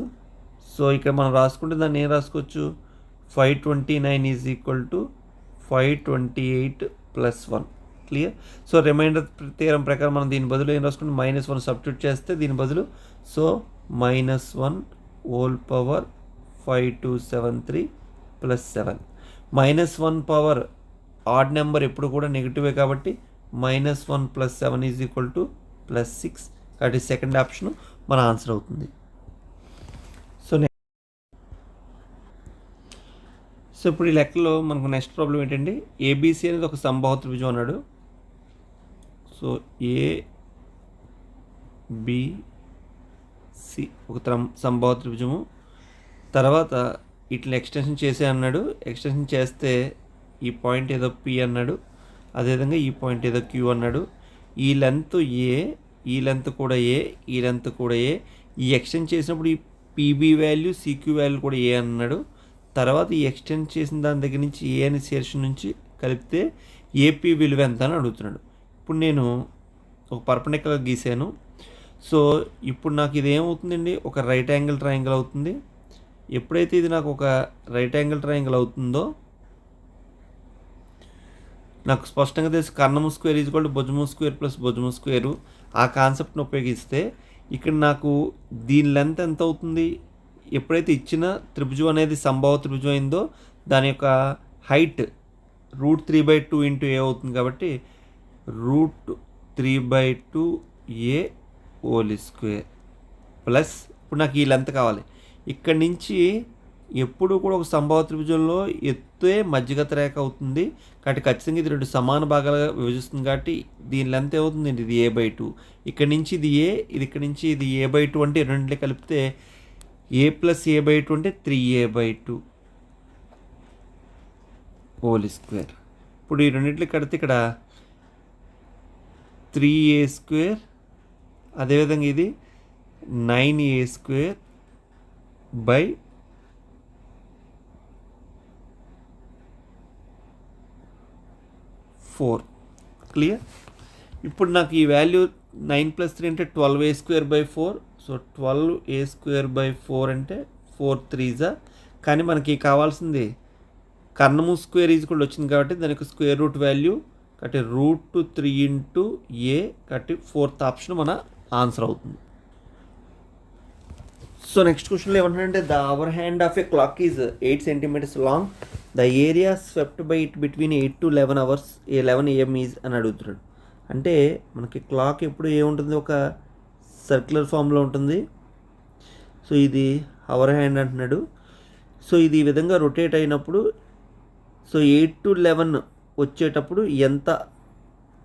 సో ఇక్కడ మనం రాసుకుంటే దాన్ని ఏం రాసుకోవచ్చు 529 is equal to 528 plus 1. Clear? So remainder theorem ప్రకారం మనం దీని బదులు ఏం రాసుకుంటే -1 సబ్స్టిట్యూట్ చేస్తే దీని బదులు so -1 whole power 5273 plus 7 -1 power odd number ఎప్పుడు కూడా నెగిటివే కాబట్టి -1 ప్లస్ 7 ఈజ్ ఈక్వల్ టు +6 కాబట్టి సెకండ్ ఆప్షన్ మన ఆన్సర్ అవుతుంది. సో ఇప్పుడు ఈ లెక్కలో మనకు నెక్స్ట్ ప్రాబ్లం ఏంటండి ఏబిసి అనేది ఒక సంబాహు త్రిభుజం అన్నాడు. సో ఏబిసి ఒక సంబాహు త్రిభుజము తర్వాత ఇట్లా ఎక్స్టెన్షన్ చేసే అన్నాడు. ఎక్స్టెన్షన్ చేస్తే ఈ పాయింట్ ఏదో పి అన్నాడు అదేవిధంగా ఈ పాయింట్ ఏదో క్యూ అన్నాడు. ఈ లెంత్ ఏ ఈ లెంత్ కూడా ఏ ఈ లెంత్ కూడా ఏ ఈ ఎక్స్టెండ్ చేసినప్పుడు ఈ పీబీ వాల్యూ సిక్యూ వాల్యూ కూడా ఏ అన్నాడు. తర్వాత ఈ ఎక్స్టెండ్ చేసిన దాని దగ్గర నుంచి ఏ అనే శీర్షం నుంచి కలిపితే ఏపీ విలువ ఎంత అని అడుగుతున్నాడు. ఇప్పుడు నేను ఒక పర్పెండిక్యులర్ గీసాను. సో ఇప్పుడు నాకు ఇది ఏమవుతుందండి ఒక రైట్ యాంగిల్ ట్రయాంగిల్ అవుతుంది. ఎప్పుడైతే ఇది నాకు ఒక రైట్ యాంగిల్ ట్రయాంగిల్ అవుతుందో నాకు స్పష్టంగా తెలిసి కర్ణము స్క్వేర్ ఈజ్ ఈక్వల్ టు భుజము స్క్వేర్ ప్లస్ భుజము స్క్వేరు ఆ కాన్సెప్ట్ని ఉపయోగిస్తే ఇక్కడ నాకు దీని లెంత్ ఎంత అవుతుంది ఎప్పుడైతే ఇచ్చిన త్రిభుజం అనేది సంభావ త్రిభుజం అయిందో దాని యొక్క హైట్ √3/2 ఇంటూ ఏ అవుతుంది కాబట్టి √3/2 ఏ హోల్ స్క్వేర్ ప్లస్ ఇప్పుడు నాకు ఈ లెంత్ కావాలి. ఇక్కడి నుంచి ఎప్పుడు కూడా ఒక సంభావ త్రిభుజంలో ఎత్తే మధ్యగత రేఖ అవుతుంది కాబట్టి ఖచ్చితంగా ఇది 2 సమాన భాగాలుగా విభజిస్తుంది కాబట్టి దీని లెంత్ ఏమవుతుంది ఇది a/2 ఇక్కడి నుంచి ఇది ఏ ఇది ఇక్కడి నుంచి ఇది a/2 అంటే రెండింటిని కలిపితే a ప్లస్ a/2 అంటే 3a/2 హోల్ స్క్వేర్. ఇప్పుడు ఈ రెండింటిని కడితే ఇక్కడ 3a² అదేవిధంగా ఇది 9a² బై 4. క్లియర్? ఇప్పుడు నాకు ఈ వాల్యూ 9 + 3 అంటే 12a²/4. సో 12a²/4 అంటే 4 3s కానీ మనకి కావాల్సింది కర్ణము స్క్వేర్ ఈజ్ కూడా వచ్చింది కాబట్టి దానికి స్క్వేర్ రూట్ వాల్యూ కాబట్టి √3 ఇంటూ ఏ కాబట్టి 4th ఆప్షన్ మన ఆన్సర్ అవుతుంది. సో నెక్స్ట్ క్వశ్చన్లో ఏమంటారంటే the hour hand of a clock is 8 centimeters long the area swept by it between 8 to 11 hours 11 AM is అని అడుగుతున్నాడు. అంటే మనకి క్లాక్ ఎప్పుడు ఏముంటుంది ఒక సర్క్యులర్ ఫామ్లో ఉంటుంది. సో ఇది అవర్ హ్యాండ్ అంటున్నాడు. సో ఇది ఈ విధంగా రొటేట్ అయినప్పుడు సో 8 to 11 వచ్చేటప్పుడు ఎంత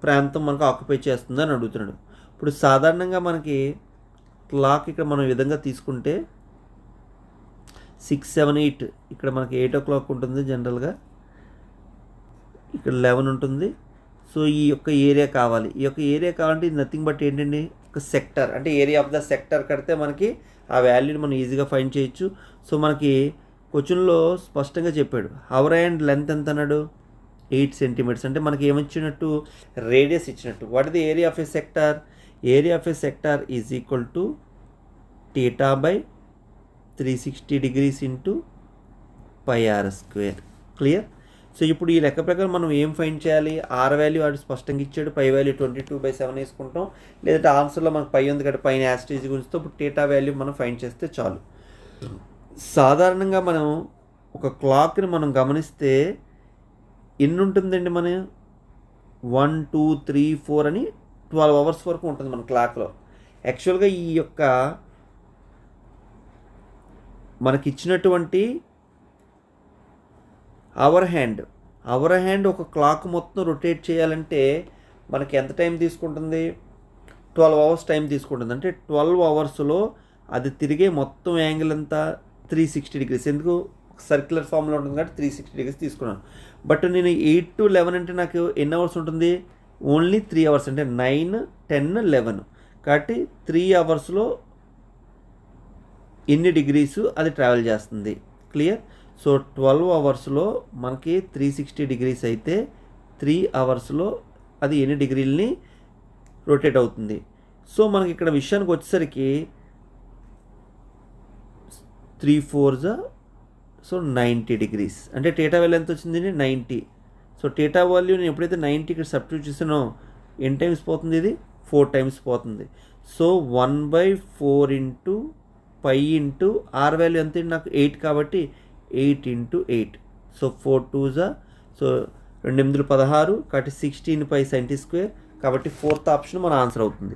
ప్రాంతం మనకు ఆక్యుపై చేస్తుంది అని అడుగుతున్నాడు. ఇప్పుడు సాధారణంగా మనకి క్లాక్ ఇక్కడ మనం ఈ విధంగా తీసుకుంటే 6 7 8 ఇక్కడ మనకి 8 o'clock ఉంటుంది జనరల్గా ఇక్కడ 11 ఉంటుంది. సో ఈ యొక్క ఏరియా కావాలి. ఈ యొక్క ఏరియా కావాలంటే ఇది నథింగ్ బట్ ఏంటండి ఒక సెక్టర్ అంటే ఏరియా ఆఫ్ ద సెక్టర్ కడితే మనకి ఆ వాల్యూని మనం ఈజీగా ఫైండ్ చేయొచ్చు. సో మనకి క్వశ్చన్లో స్పష్టంగా చెప్పాడు అవర్ హ్యాండ్ లెంత్ ఎంత అన్నాడు 8 centimeters అంటే మనకి ఏమొచ్చినట్టు రేడియస్ ఇచ్చినట్టు. What is the area of a sector? Area of a sector is equal to θ/360 degrees into πr². Clear. So ఇప్పుడు ఈ లెక్క ప్రకారం మనం ఏం ఫైండ్ చేయాలి? ఆర్ వాల్యూ వాడు స్పష్టంగా ఇచ్చాడు, పై వాల్యూ 22/7 వేసుకుంటాం, లేదంటే ఆన్సర్లో మనకు పై ఉంది కాబట్టి పైన యాస్టేజ్ గురించి ఇప్పుడు టీటా వాల్యూ మనం ఫైండ్ చేస్తే చాలు. సాధారణంగా మనం ఒక క్లాక్ని మనం గమనిస్తే ఎన్ని ఉంటుందండి? మన 1 2 3 4 అని 12 అవర్స్ వరకు ఉంటుంది మన క్లాక్లో. యాక్చువల్గా ఈ యొక్క మనకిచ్చినటువంటి అవర్ హ్యాండ్ ఒక క్లాక్ మొత్తం రొటేట్ చేయాలంటే మనకి ఎంత టైం తీసుకుంటుంది? 12 అవర్స్ టైం తీసుకుంటుంది. అంటే 12 అవర్స్లో అది తిరిగే మొత్తం యాంగిల్ అంతా 360 డిగ్రీస్. ఎందుకు? సర్క్యులర్ ఫామ్లో ఉంటుంది కాబట్టి 360 డిగ్రీస్ తీసుకున్నాను. బట్ నేను 8 to 11 అంటే నాకు ఎన్ని అవర్స్ ఉంటుంది? ఓన్లీ 3 అవర్స్, అంటే 9 10 11. కాబట్టి 3 అవర్స్లో ఎన్ని డిగ్రీస్ అది ట్రావెల్ చేస్తుంది. క్లియర్. సో 12 అవర్స్లో మనకి 360 డిగ్రీస్ అయితే 3 అవర్స్లో అది ఎన్ని డిగ్రీలని రొటేట్ అవుతుంది. సో మనకి ఇక్కడ విషయానికి వచ్చేసరికి 3 4 సో 90 డిగ్రీస్. అంటే టీటా వాల్యూ ఎంత వచ్చింది? 90. సో టీటా వాల్యూ నేను ఎప్పుడైతే 90 ఇక్కడ సబ్స్టిట్యూట్ చేసానో ఎన్ని టైమ్స్ పోతుంది? ఇది 4 టైమ్స్ పోతుంది. So 1/4 into pi into r value ఎంత? నాకు 8 కాబట్టి 8 into 8. సో 4 2s, సో 2 8 16 కాబట్టి 16 పై sin² కాబట్టి 4th ఆప్షన్ మన ఆన్సర్ అవుతుంది.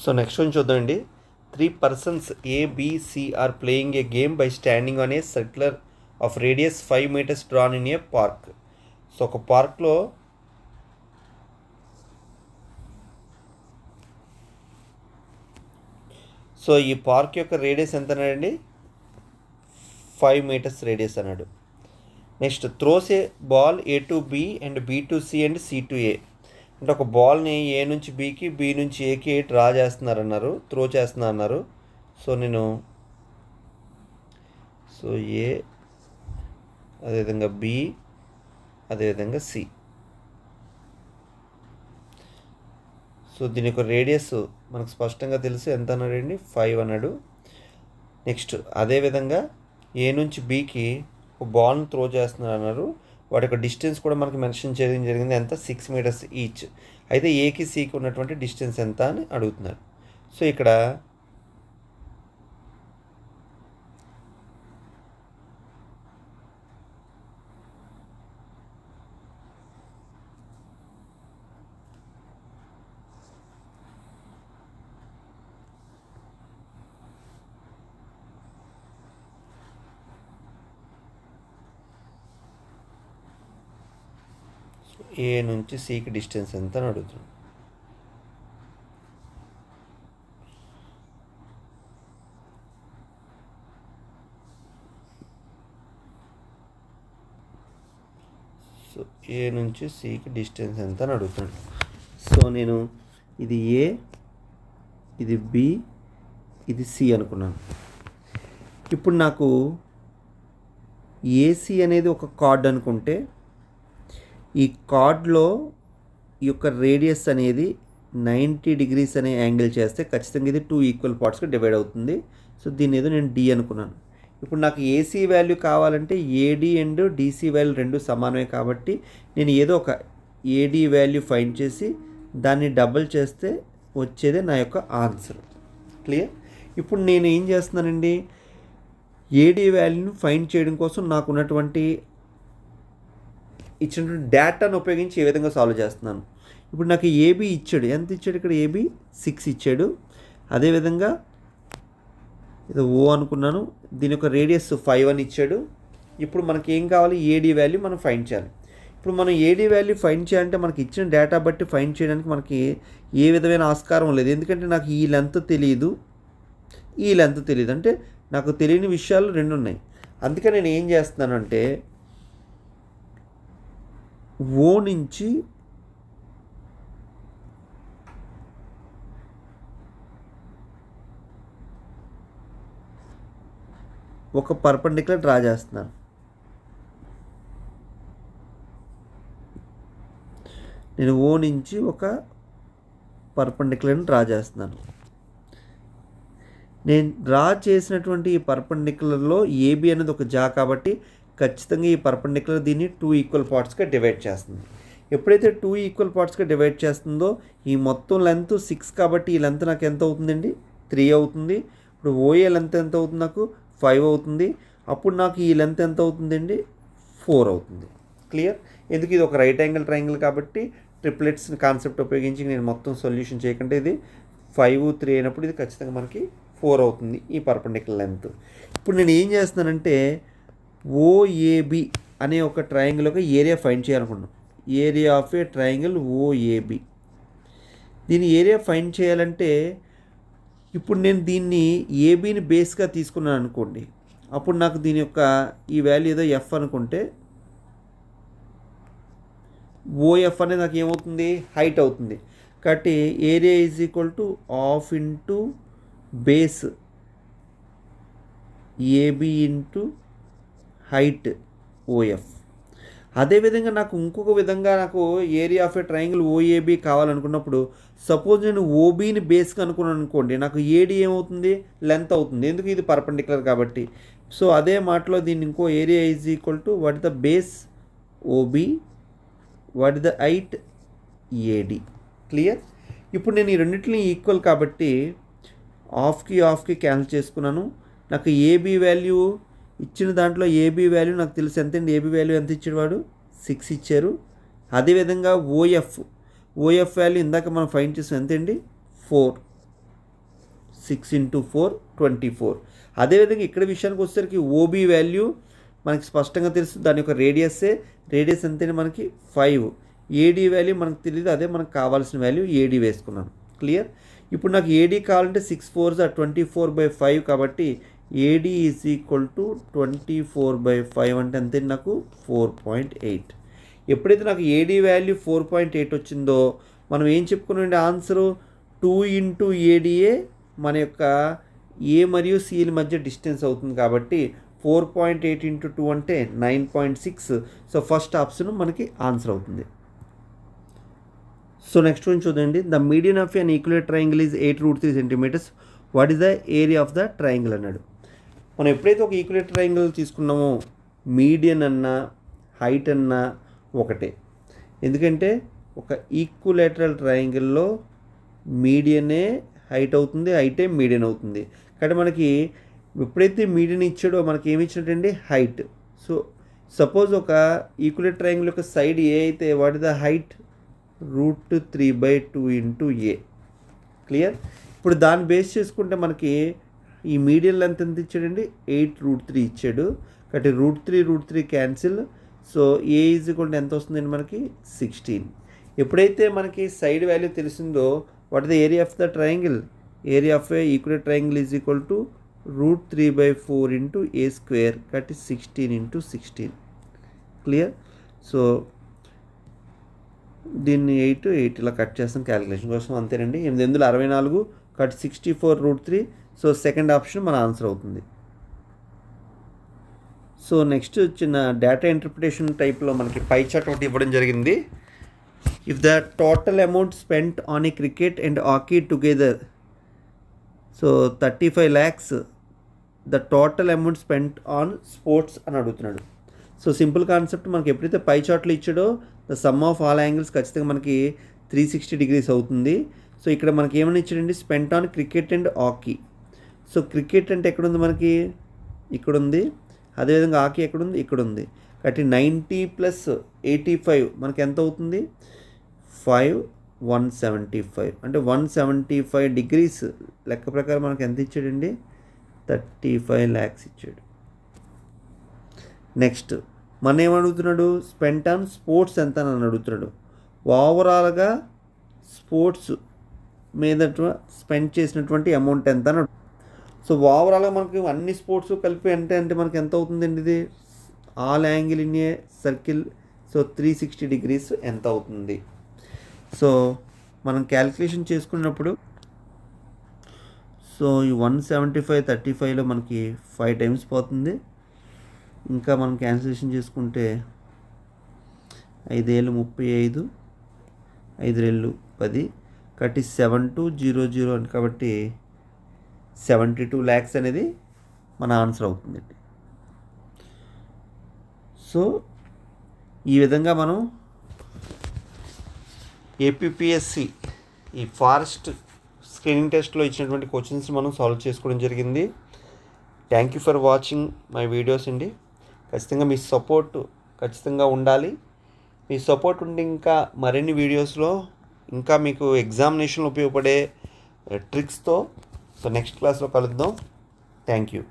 సో నెక్స్ట్ వన్ చూద్దామండి. 3 persons A, B, C are playing a game by standing on a circular of radius 5 meters drawn in a park. So ఒక పార్క్లో so ఈ park యొక్క radius ఎంత అన్నాడండి? 5 meters రేడియస్ అన్నాడు. Next throws A ball A to B and B to C and C to A. అంటే ఒక బాల్ని ఏ నుంచి బీకి, బి నుంచి ఏకి డ్రా చేస్తున్నారన్నారు, త్రో చేస్తున్నారు అన్నారు. సో నేను ఏ, అదేవిధంగా బి, అదేవిధంగా సి. సో దీని యొక్క రేడియస్ మనకు స్పష్టంగా తెలుసు, ఎంత అన్నాడండి? 5 అన్నాడు. నెక్స్ట్ అదేవిధంగా ఏ నుంచి బీకి ఒక బాల్ని త్రో చేస్తున్నారు అన్నారు. వాటి యొక్క డిస్టెన్స్ కూడా మనకి మెన్షన్ చేయడం జరిగింది. ఎంత? 6 meters ఈచ్. అయితే ఏకి సికి ఉన్నటువంటి డిస్టెన్స్ ఎంత అని అడుగుతున్నారు. సో ఇక్కడ ఏ నుంచి సికి డిస్టెన్స్ ఎంత అని అడుగుతున్నాను. సో ఏ నుంచి సికి డిస్టెన్స్ ఎంత అని అడుగుతున్నాను. సో నేను ఇది ఏ, ఇది బి, ఇది సి అనుకున్నాను. ఇప్పుడు నాకు ఏసీ అనేది ఒక కార్డ్ అనుకుంటే ఈ కార్డ్లో ఈ యొక్క రేడియస్ అనేది 90 డిగ్రీస్ అనే యాంగిల్ చేస్తే ఖచ్చితంగా ఇది 2 ఈక్వల్ పార్ట్స్గా డివైడ్ అవుతుంది. సో దీన్ని ఏదో నేను డి అనుకున్నాను. ఇప్పుడు నాకు ఏసీ వాల్యూ కావాలంటే ఏడి అండ్ డీసీ వాల్యూ రెండు సమానమే కాబట్టి నేను ఏదో ఒక ఏడి వాల్యూ ఫైండ్ చేసి దాన్ని డబుల్ చేస్తే వచ్చేదే నా యొక్క ఆన్సర్. క్లియర్. ఇప్పుడు నేను ఏం చేస్తున్నానండి? ఏడి వాల్యూను ఫైండ్ చేయడం కోసం నాకు ఉన్నటువంటి ఇచ్చినటువంటి డేటాను ఉపయోగించి ఏ విధంగా సాల్వ్ చేస్తున్నాను. ఇప్పుడు నాకు ఏబీ ఇచ్చాడు. ఎంత ఇచ్చాడు? ఇక్కడ ఏబీ 6 ఇచ్చాడు. అదేవిధంగా ఇది ఓ అనుకున్నాను. దీని యొక్క రేడియస్ 5 అని ఇచ్చాడు. ఇప్పుడు మనకి ఏం కావాలి? ఏడీ వాల్యూ మనం ఫైండ్ చేయాలి. ఇప్పుడు మనం ఏడీ వాల్యూ ఫైండ్ చేయాలంటే మనకి ఇచ్చిన డేటా బట్టి ఫైండ్ చేయడానికి మనకి ఏ విధమైన ఆస్కారం లేదు. ఎందుకంటే నాకు ఈ లెంత్ తెలియదు, ఈ లెంత్ తెలియదు. అంటే నాకు తెలియని విషయాలు రెండు ఉన్నాయి. అందుకే నేను ఏం చేస్తున్నానంటే ఓ నుంచి ఒక పర్పెండిక్యులర్ డ్రా చేస్తున్నాను. నేను ఓ నుంచి ఒక పర్పెండిక్యులర్ని డ్రా చేస్తున్నాను. నేను డ్రా చేసినటువంటి ఈ పర్పెండిక్యులర్లో ఏబి అనేది ఒక జా కాబట్టి ఖచ్చితంగా ఈ పర్పెండిక్యులర్ దీన్ని 2 ఈక్వల్ పార్ట్స్గా డివైడ్ చేస్తుంది. ఎప్పుడైతే 2 ఈక్వల్ పార్ట్స్గా డివైడ్ చేస్తుందో ఈ మొత్తం లెంత్ 6 కాబట్టి ఈ లెంత్ నాకు ఎంత అవుతుందండి 3 అవుతుంది. ఇప్పుడు ఓఏ లెంత్ ఎంత అవుతుంది నాకు 5 అవుతుంది. అప్పుడు నాకు ఈ లెంత్ ఎంత అవుతుందండి 4 అవుతుంది. క్లియర్? ఎందుకు ఇది ఒక రైట్ యాంగిల్ ట్రయాంగిల్ కాబట్టి ట్రిప్లెట్స్ కాన్సెప్ట్ ఉపయోగించి నేను మొత్తం సొల్యూషన్ చేయకుంటే ఇది 5 3 అయినప్పుడు ఇది ఖచ్చితంగా మనకి 4 అవుతుంది ఈ పర్పెండిక్యులర్ లెంత్. ఇప్పుడు నేను ఏం చేస్తున్నానంటే ఓఏబి అనే ఒక ట్రయాంగిల్ యొక్క ఏరియా ఫైండ్ చేయాలనుకున్నాను. Area of a triangle ఓఏబి. దీని ఏరియా ఫైండ్ చేయాలంటే ఇప్పుడు నేను దీన్ని ఏబిని బేస్గా తీసుకున్నాను అనుకోండి. అప్పుడు నాకు దీని యొక్క ఈ వాల్యూ ఏదో ఎఫ్ అనుకుంటే ఓఎఫ్ అనేది నాకు ఏమవుతుంది హైట్ అవుతుంది. కాబట్టి area is equal to half into base A B into height O F. అదేవిధంగా నాకు ఇంకొక విధంగా నాకు area of a triangle O A B కావాలనుకున్నప్పుడు సపోజ్ నేను ఓబీని బేస్గా అనుకున్నాను అనుకోండి, నాకు ఏడి ఏమవుతుంది లెంత్ అవుతుంది. ఎందుకు ఇది పర్పెండిక్యులర్ కాబట్టి. సో అదే మాటలో దీన్ని ఇంకో area is equal to what the base OB, what the height AD. Clear? ఇప్పుడు నేను ఈ రెండింటిని ఈక్వల్ కాబట్టి హాఫ్కి క్యాన్సిల్ చేసుకున్నాను. నాకు ఏబీ వాల్యూ ఇచ్చిన దాంట్లో ఏబీ వాల్యూ నాకు తెలుసు ఎంతండి. ఏబీ వాల్యూ ఎంత ఇచ్చాడు వాడు 6 ఇచ్చారు. అదేవిధంగా ఓఎఫ్ వాల్యూ ఇందాక మనం ఫైండ్ చేసాం ఎంతండి 4. 6 × 4 24. అదేవిధంగా ఇక్కడ విషయానికి వచ్చేసరికి ఓబీ వాల్యూ మనకి స్పష్టంగా తెలుసు, దాని యొక్క రేడియస్ ఎంతండి మనకి 5. ఏడీ వాల్యూ మనకు తెలియదు, అదే మనకు కావాల్సిన వాల్యూ ఏడీ వేసుకున్నాను. క్లియర్? ఇప్పుడు నాకు ఏడీ కావాలంటే 6 4s are 24/5 కాబట్టి ఏడీ ఈజ్ ఈక్వల్ టు 24/5 అంటే అంతే నాకు 4.8. ఎప్పుడైతే నాకు ఏడీ వాల్యూ 4.8 వచ్చిందో మనం ఏం చెప్పుకున్నాండి ఆన్సరు 2 × ఏడీఏ మన యొక్క ఏ మరియు సిల మధ్య డిస్టెన్స్ అవుతుంది కాబట్టి 4.8 × 2 అంటే 9.6. సో ఫస్ట్ ఆప్షన్ మనకి ఆన్సర్ అవుతుంది. సో నెక్స్ట్ వన్ చూడండి. The median of an equilateral triangle is 8√3 cm. What is the area of the triangle అన్నాడు. మనం ఎప్పుడైతే ఒక ఈక్వలేట్ ట్రయాంగిల్ తీసుకున్నామో మీడియన్ అన్నా హైట్ అన్నా ఒకటే. ఎందుకంటే ఒక ఈక్వలేటరల్ ట్రయాంగిల్లో మీడియనే హైట్ అవుతుంది, హైటే మీడియన్ అవుతుంది. కాబట్టి మనకి ఎప్పుడైతే మీడియన్ ఇచ్చాడో మనకి ఏమి ఇచ్చినట్టండి హైట్. సో సపోజ్ ఒక ఈక్వలేట్ ట్రయాంగిల్ యొక్క సైడ్ ఏ అయితే what is the height √3/2 × a. Clear? ఇప్పుడు దాన్ని బేస్ చేసుకుంటే మనకి ఈ మీడియన్ లెంత్ ఎంత ఇచ్చాడండి 8√3 ఇచ్చాడు. కాబట్టి √3 cancel. So a is equal to ఎంత వస్తుందండి మనకి 16. ఎప్పుడైతే మనకి సైడ్ వాల్యూ తెలిసిందో what the area of the triangle, area of a equilateral triangle is equal to √3/4 × a². కాబట్టి 16 × 16. క్లియర్? సో దీన్ని 8 ఇలా కట్ చేస్తాం క్యాలిక్యులేషన్ కోసం అంతేనండి. 864 కట్ 64√3. సో సెకండ్ ఆప్షన్ మన ఆన్సర్ అవుతుంది. సో నెక్స్ట్ చిన్న డేటా ఇంటర్ప్రిటేషన్ టైప్లో మనకి పై చార్ట్ ఒకటి ఇవ్వడం జరిగింది. If the total amount spent on a cricket and hockey together so 35 lakhs, the total amount spent on sports అని అడుగుతున్నాడు. సో సింపుల్ కాన్సెప్ట్ మనకి ఎప్పుడైతే పై చార్ట్లో ఇచ్చాడో the sum of all angles ఖచ్చితంగా మనకి 360 degrees అవుతుంది. సో ఇక్కడ మనకి ఏమైనా ఇచ్చాడండి spent on cricket and hockey. So cricket అంటే ఎక్కడుంది మనకి ఇక్కడ ఉంది, అదేవిధంగా హాకీ ఎక్కడుంది ఇక్కడ ఉంది. కాబట్టి 90 + 85 మనకి ఎంత అవుతుంది 175. అంటే 175 degrees లెక్క ప్రకారం మనకి ఎంత ఇచ్చాడండి 35 lakhs ఇచ్చాడు. నెక్స్ట్ మన ఏమడుగుతున్నాడు స్పెంట్ ఆన్ స్పోర్ట్స్ ఎంత అని అడుగుతున్నాడు. ఓవరాల్గా స్పోర్ట్స్ మీద స్పెండ్ చేసినటువంటి అమౌంట్ ఎంత అని. సో ఓవరాల్గా మనకి అన్ని స్పోర్ట్స్ కలిపి అంటే మనకి ఎంత అవుతుందండి ఇది all angle in a circle. So 360 degrees ఎంత అవుతుంది. సో మనం క్యాలిక్యులేషన్ చేసుకున్నప్పుడు సో ఈ 175 35లో మనకి 5 times పోతుంది. ఇంకా మనం క్యాన్సిలేషన్ చేసుకుంటే 5 ఏళ్ళు 35, 5 2 10 కాబట్టి 7200 అని కాబట్టి 72 lakhs అనేది మన ఆన్సర్ అవుతుందండి. సో ఈ విధంగా మనం ఏపీపీఎస్సి ఈ ఫారెస్ట్ స్క్రీనింగ్ టెస్ట్లో ఇచ్చినటువంటి క్వశ్చన్స్ మనం సాల్వ్ చేసుకోవడం జరిగింది. Thank you for watching my videos అండి. ఖచ్చితంగా మీ సపోర్ట్ ఖచ్చితంగా ఉండాలి. మీ సపోర్ట్ ఉంటే ఇంకా మరిన్ని వీడియోస్లో ఇంకా మీకు ఎగ్జామినేషన్లో ఉపయోగపడే ట్రిక్స్తో నెక్స్ట్ క్లాస్లో కలుద్దాం. Thank you.